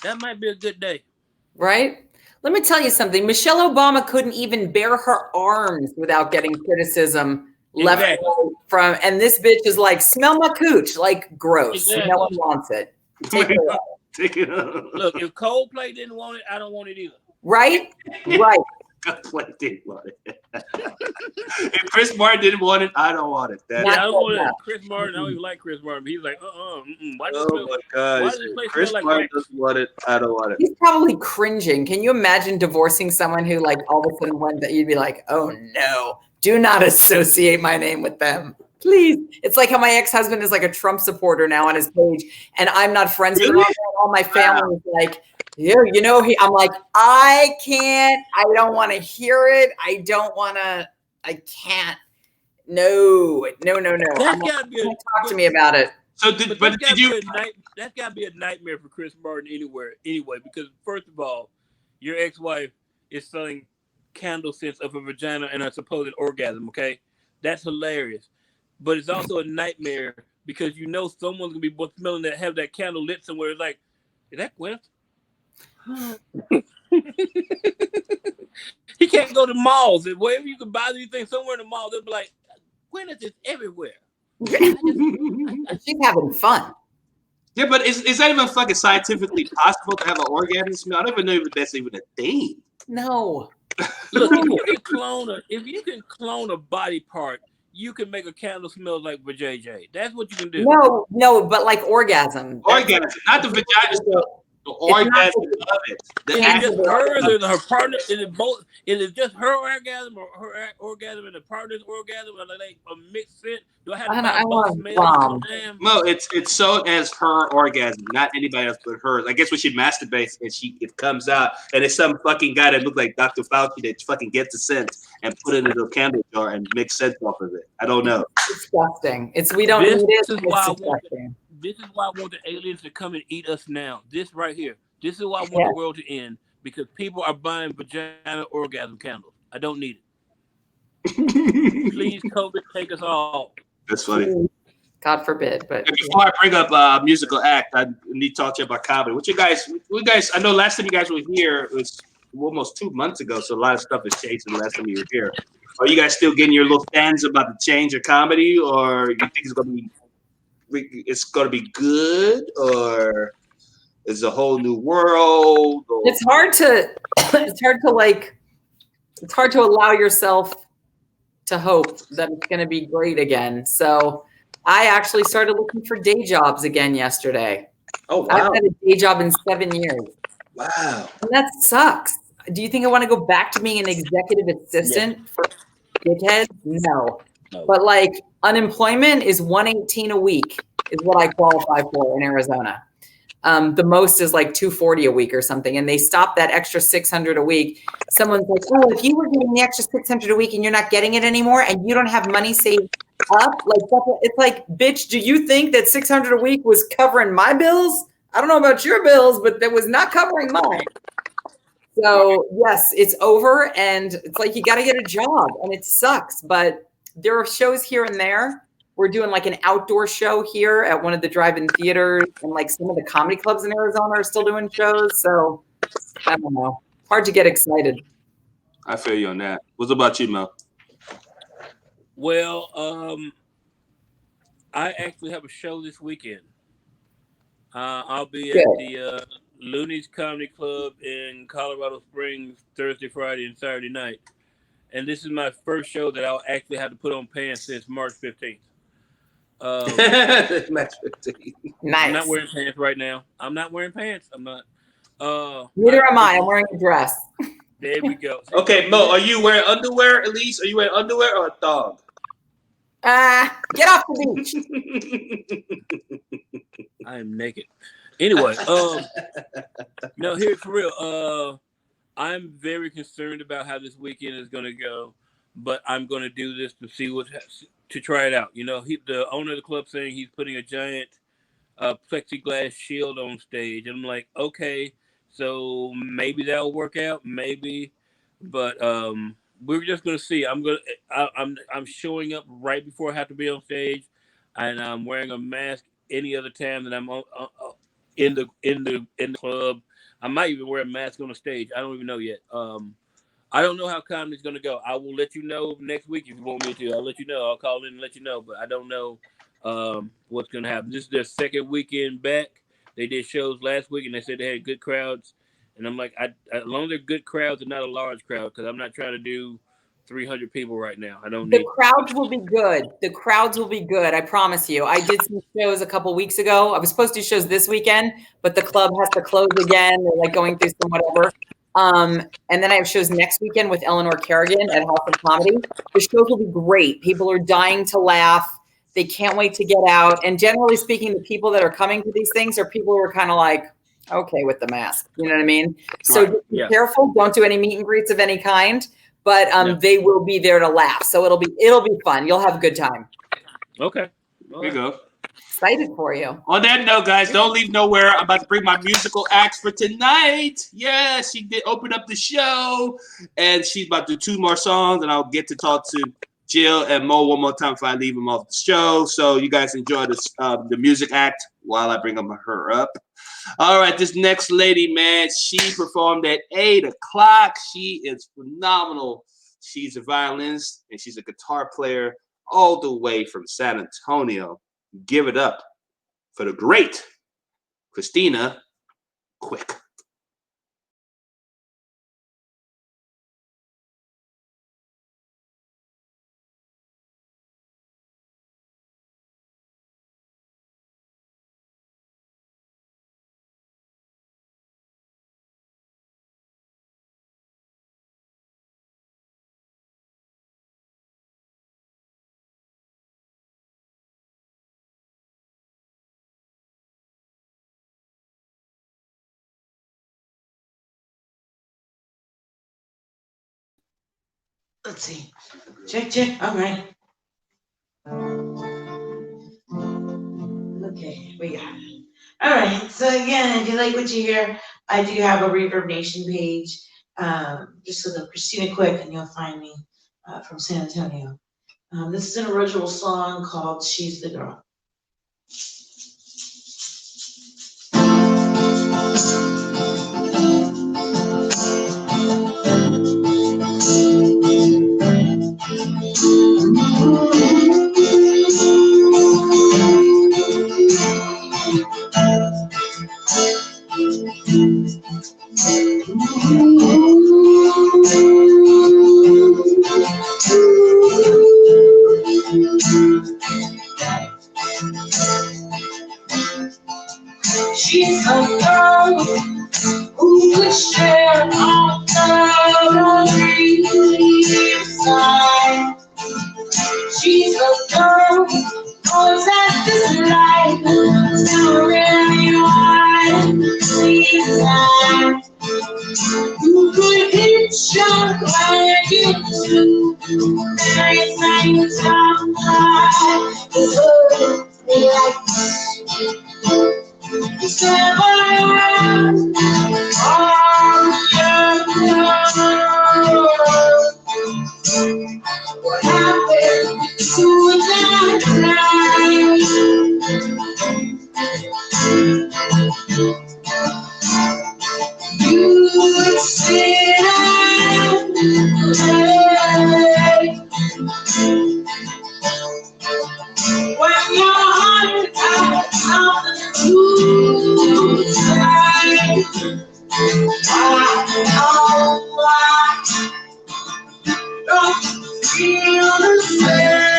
that might be a good day. Right? Let me tell you something. Michelle Obama couldn't even bare her arms without getting criticism left from, and this bitch is like, smell my cooch, like gross. Exactly. No one wants it. Take it away. Take it off. Look, if Coldplay didn't want it, I don't want it either. Right? Right. Coldplay didn't want it. If Chris Martin didn't want it, I don't want it. I don't want it. Chris Martin, I don't even like Chris Martin. But he's like, Why my God. Chris Martin doesn't want it. I don't want it. He's probably cringing. Can you imagine divorcing someone who, like, all of a sudden went that you'd be like, oh no, do not associate my name with them. Please. It's like how my ex-husband is like a Trump supporter now on his page, and I'm not friends with him. All my family is like, yeah, you know, I'm like, I can't, I don't want to hear it. I can't. No. That's gotta be talk to me about it. So that's gotta be a nightmare for Chris Martin anyway, because first of all, your ex-wife is selling candle scents of a vagina and a supposed orgasm, okay? That's hilarious. But it's also a nightmare because you know someone's gonna be smelling that, have that candle lit somewhere. It's like, is that Gwyneth? He can't go to malls and wherever you can buy these things somewhere in the mall. They'll be like, Gwyneth is everywhere. She's having fun. Yeah, but is that even fucking scientifically possible to have an orgasm smell? I don't even know if that's even a thing. No. Look, if you can clone a body part, you can make a candle smell like JJ. That's what you can do. No, but like orgasm. Orgasm, not the vagina smell. The orgasm of it. Is it just hers or her partner? Is it both? Is it just her orgasm or her orgasm and the partner's orgasm? Are they a mixed fit? Do I have to buy both smells? No, it's so as her orgasm, not anybody else but hers. I guess when she masturbates and it comes out, and it's some fucking guy that looked like Dr. Fauci that fucking gets the scent and put it into a candle jar and makes scent off of it. I don't know. It's disgusting. We don't need it. This is why I want the aliens to come and eat us now. This right here. This is why I want the world to end, because people are buying vagina orgasm candles. I don't need it. Please, COVID, take us all. That's funny. God forbid. But before I bring up a musical act, I need to talk to you about comedy. We guys, I know last time you guys were here, it was almost 2 months ago, so a lot of stuff has changed since the last time you were here. Are you guys still getting your little fans about the change of comedy, or you think it's gonna be good, or is a whole new world? Or? It's hard to allow yourself to hope that it's going to be great again. So I actually started looking for day jobs again yesterday. Oh, wow. I've had a day job in 7 years. Wow. And that sucks. Do you think I want to go back to being an executive assistant for dickheads? No. But like unemployment is $118 a week is what I qualify for in Arizona. The most is like $240 a week or something, and they stopped that extra $600 a week. Someone's like, "Oh, if you were getting the extra $600 a week and you're not getting it anymore, and you don't have money saved up, it's like, bitch, do you think that $600 a week was covering my bills? I don't know about your bills, but that was not covering mine." So yes, it's over, and it's like you got to get a job, and it sucks. But there are shows here and there. We're doing like an outdoor show here at one of the drive-in theaters, and like some of the comedy clubs in Arizona are still doing shows. So I don't know. Hard to get excited. I feel you on that. What's about you, Mel? Well, I actually have a show this weekend. I'll be at the Looney's Comedy Club in Colorado Springs Thursday, Friday, and Saturday night. And this is my first show that I'll actually have to put on pants since March 15th. Nice. I'm not wearing pants right now. I'm not wearing pants. I'm not. Neither am I. I'm wearing a dress. There we go. Okay, Mo, are you wearing underwear, Elise? Are you wearing underwear or a thong? Get off the beach. I am naked. Anyway, no, here's for real. I'm very concerned about how this weekend is going to go, but I'm going to do this to see to try it out. You know, the owner of the club saying he's putting a giant plexiglass shield on stage, and I'm like, okay, so maybe that'll work out, maybe, but we're just going to see. I'm showing up right before I have to be on stage, and I'm wearing a mask any other time that I'm in the club. I might even wear a mask on the stage. I don't even know yet. I don't know how comedy's going to go. I will let you know next week if you want me to. I'll let you know. I'll call in and let you know. But I don't know what's going to happen. This is their second weekend back. They did shows last week, and they said they had good crowds. And I'm like, as long as they're good crowds and not a large crowd, because I'm not trying to do 300 people right now. I don't need. The crowds will be good. The crowds will be good. I promise you. I did some shows a couple weeks ago. I was supposed to do shows this weekend, but the club has to close again. They're like going through some whatever. And then I have shows next weekend with Eleanor Kerrigan at House of Comedy. The shows will be great. People are dying to laugh. They can't wait to get out. And generally speaking, the people that are coming to these things are people who are kind of like, okay with the mask. You know what I mean? So just be careful. Don't do any meet and greets of any kind. But they will be there to laugh. So it'll be fun. You'll have a good time. Okay. There you go. Excited for you. On that note, guys, don't leave nowhere. I'm about to bring my musical acts for tonight. Yeah, she did open up the show, and she's about to do 2 more songs, and I'll get to talk to Jill and Mo one more time before I leave them off the show. So you guys enjoy this the music act while I bring her up. All right, this next lady, man, she performed at 8 o'clock. She is phenomenal. She's a violinist and she's a guitar player all the way from San Antonio. Give it up for the great Christina Quick. Let's see. Check. All right. Okay, we got it. All right. So again, if you like what you hear, I do have a Reverb Nation page. Just look up Christina Quick, and you'll find me from San Antonio. This is an original song called "She's the Girl." She's a girl who could share all the dreams side. She's a girl who knows that this life is not really what she's you could hitch your wagon to everything that's outside. Step around on what happened to that night? You would sit and play when your heart had something to say. I don't feel the same.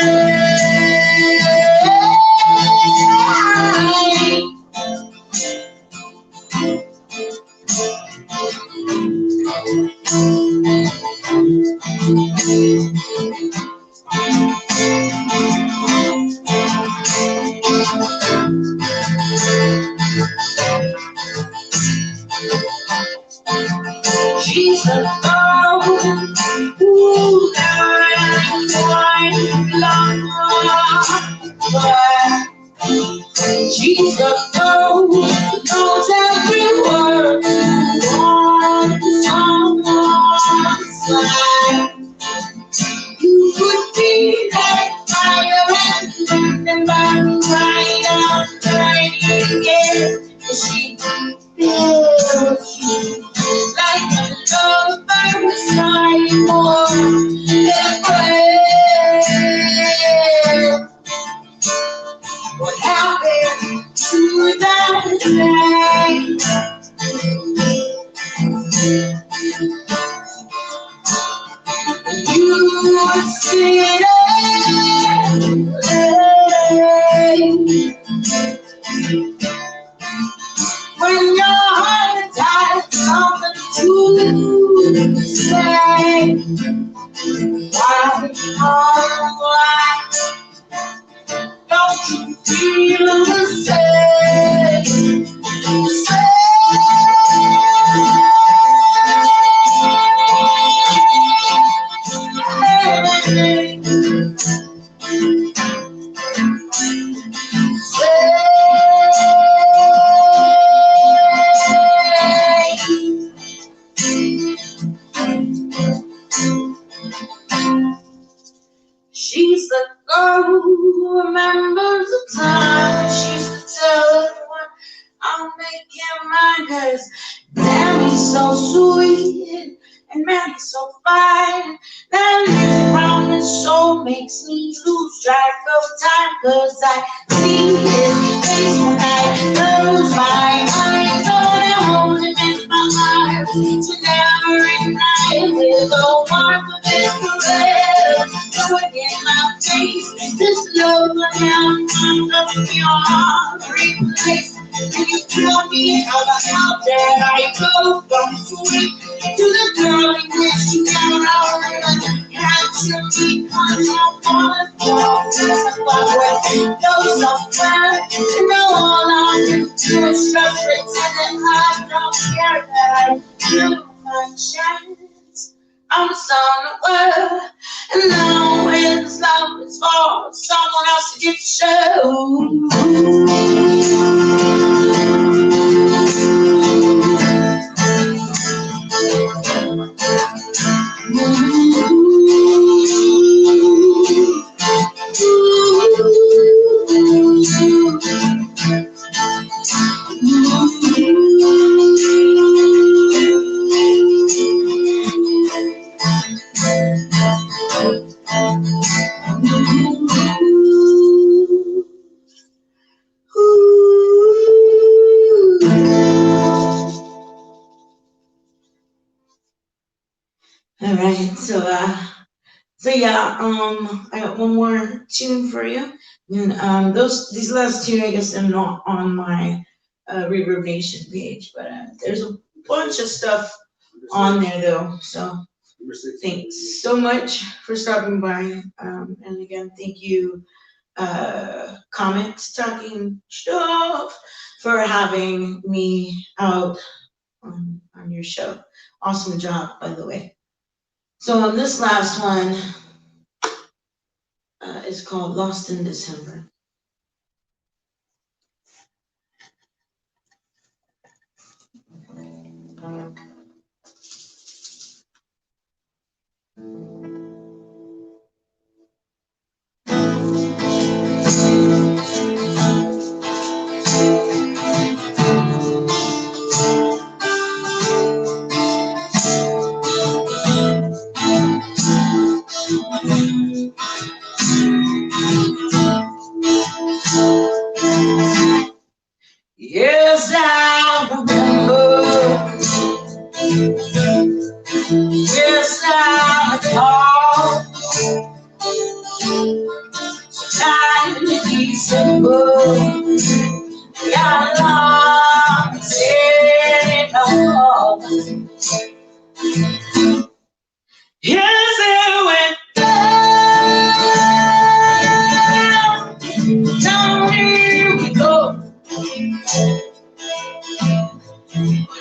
She's a girl who died quite long. She's a girl who knows every word on someone's side. You could be that fire and remember right again. She feels you like a lover flying more than prayer. What happened to that day? You would sit and play when your heart had something to say. Why, don't you feel the same? can't mind, cause man, he's so sweet, and man, he's so fine. That music round his soul makes me lose track of time, cause I see his face when I close my eyes. Oh, that holds him in my heart, so never ignite with the warmth of his caress. Going in my face, this love I have, I'm loving your heart, replace. Can you tell me how that I go from sweet to the girl in which you never know? Capture me, cause I wanna go somewhere, and know all I can do is just pretend that I don't care, that I do my chance. I'm somewhere, and now when this love is for someone else to get to show. All right, so yeah, I got one more tune for you, and these last two, I guess, are not on my Reverb Nation page, but there's a bunch of stuff on there though. So thanks so much for stopping by, and again, thank you, Comics Talking Stuff, for having me out on your show. Awesome job, by the way. So this last one is called Lost in December. Yes, I remember. Yes, I recall. Time in December. Got lost in a yes, it went down. Down here we go.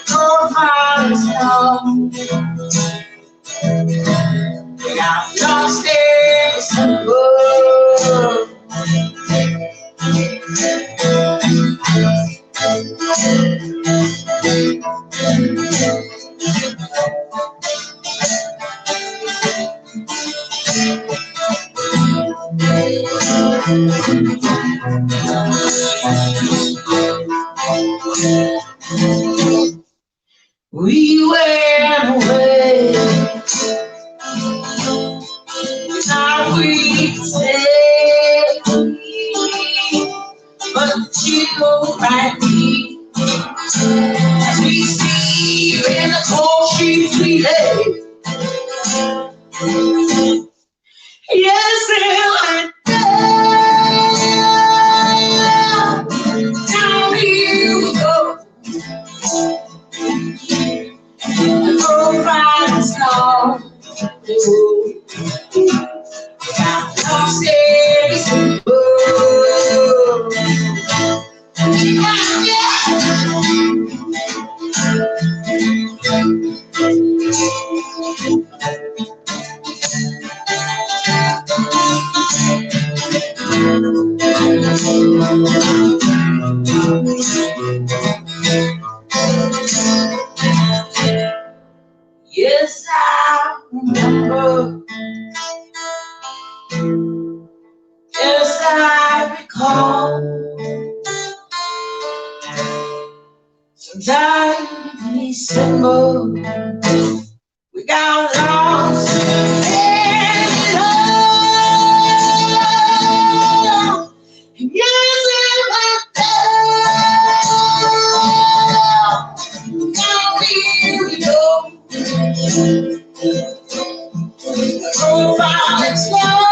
Go find us now. We got lost in December. We went away. Now we stay, but you and me, as we see in the cold streets we lay. Yes, it went down. Down here we go. Go find us now. Got lost in December. Yes, I remember. Yes, I recall. Sometimes in December, we got lost in love. And yes, it went down. Now here we go. Oh, it's love.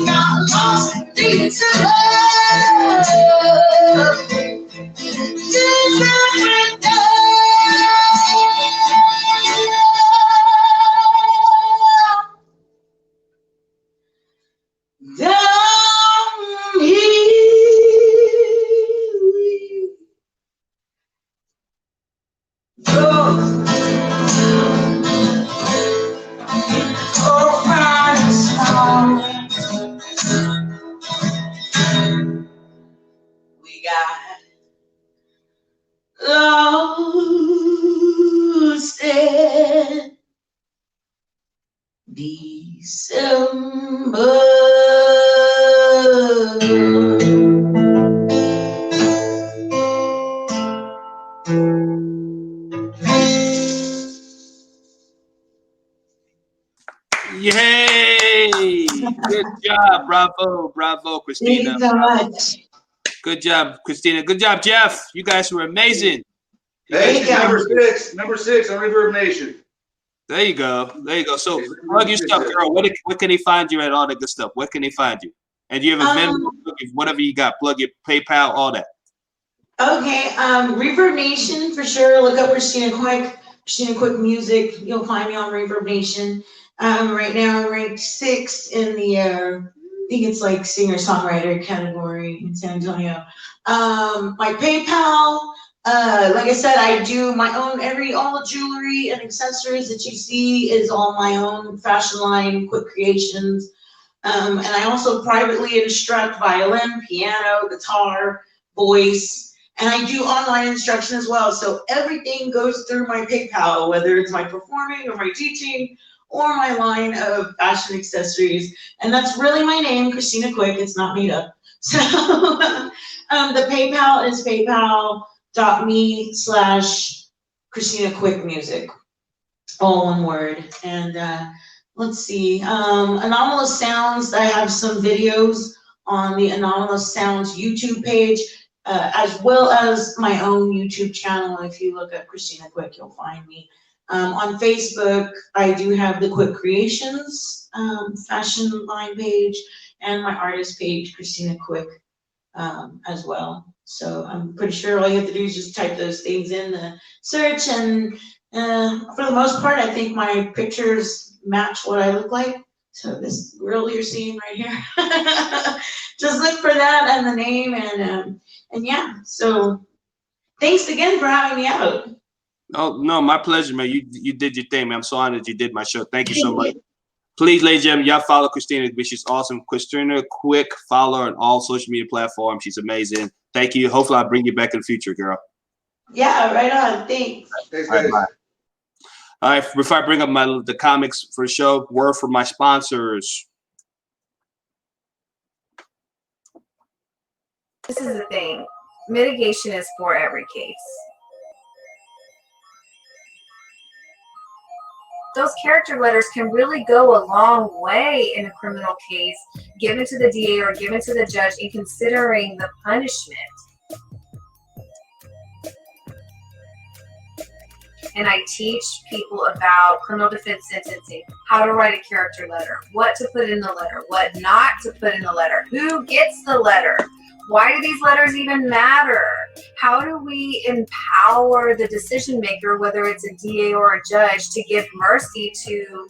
Got lost in December. Down here we go. Oh, Friday song. We got lost in December. Yay! Good job. Bravo. Bravo, Thank Christina. you so much. Good job, Christina. Good job, Jeff. You guys were amazing. Thank you. Number six on Reverb Nation. There you go. There you go. So plug your stuff, girl. What can he find you at? All that good stuff. What can he find you? And you have a Venmo, whatever you got. Plug your PayPal, all that. Okay, Reverb Nation for sure. Look up Christina Quick Music. You'll find me on Reverb Nation. Right now I'm ranked 6th in the I think it's like singer-songwriter category in San Antonio. My PayPal, like I said, I do my own all the jewelry and accessories that you see is all my own fashion line, Quick Creations. And I also privately instruct violin, piano, guitar, voice. And I do online instruction as well. So everything goes through my PayPal, whether it's my performing or my teaching or my line of fashion accessories. And that's really my name, Christina Quick. It's not made up. So the PayPal is paypal.me/Christina Quick Music, all one word. And let's see, Anomalous Sounds. I have some videos on the Anomalous Sounds YouTube page. As well as my own YouTube channel. If you look up Christina Quick, you'll find me. On Facebook, I do have the Quick Creations fashion line page and my artist page, Christina Quick, as well. So I'm pretty sure all you have to do is just type those things in the search, and for the most part, I think my pictures match what I look like. So this girl you're seeing right here, just look for that and the name, and yeah. So thanks again for having me out. Oh no, my pleasure, man. You did your thing, man. I'm so honored you did my show. Thank you so much. Please, ladies and gentlemen, y'all follow Christina. She's awesome. Christina Quick, follow her on all social media platforms. She's amazing. Thank you. Hopefully, I'll bring you back in the future, girl. Yeah, right on. Thanks. Thanks, guys. All right, before I bring up the comics for the show, word from my sponsors. This is the thing. Mitigation is for every case. Those character letters can really go a long way in a criminal case, given to the DA or given to the judge in considering the punishment. And I teach people about criminal defense sentencing, how to write a character letter, what to put in the letter, what not to put in the letter, who gets the letter, why do these letters even matter, how do we empower the decision maker, whether it's a DA or a judge, to give mercy to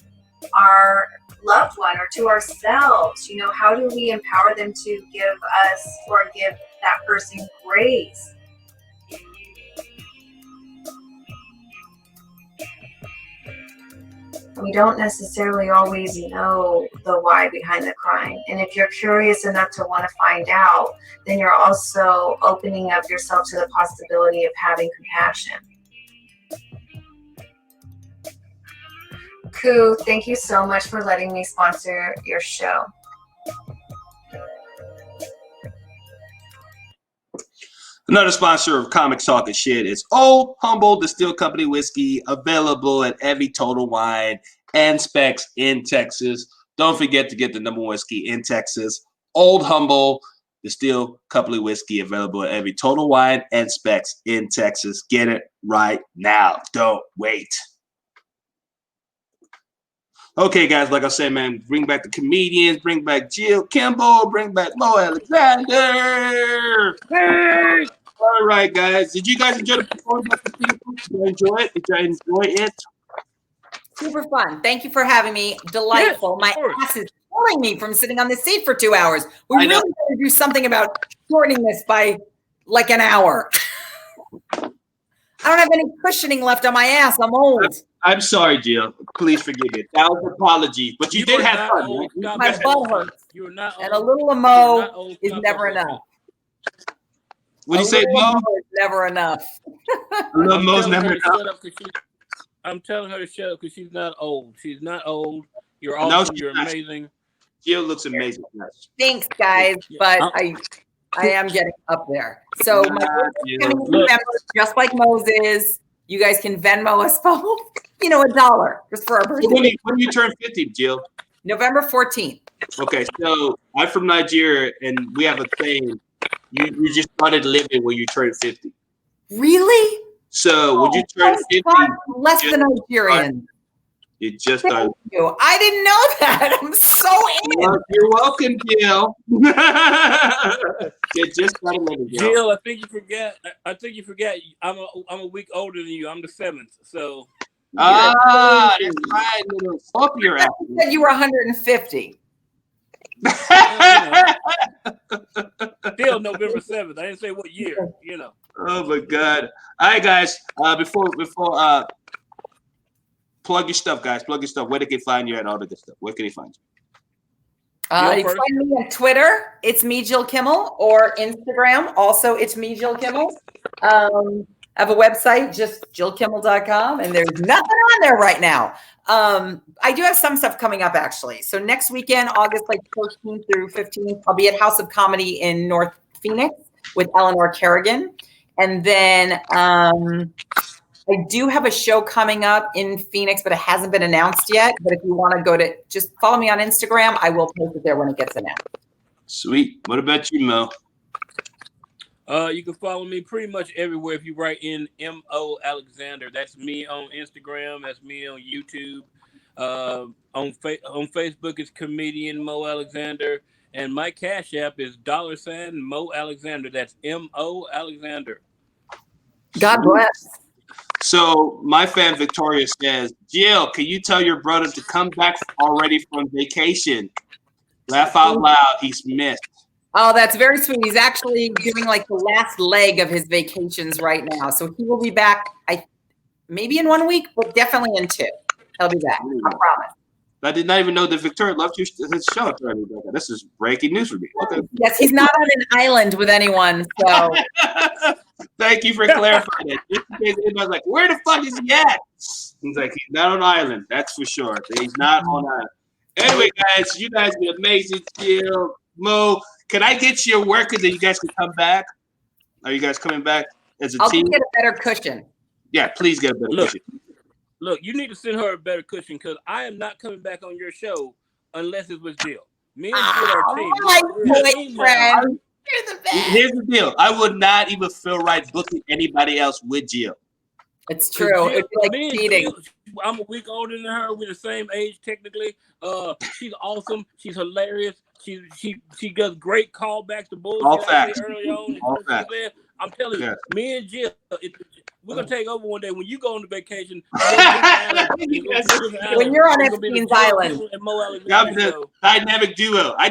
our loved one or to ourselves. You know, how do we empower them to give us or give that person grace? We don't necessarily always know the why behind the crime. And if you're curious enough to want to find out, then you're also opening up yourself to the possibility of having compassion. Koo, thank you so much for letting me sponsor your show. Another sponsor of Comics Talking Shit is Old Humble Distilled Company Whiskey, available at every Total Wine and Specs in Texas. Don't forget to get the number one whiskey in Texas. Old Humble Distilled Company Whiskey, available at every Total Wine and Specs in Texas. Get it right now. Don't wait. Okay, guys, like I said, man, bring back the comedians, bring back Jill Kimmel, bring back Mo Alexander. Hey! All right, guys. Did you guys enjoy the performance? Did you enjoy it? Did you enjoy it? Super fun. Thank you for having me. Delightful. Yes, My ass is killing me from sitting on this seat for 2 hours. We I really know. got to do something about shortening this by like an hour. I don't have any cushioning left on my ass. I'm old. I'm sorry, Jill. Please forgive me. That was an apology, but you did have fun. Old, Right? My butt hurts. You're not old. And a little of You're Mo not old. is Stop never bullshit. enough. What do you say, A little of Mo? Mo is never enough. Little Mo's telling never her to enough. shut up 'cause I'm telling her to shut up because she's not old. She's not old. You're No, awesome. she's You're not. amazing. Jill looks amazing. Thanks, guys. But I am getting up there. So my birthday's coming in November, just like Moses. You guys can Venmo us both, $1 just for our So birthday. when do you turn 50, Jill? November 14th. Okay, so I'm from Nigeria, and we have a saying. You just started living when you turned 50. Really? So when you Oh, turn 50, less than Nigerian. you just started. I didn't know that. I'm so in. Well, you're welcome, Jill. You just started living, Jill. Jill, I think you forget. I think you forget. I'm a week older than you. I'm the 7th. So. Ah, that's right. Little up your ass. You said you were 150. Still November 7th. I didn't say what year. Oh my God! All right, guys. Before plug your stuff, guys. Plug your stuff. Where they can find you and all the good stuff. Where can they find you? You can find me on Twitter. It's me, Jill Kimmel, or Instagram. Also, it's me, Jill Kimmel. I have a website, just jillkimmel.com, and there's nothing on there right now. I do have some stuff coming up, actually. So next weekend, August 13th through 15th, I'll be at House of Comedy in North Phoenix with Eleanor Kerrigan. And then I do have a show coming up in Phoenix, but it hasn't been announced yet. But if you want to just follow me on Instagram. I will post it there when it gets announced. Sweet. What about you, Mo? You can follow me pretty much everywhere if you write in Mo Alexander. That's me on Instagram. That's me on YouTube. On Facebook, it's comedian Mo Alexander, and my Cash App is $ Mo Alexander. That's Mo Alexander. God bless. So my fan Victoria says, Jill, can you tell your brother to come back already from vacation? Laugh out loud. He's missed. Oh, that's very sweet. He's actually doing the last leg of his vacations right now. So he will be back, maybe in 1 week, but definitely in 2. He'll be back. I promise. I did not even know that Victoria loved his show. This is breaking news for me. Okay. Yes, he's not on an island with anyone. So thank you for clarifying it. Just in case anybody's like, where the fuck is he at? He's like, he's not on an island. That's for sure. He's not on an island. Anyway, guys, you guys be amazing. Jill, Mo, can I get your work and then you guys can come back? Are you guys coming back as a team? I'll get a better cushion. Yeah, please get a better cushion. Look, you need to send her a better cushion because I am not coming back on your show unless it's with Jill. Me and Jill are a team. My We're a team now. boyfriend. You're the best. Here's the deal. I would not even feel right booking anybody else with Jill. It's true. It'd be like Me and cheating. Jill, I'm a week older than her. We're the same age technically. She's awesome. She's hilarious. She does great callbacks to bullshit. All facts. Early on. All facts. I'm telling you, Yes. me and Jill, we're gonna take over one day when you go on the vacation. When you're on Epstein's Island. Dynamic duo. I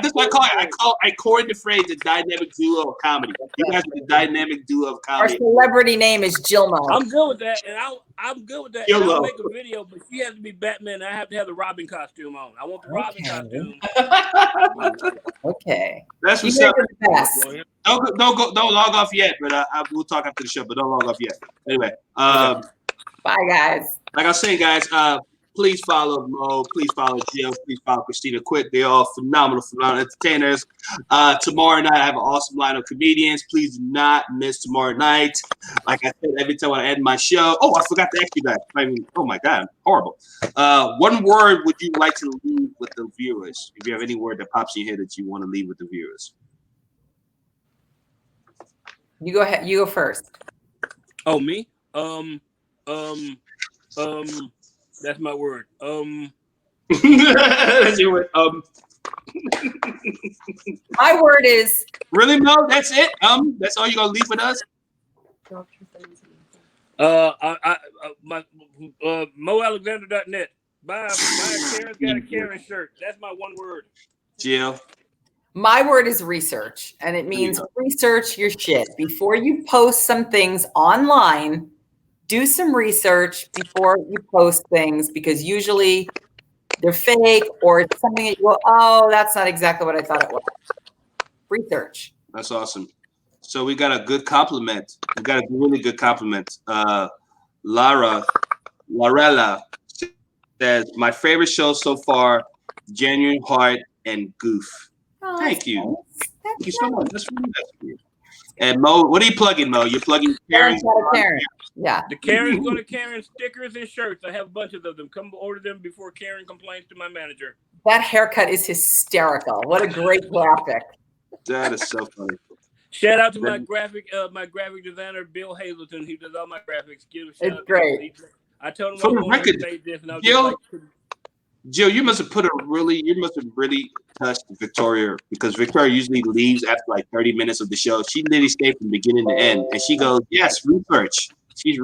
coined the phrase the dynamic duo of comedy. You guys are the dynamic duo of Our comedy. celebrity name is Jill Mo. I'm good with that, and I'm good with that. And I'll make a video, but she has to be Batman. I have to have the Robin costume on. I want the Robin costume. Okay. That's what's You up. guys are the best. Don't log off yet, but we'll talk after the show. But don't log off yet. Anyway, Bye, guys. like I was saying, guys, Please follow Mo. Please follow Jill. Please follow Christina Quick. They're all phenomenal entertainers. Tomorrow night, I have an awesome line of comedians. Please do not miss tomorrow night. Like I said, every time I end my show. Oh, I forgot to ask you that. I mean, oh my God, horrible. One word would you like to leave with the viewers? If you have any word that pops in your head that you want to leave with the viewers. You go ahead. You go first. Oh, me? That's my word. That's your word. My word is really, Mo? That's it? That's all you're gonna leave with us? MoAlexander.net. Buy a Karen's Got a Karen shirt. That's my one word. Jill. My word is research, and it means research your shit before you post some things online. Do some research before you post things, because usually they're fake or it's something that you go, oh, that's not exactly what I thought it was. Research. That's awesome. So we got a good compliment. We got a really good compliment. Larella says, my favorite show so far, Genuine Heart and Goof. Oh, Thank you. Nice. Thank you so much. That's really nice of you. And Mo, what are you plugging, Mo? You're plugging Karen's. Karen. Yeah. The Karen's Gonna Karen stickers and shirts. I have a bunch of them. Come order them before Karen complains to my manager. That haircut is hysterical. What a great graphic. That is so funny. Shout out to my graphic designer, Bill Hazleton. He does all my graphics. Give a shout out. It's great. I told him For I the wanted record, to say this, and I was Jill, you must have really touched Victoria, because Victoria usually leaves after like 30 minutes of the show. She literally stayed from beginning to end, and she goes, yes, research. She's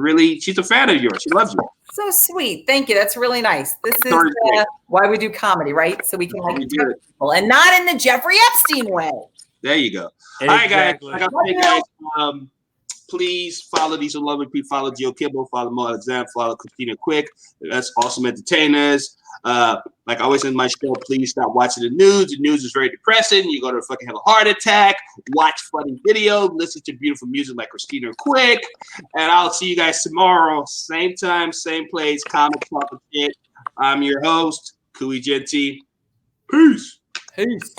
a fan of yours. She loves you. So sweet. Thank you. That's really nice. This is why we do comedy, right? So we can like touch people, and not in the Jeffrey Epstein way. There you go. Exactly. All right, guys. Like I say, guys, please follow these lovely people. Follow Jill Kimmel, follow Mo Alexander, follow Christina Quick. That's awesome entertainers. Like I always in my show, please stop watching the news. The news is very depressing. You're going to fucking have a heart attack. Watch funny videos. Listen to beautiful music like Christina Quick. And I'll see you guys tomorrow. Same time, same place. Comic Talk and Shit. I'm your host, Kui Genti. Peace. Peace.